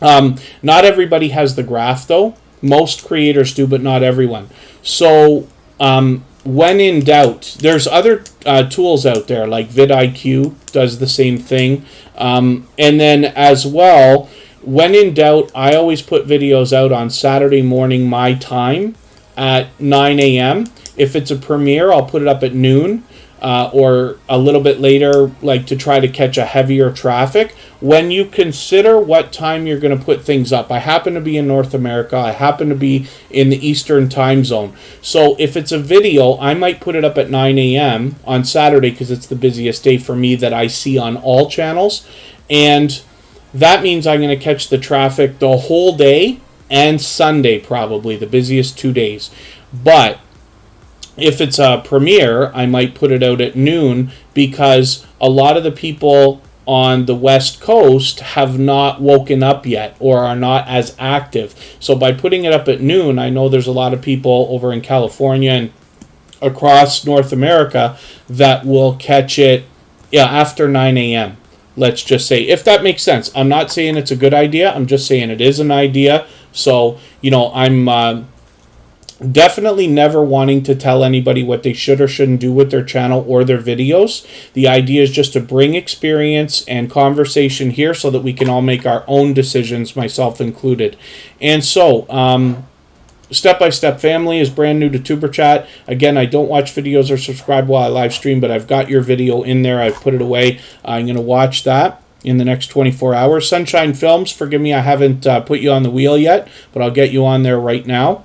not everybody has the graph, though. Most creators do, but not everyone. So when in doubt, there's other tools out there, like vidIQ does the same thing. And then as well, when in doubt, I always put videos out on Saturday morning my time at 9 a.m. If it's a premiere, I'll put it up at noon. Or a little bit later, like to try to catch a heavier traffic. When you consider what time you're going to put things up, I happen to be in North America, I happen to be in the Eastern time zone. So if it's a video, I might put it up at 9 a.m. on Saturday because it's the busiest day for me that I see on all channels. And that means I'm going to catch the traffic the whole day and Sunday, probably the busiest 2 days. But if it's a premiere, I might put it out at noon because a lot of the people on the West Coast have not woken up yet or are not as active. So by putting it up at noon, I know there's a lot of people over in California and across North America that will catch it after 9 a.m. Let's just say, if that makes sense. I'm not saying it's a good idea. I'm just saying it is an idea. So, I'm definitely never wanting to tell anybody what they should or shouldn't do with their channel or their videos. The idea is just to bring experience and conversation here so that we can all make our own decisions, myself included. And so, Step by Step family is brand new to Superchat. Again, I don't watch videos or subscribe while I live stream, but I've got your video in there. I've put it away. I'm going to watch that in the next 24 hours. Sunshine Films, forgive me, I haven't put you on the wheel yet, but I'll get you on there right now.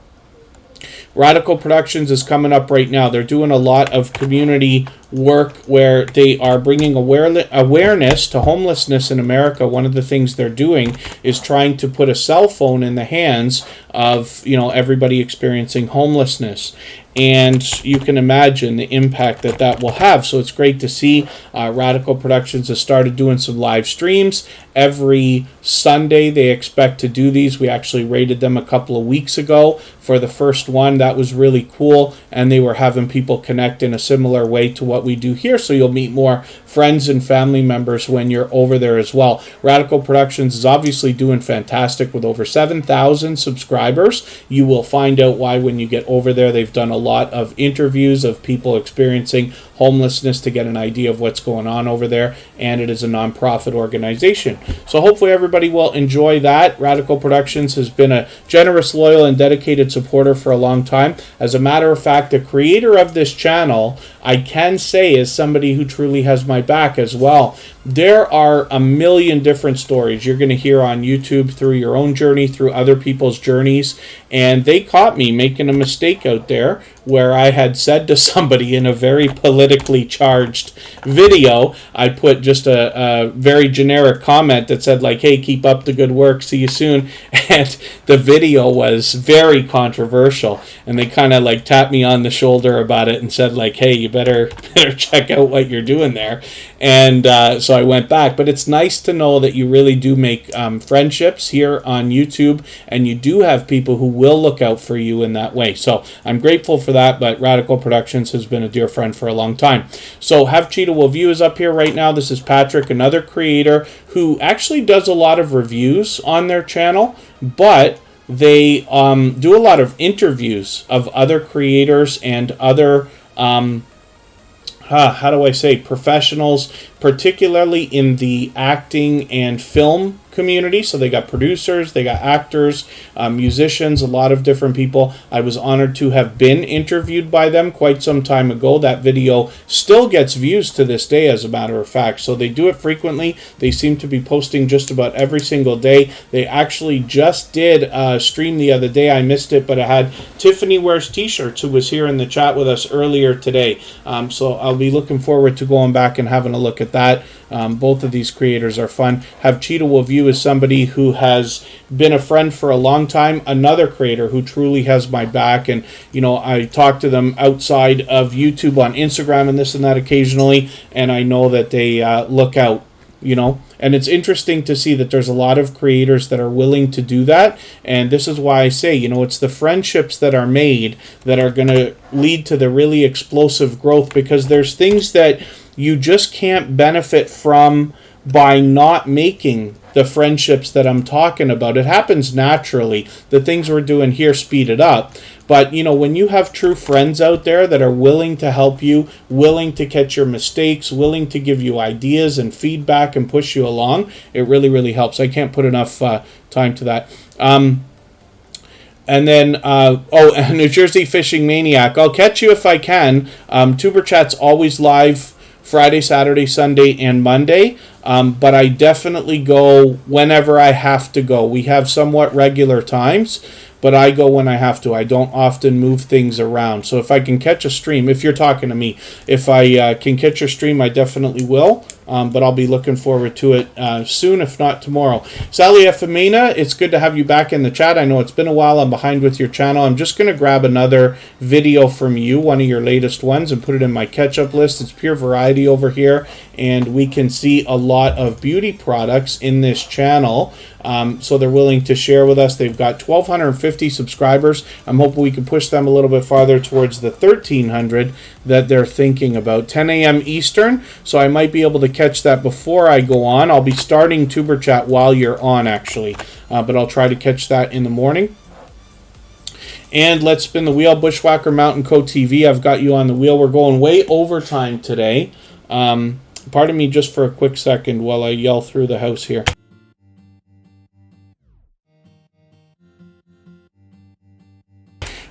Radical Productions is coming up right now. They're doing a lot of community work where they are bringing awareness to homelessness in America. One of the things they're doing is trying to put a cell phone in the hands of everybody experiencing homelessness. And you can imagine the impact that will have. So it's great to see Radical Productions has started doing some live streams. Every Sunday they expect to do these. We actually rated them a couple of weeks ago for the first one. That was really cool. And they were having people connect in a similar way to what we do here. So you'll meet more friends and family members when you're over there as well. Radical Productions is obviously doing fantastic with over 7,000 subscribers. You will find out why when you get over there. They've done a lot of interviews of people experiencing homelessness to get an idea of what's going on over there, and it is a nonprofit organization. So hopefully everybody will enjoy that. Radical Productions has been a generous, loyal, and dedicated supporter for a long time. As a matter of fact, the creator of this channel, I can say, is somebody who truly has my back as well. There are a million different stories you're going to hear on YouTube through your own journey, through other people's journeys, and they caught me making a mistake out there where I had said to somebody in a very politically charged video, I put just a very generic comment that said like, hey, keep up the good work, see you soon, and the video was very controversial, and they kind of like tapped me on the shoulder about it and said like, hey, you better check out what you're doing there. And so I went back. But it's nice to know that you really do make friendships here on YouTube, and you do have people who will look out for you in that way. So I'm grateful for that, but Radical Productions has been a dear friend for a long time. So Have Cheetah Will View is up here right now. This is Patrick, another creator who actually does a lot of reviews on their channel, but they do a lot of interviews of other creators and other how do I say, professionals, particularly in the acting and film community. So they got producers, they got actors, musicians, a lot of different people. I was honored to have been interviewed by them quite some time ago. That video still gets views to this day, as a matter of fact. So they do it frequently. They seem to be posting just about every single day. They actually just did a stream the other day. I missed it, but I had Tiffany Wears T-shirts, who was here in the chat with us earlier today. So I'll be looking forward to going back and having a look at that. Both of these creators are fun. Have Cheetah Will View you as somebody who has been a friend for a long time, another creator who truly has my back. And, you know, I talk to them outside of YouTube on Instagram and this and that occasionally, and I know that they look out, you know. And it's interesting to see that there's a lot of creators that are willing to do that. And this is why I say, you know, it's the friendships that are made that are going to lead to the really explosive growth, because there's things that you just can't benefit from by not making the friendships that I'm talking about. It happens naturally. The things we're doing here speed it up. But, you know, when you have true friends out there that are willing to help you, willing to catch your mistakes, willing to give you ideas and feedback and push you along, it really, really helps. I can't put enough time to that. And then, New Jersey Fishing Maniac. I'll catch you if I can. Tuber Chat's always live Friday, Saturday, Sunday, and Monday. But I definitely go whenever I have to go. We have somewhat regular times, but I go when I have to. I don't often move things around. So if I can catch a stream, if you're talking to me, if I can catch your stream, I definitely will. But I'll be looking forward to it soon, if not tomorrow. Sally Efemina, it's good to have you back in the chat. I know it's been a while. I'm behind with your channel. I'm just going to grab another video from you, one of your latest ones, and put it in my catch-up list. It's pure variety over here, and we can see a lot of beauty products in this channel. So they're willing to share with us. They've got 1,250 subscribers. I'm hoping we can push them a little bit farther towards the 1,300 that they're thinking about. 10 a.m. Eastern, so I might be able to catch that before I go on. I'll be starting Tuber Chat while you're on, actually, but I'll try to catch that in the morning. And let's spin the wheel. Bushwhacker Mountain Co. TV, I've got you on the wheel. We're going way overtime today. Pardon me just for a quick second while I yell through the house here.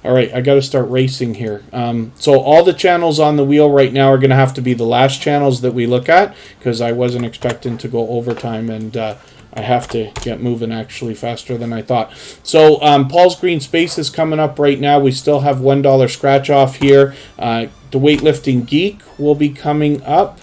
All right, I got to start racing here. So all the channels on the wheel right now are going to have to be the last channels that we look at, because I wasn't expecting to go overtime, and I have to get moving actually faster than I thought. So Paul's Green Space is coming up right now. We still have $1 scratch off here. The Weightlifting Geek will be coming up.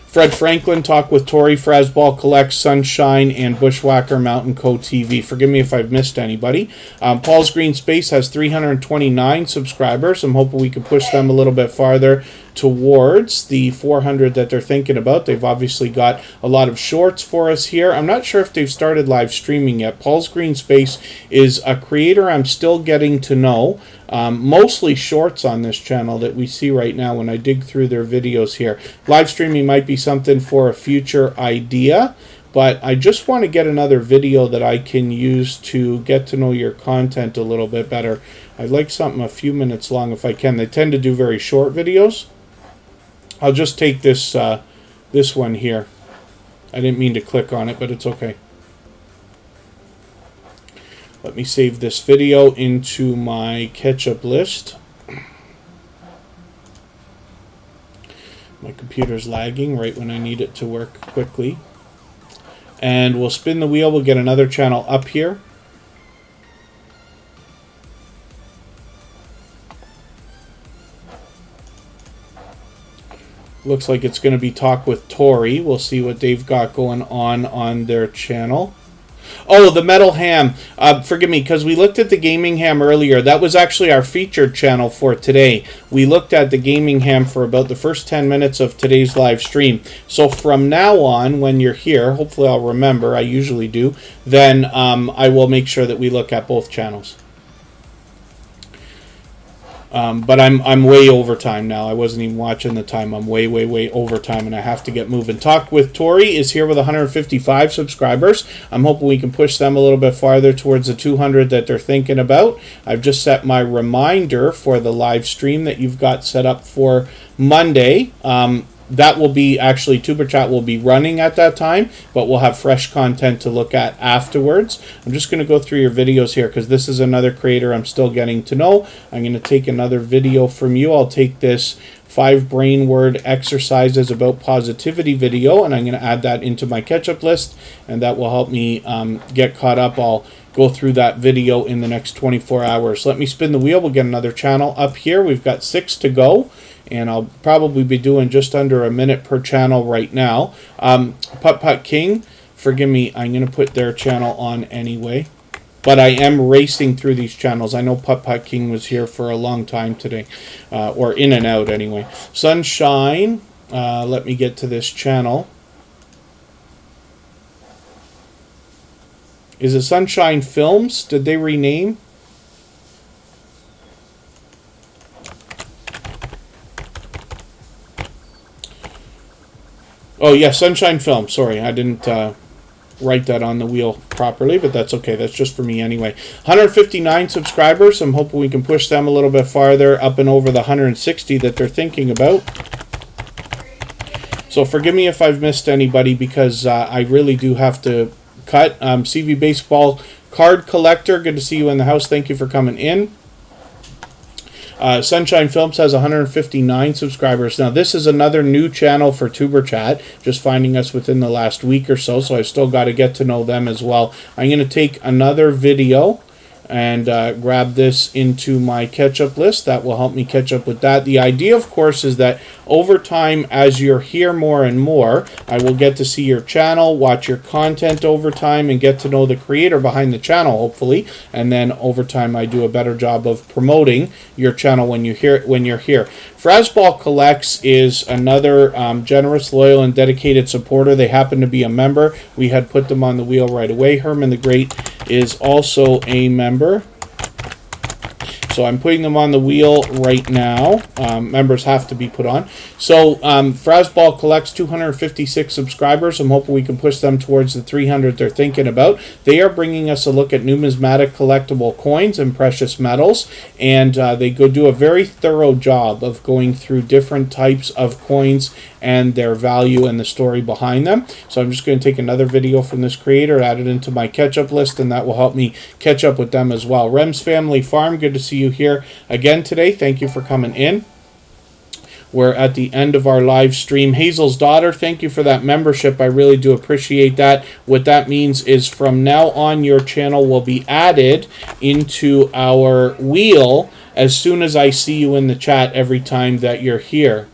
Fred Franklin, Talk with Tori, Frasball Collects, Sunshine, and Bushwhacker Mountain Co. TV. Forgive me if I've missed anybody. Paul's Green Space has 329 subscribers. I'm hoping we can push them a little bit farther towards the 400 that they're thinking about. They've obviously got a lot of shorts for us here. I'm not sure if they've started live streaming yet. Paul's Green Space is a creator I'm still getting to know. Mostly shorts on this channel that we see right now when I dig through their videos here. Live streaming might be something for a future idea, but I just want to get another video that I can use to get to know your content a little bit better. I'd like something a few minutes long if I can. They tend to do very short videos. I'll just take this this one here. I didn't mean to click on it, but it's okay. Let me save this video into my catch-up list. My computer's lagging right when I need it to work quickly. And we'll spin the wheel. We'll get another channel up here. Looks like it's going to be Talk with Tori. We'll see what they've got going on their channel. Oh, the Metal Ham. Forgive me, because we looked at the Gaming Ham earlier. That was actually our featured channel for today. We looked at the Gaming Ham for about the first 10 minutes of today's live stream. So from now on, when you're here, hopefully I'll remember, I usually do, then I will make sure that we look at both channels. But I'm way over time now. I wasn't even watching the time. I'm way over time, and I have to get moving. Talk with Tori is here with 155 subscribers. I'm hoping we can push them a little bit farther towards the 200 that they're thinking about. I've just set my reminder for the live stream that you've got set up for Monday. That will be, actually, Tuber Chat will be running at that time, but we'll have fresh content to look at afterwards. I'm just going to go through your videos here, because this is another creator I'm still getting to know. I'm going to take another video from you. I'll take this 5 brain word exercises about positivity video, and I'm going to add that into my catch-up list, and that will help me get caught up. I'll go through that video in the next 24 hours. Let me spin the wheel. We'll get another channel up here. We've got 6 to go. and I'll probably be doing just under a minute per channel right now. Putt Putt King, forgive me, I'm going to put their channel on anyway. But I am racing through these channels. I know Putt Putt King was here for a long time today, or in and out anyway. Sunshine, let me get to this channel. Is it Sunshine Films? Did they rename? Oh, yeah, Sunshine Films. Sorry, I didn't write that on the wheel properly, but that's okay. That's just for me anyway. 159 subscribers. I'm hoping we can push them a little bit farther, up and over the 160 that they're thinking about. So forgive me if I've missed anybody, because I really do have to cut. CV Baseball Card Collector, good to see you in the house. Thank you for coming in. Sunshine Films has 159 subscribers. Now, this is another new channel for Superchat, just finding us within the last week or so, so I've still got to get to know them as well. I'm going to take another video and grab this into my catch-up list. That will help me catch up with that. The idea, of course, is that over time, as you're here more and more, I will get to see your channel, watch your content over time, and get to know the creator behind the channel, hopefully. And then over time, I do a better job of promoting your channel when you're here. Frasball Collects is another generous, loyal, and dedicated supporter. They happen to be a member. We had put them on the wheel right away. Herman the Great is also a member. So I'm putting them on the wheel right now. Members have to be put on. So Frasball collects 256 subscribers. I'm hoping we can push them towards the 300 they're thinking about. They are bringing us a look at numismatic collectible coins and precious metals. And they do a very thorough job of going through different types of coins and their value and the story behind them. So I'm just going to take another video from this creator, add it into my catch-up list, and that will help me catch up with them as well. Rem's Family Farm, good to see you here again today. Thank you for coming in. We're at the end of our live stream. Hazel's Daughter, thank you for that membership. I really do appreciate that. What that means is from now on, your channel will be added into our wheel as soon as I see you in the chat every time that you're here.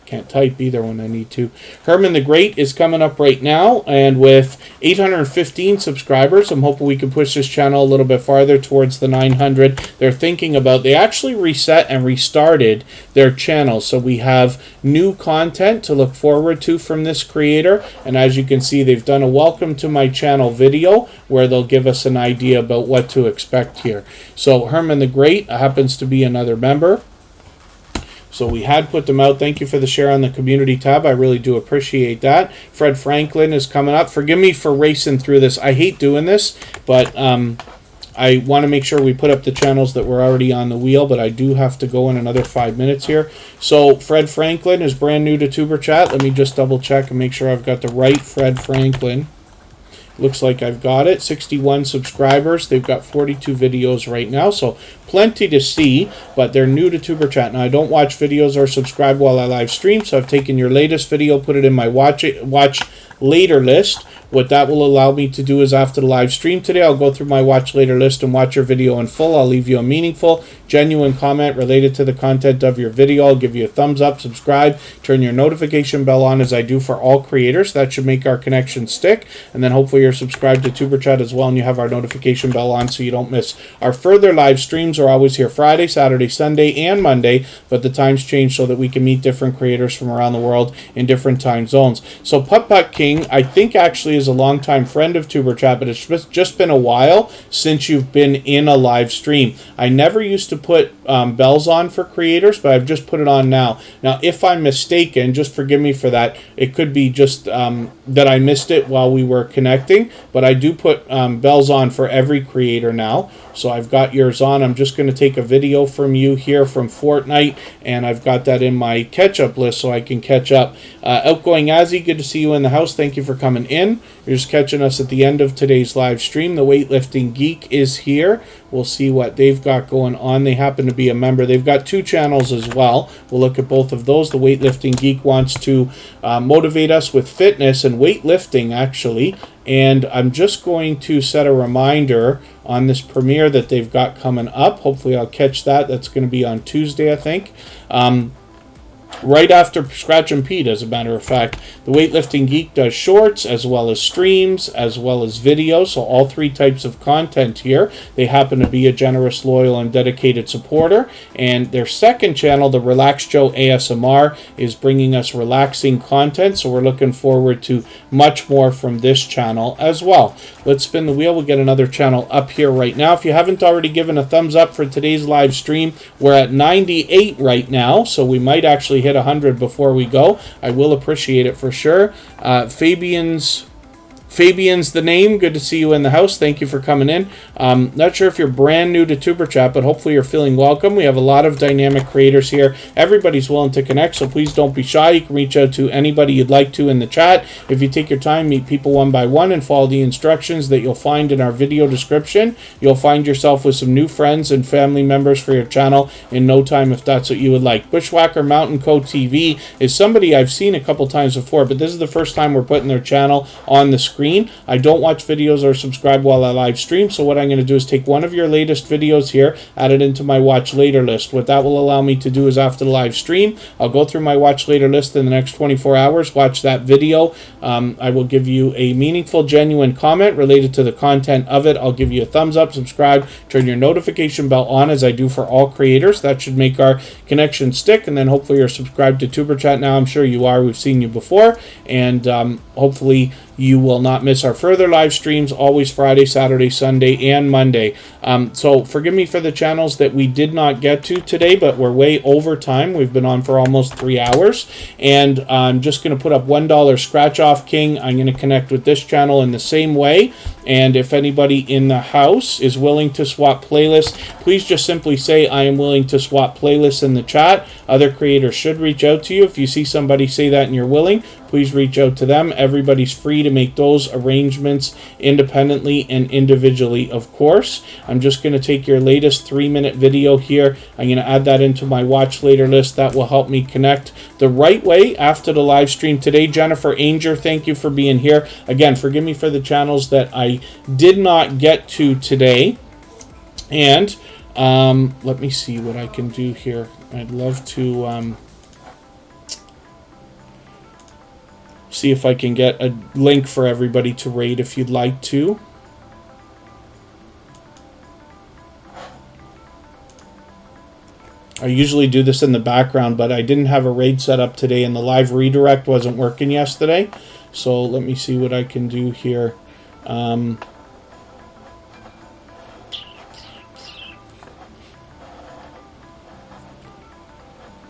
Can't type either when I need to. Herman the Great is coming up right now, and with 815 subscribers, I'm hoping we can push this channel a little bit farther towards the 900 they're thinking about. They actually reset and restarted their channel, so we have new content to look forward to from this creator. And as you can see, they've done a welcome to my channel video where they'll give us an idea about what to expect here. So Herman the Great happens to be another member. So we had put them out. Thank you for the share on the community tab. I really do appreciate that. Fred Franklin is coming up. Forgive me for racing through this. I hate doing this, but I want to make sure we put up the channels that were already on the wheel, but I do have to go in another 5 minutes here. So Fred Franklin is brand new to Tuber Chat. Let me just double check and make sure I've got the right Fred Franklin. Looks like I've got it. 61 subscribers. They've got 42 videos right now, so plenty to see, but they're new to Tuber Chat. Now, I don't watch videos or subscribe while I live stream, so I've taken your latest video, put it in my watch later list. What that will allow me to do is after the live stream today, I'll go through my watch later list and watch your video in full. I'll leave you a meaningful, genuine comment related to the content of your video. I'll give you a thumbs up, subscribe, turn your notification bell on as I do for all creators. That should make our connection stick. And then hopefully you're subscribed to Tuber Chat as well and you have our notification bell on so you don't miss our further live streams. Are always here Friday, Saturday, Sunday, and Monday, but the times change so that we can meet different creators from around the world in different time zones. So Putt Putt King, I think actually is a longtime friend of Tuber Chat, but it's just been a while since you've been in a live stream. I never used to put bells on for creators, but I've just put it on now. Now, if I'm mistaken, just forgive me for that. It could be just that I missed it while we were connecting, but I do put bells on for every creator now. So I've got yours on. I'm just going to take a video from you here from Fortnite, and I've got that in my catch-up list so I can catch up. Outgoing Azzy, good to see you in the house. Thank you for coming in. You're just catching us at the end of today's live stream. The Weightlifting Geek is here. We'll see what they've got going on. They happen to be a member. They've got 2 channels as well. We'll look at both of those. The Weightlifting Geek wants to motivate us with fitness and weightlifting, actually. And I'm just going to set a reminder on this premiere that they've got coming up. Hopefully I'll catch that. That's going to be on Tuesday, I think. Right after Scratch and Pete, as a matter of fact. The Weightlifting Geek does shorts, as well as streams, as well as videos, so all 3 types of content here. They happen to be a generous, loyal, and dedicated supporter, and their second channel, the Relax Joe ASMR, is bringing us relaxing content, so we're looking forward to much more from this channel as well. Let's spin the wheel. We'll get another channel up here right now. If you haven't already given a thumbs up for today's live stream, we're at 98 right now, so we might actually hit 100 before we go. I will appreciate it for sure. Fabian's the name. Good to see you in the house. Thank you for coming in. Not sure if you're brand new to Superchat, but hopefully you're feeling welcome. We have a lot of dynamic creators here. Everybody's willing to connect, so please don't be shy. You can reach out to anybody you'd like to in the chat. If you take your time, meet people one by one, and follow the instructions that you'll find in our video description, you'll find yourself with some new friends and family members for your channel in no time, if that's what you would like. Bushwhacker Mountain Co TV is somebody I've seen a couple times before, but this is the first time we're putting their channel on the screen. I don't watch videos or subscribe while I live stream, so what I'm going to do is take one of your latest videos here, add it into my watch later list. What that will allow me to do is, after the live stream, I'll go through my watch later list in the next 24 hours, watch that video. I will give you a meaningful, genuine comment related to the content of it. I'll give you a thumbs up, subscribe, turn your notification bell on, as I do for all creators. That should make our connection stick, and then hopefully you're subscribed to Tuber Chat now. I'm sure you are. We've seen you before, and hopefully you will not miss our further live streams, always Friday, Saturday, Sunday, and Monday. So forgive me for the channels that we did not get to today, but we're way over time. We've been on for almost 3 hours, and I'm just going to put up $1 Scratch Off King. I'm going to connect with this channel in the same way, and if anybody in the house is willing to swap playlists, please just simply say, I am willing to swap playlists in the chat. Other creators should reach out to you. If you see somebody say that and you're willing, please reach out to them. Everybody's free to make those arrangements independently and individually, of course. I'm just going to take your latest 3-minute video here. I'm going to add that into my watch later list. That will help me connect the right way after the live stream today. Jennifer Anger, thank you for being here. Again, forgive me for the channels that I did not get to today. And let me see what I can do here. I'd love to see if I can get a link for everybody to raid if you'd like to. I usually do this in the background, but I didn't have a raid set up today, and the live redirect wasn't working yesterday. So let me see what I can do here.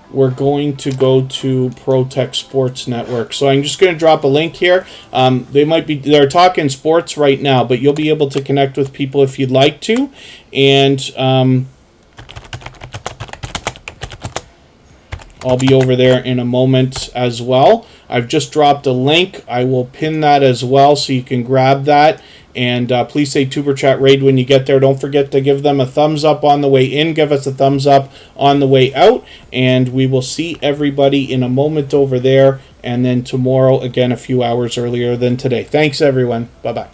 We're going to go to ProTech Sports Network. So I'm just going to drop a link here. They're talking sports right now, but you'll be able to connect with people if you'd like to. And I'll be over there in a moment as well. I've just dropped a link. I will pin that as well so you can grab that. And please say Tuber Chat Raid when you get there. Don't forget to give them a thumbs up on the way in. Give us a thumbs up on the way out. And we will see everybody in a moment over there. And then tomorrow, again, a few hours earlier than today. Thanks, everyone. Bye-bye.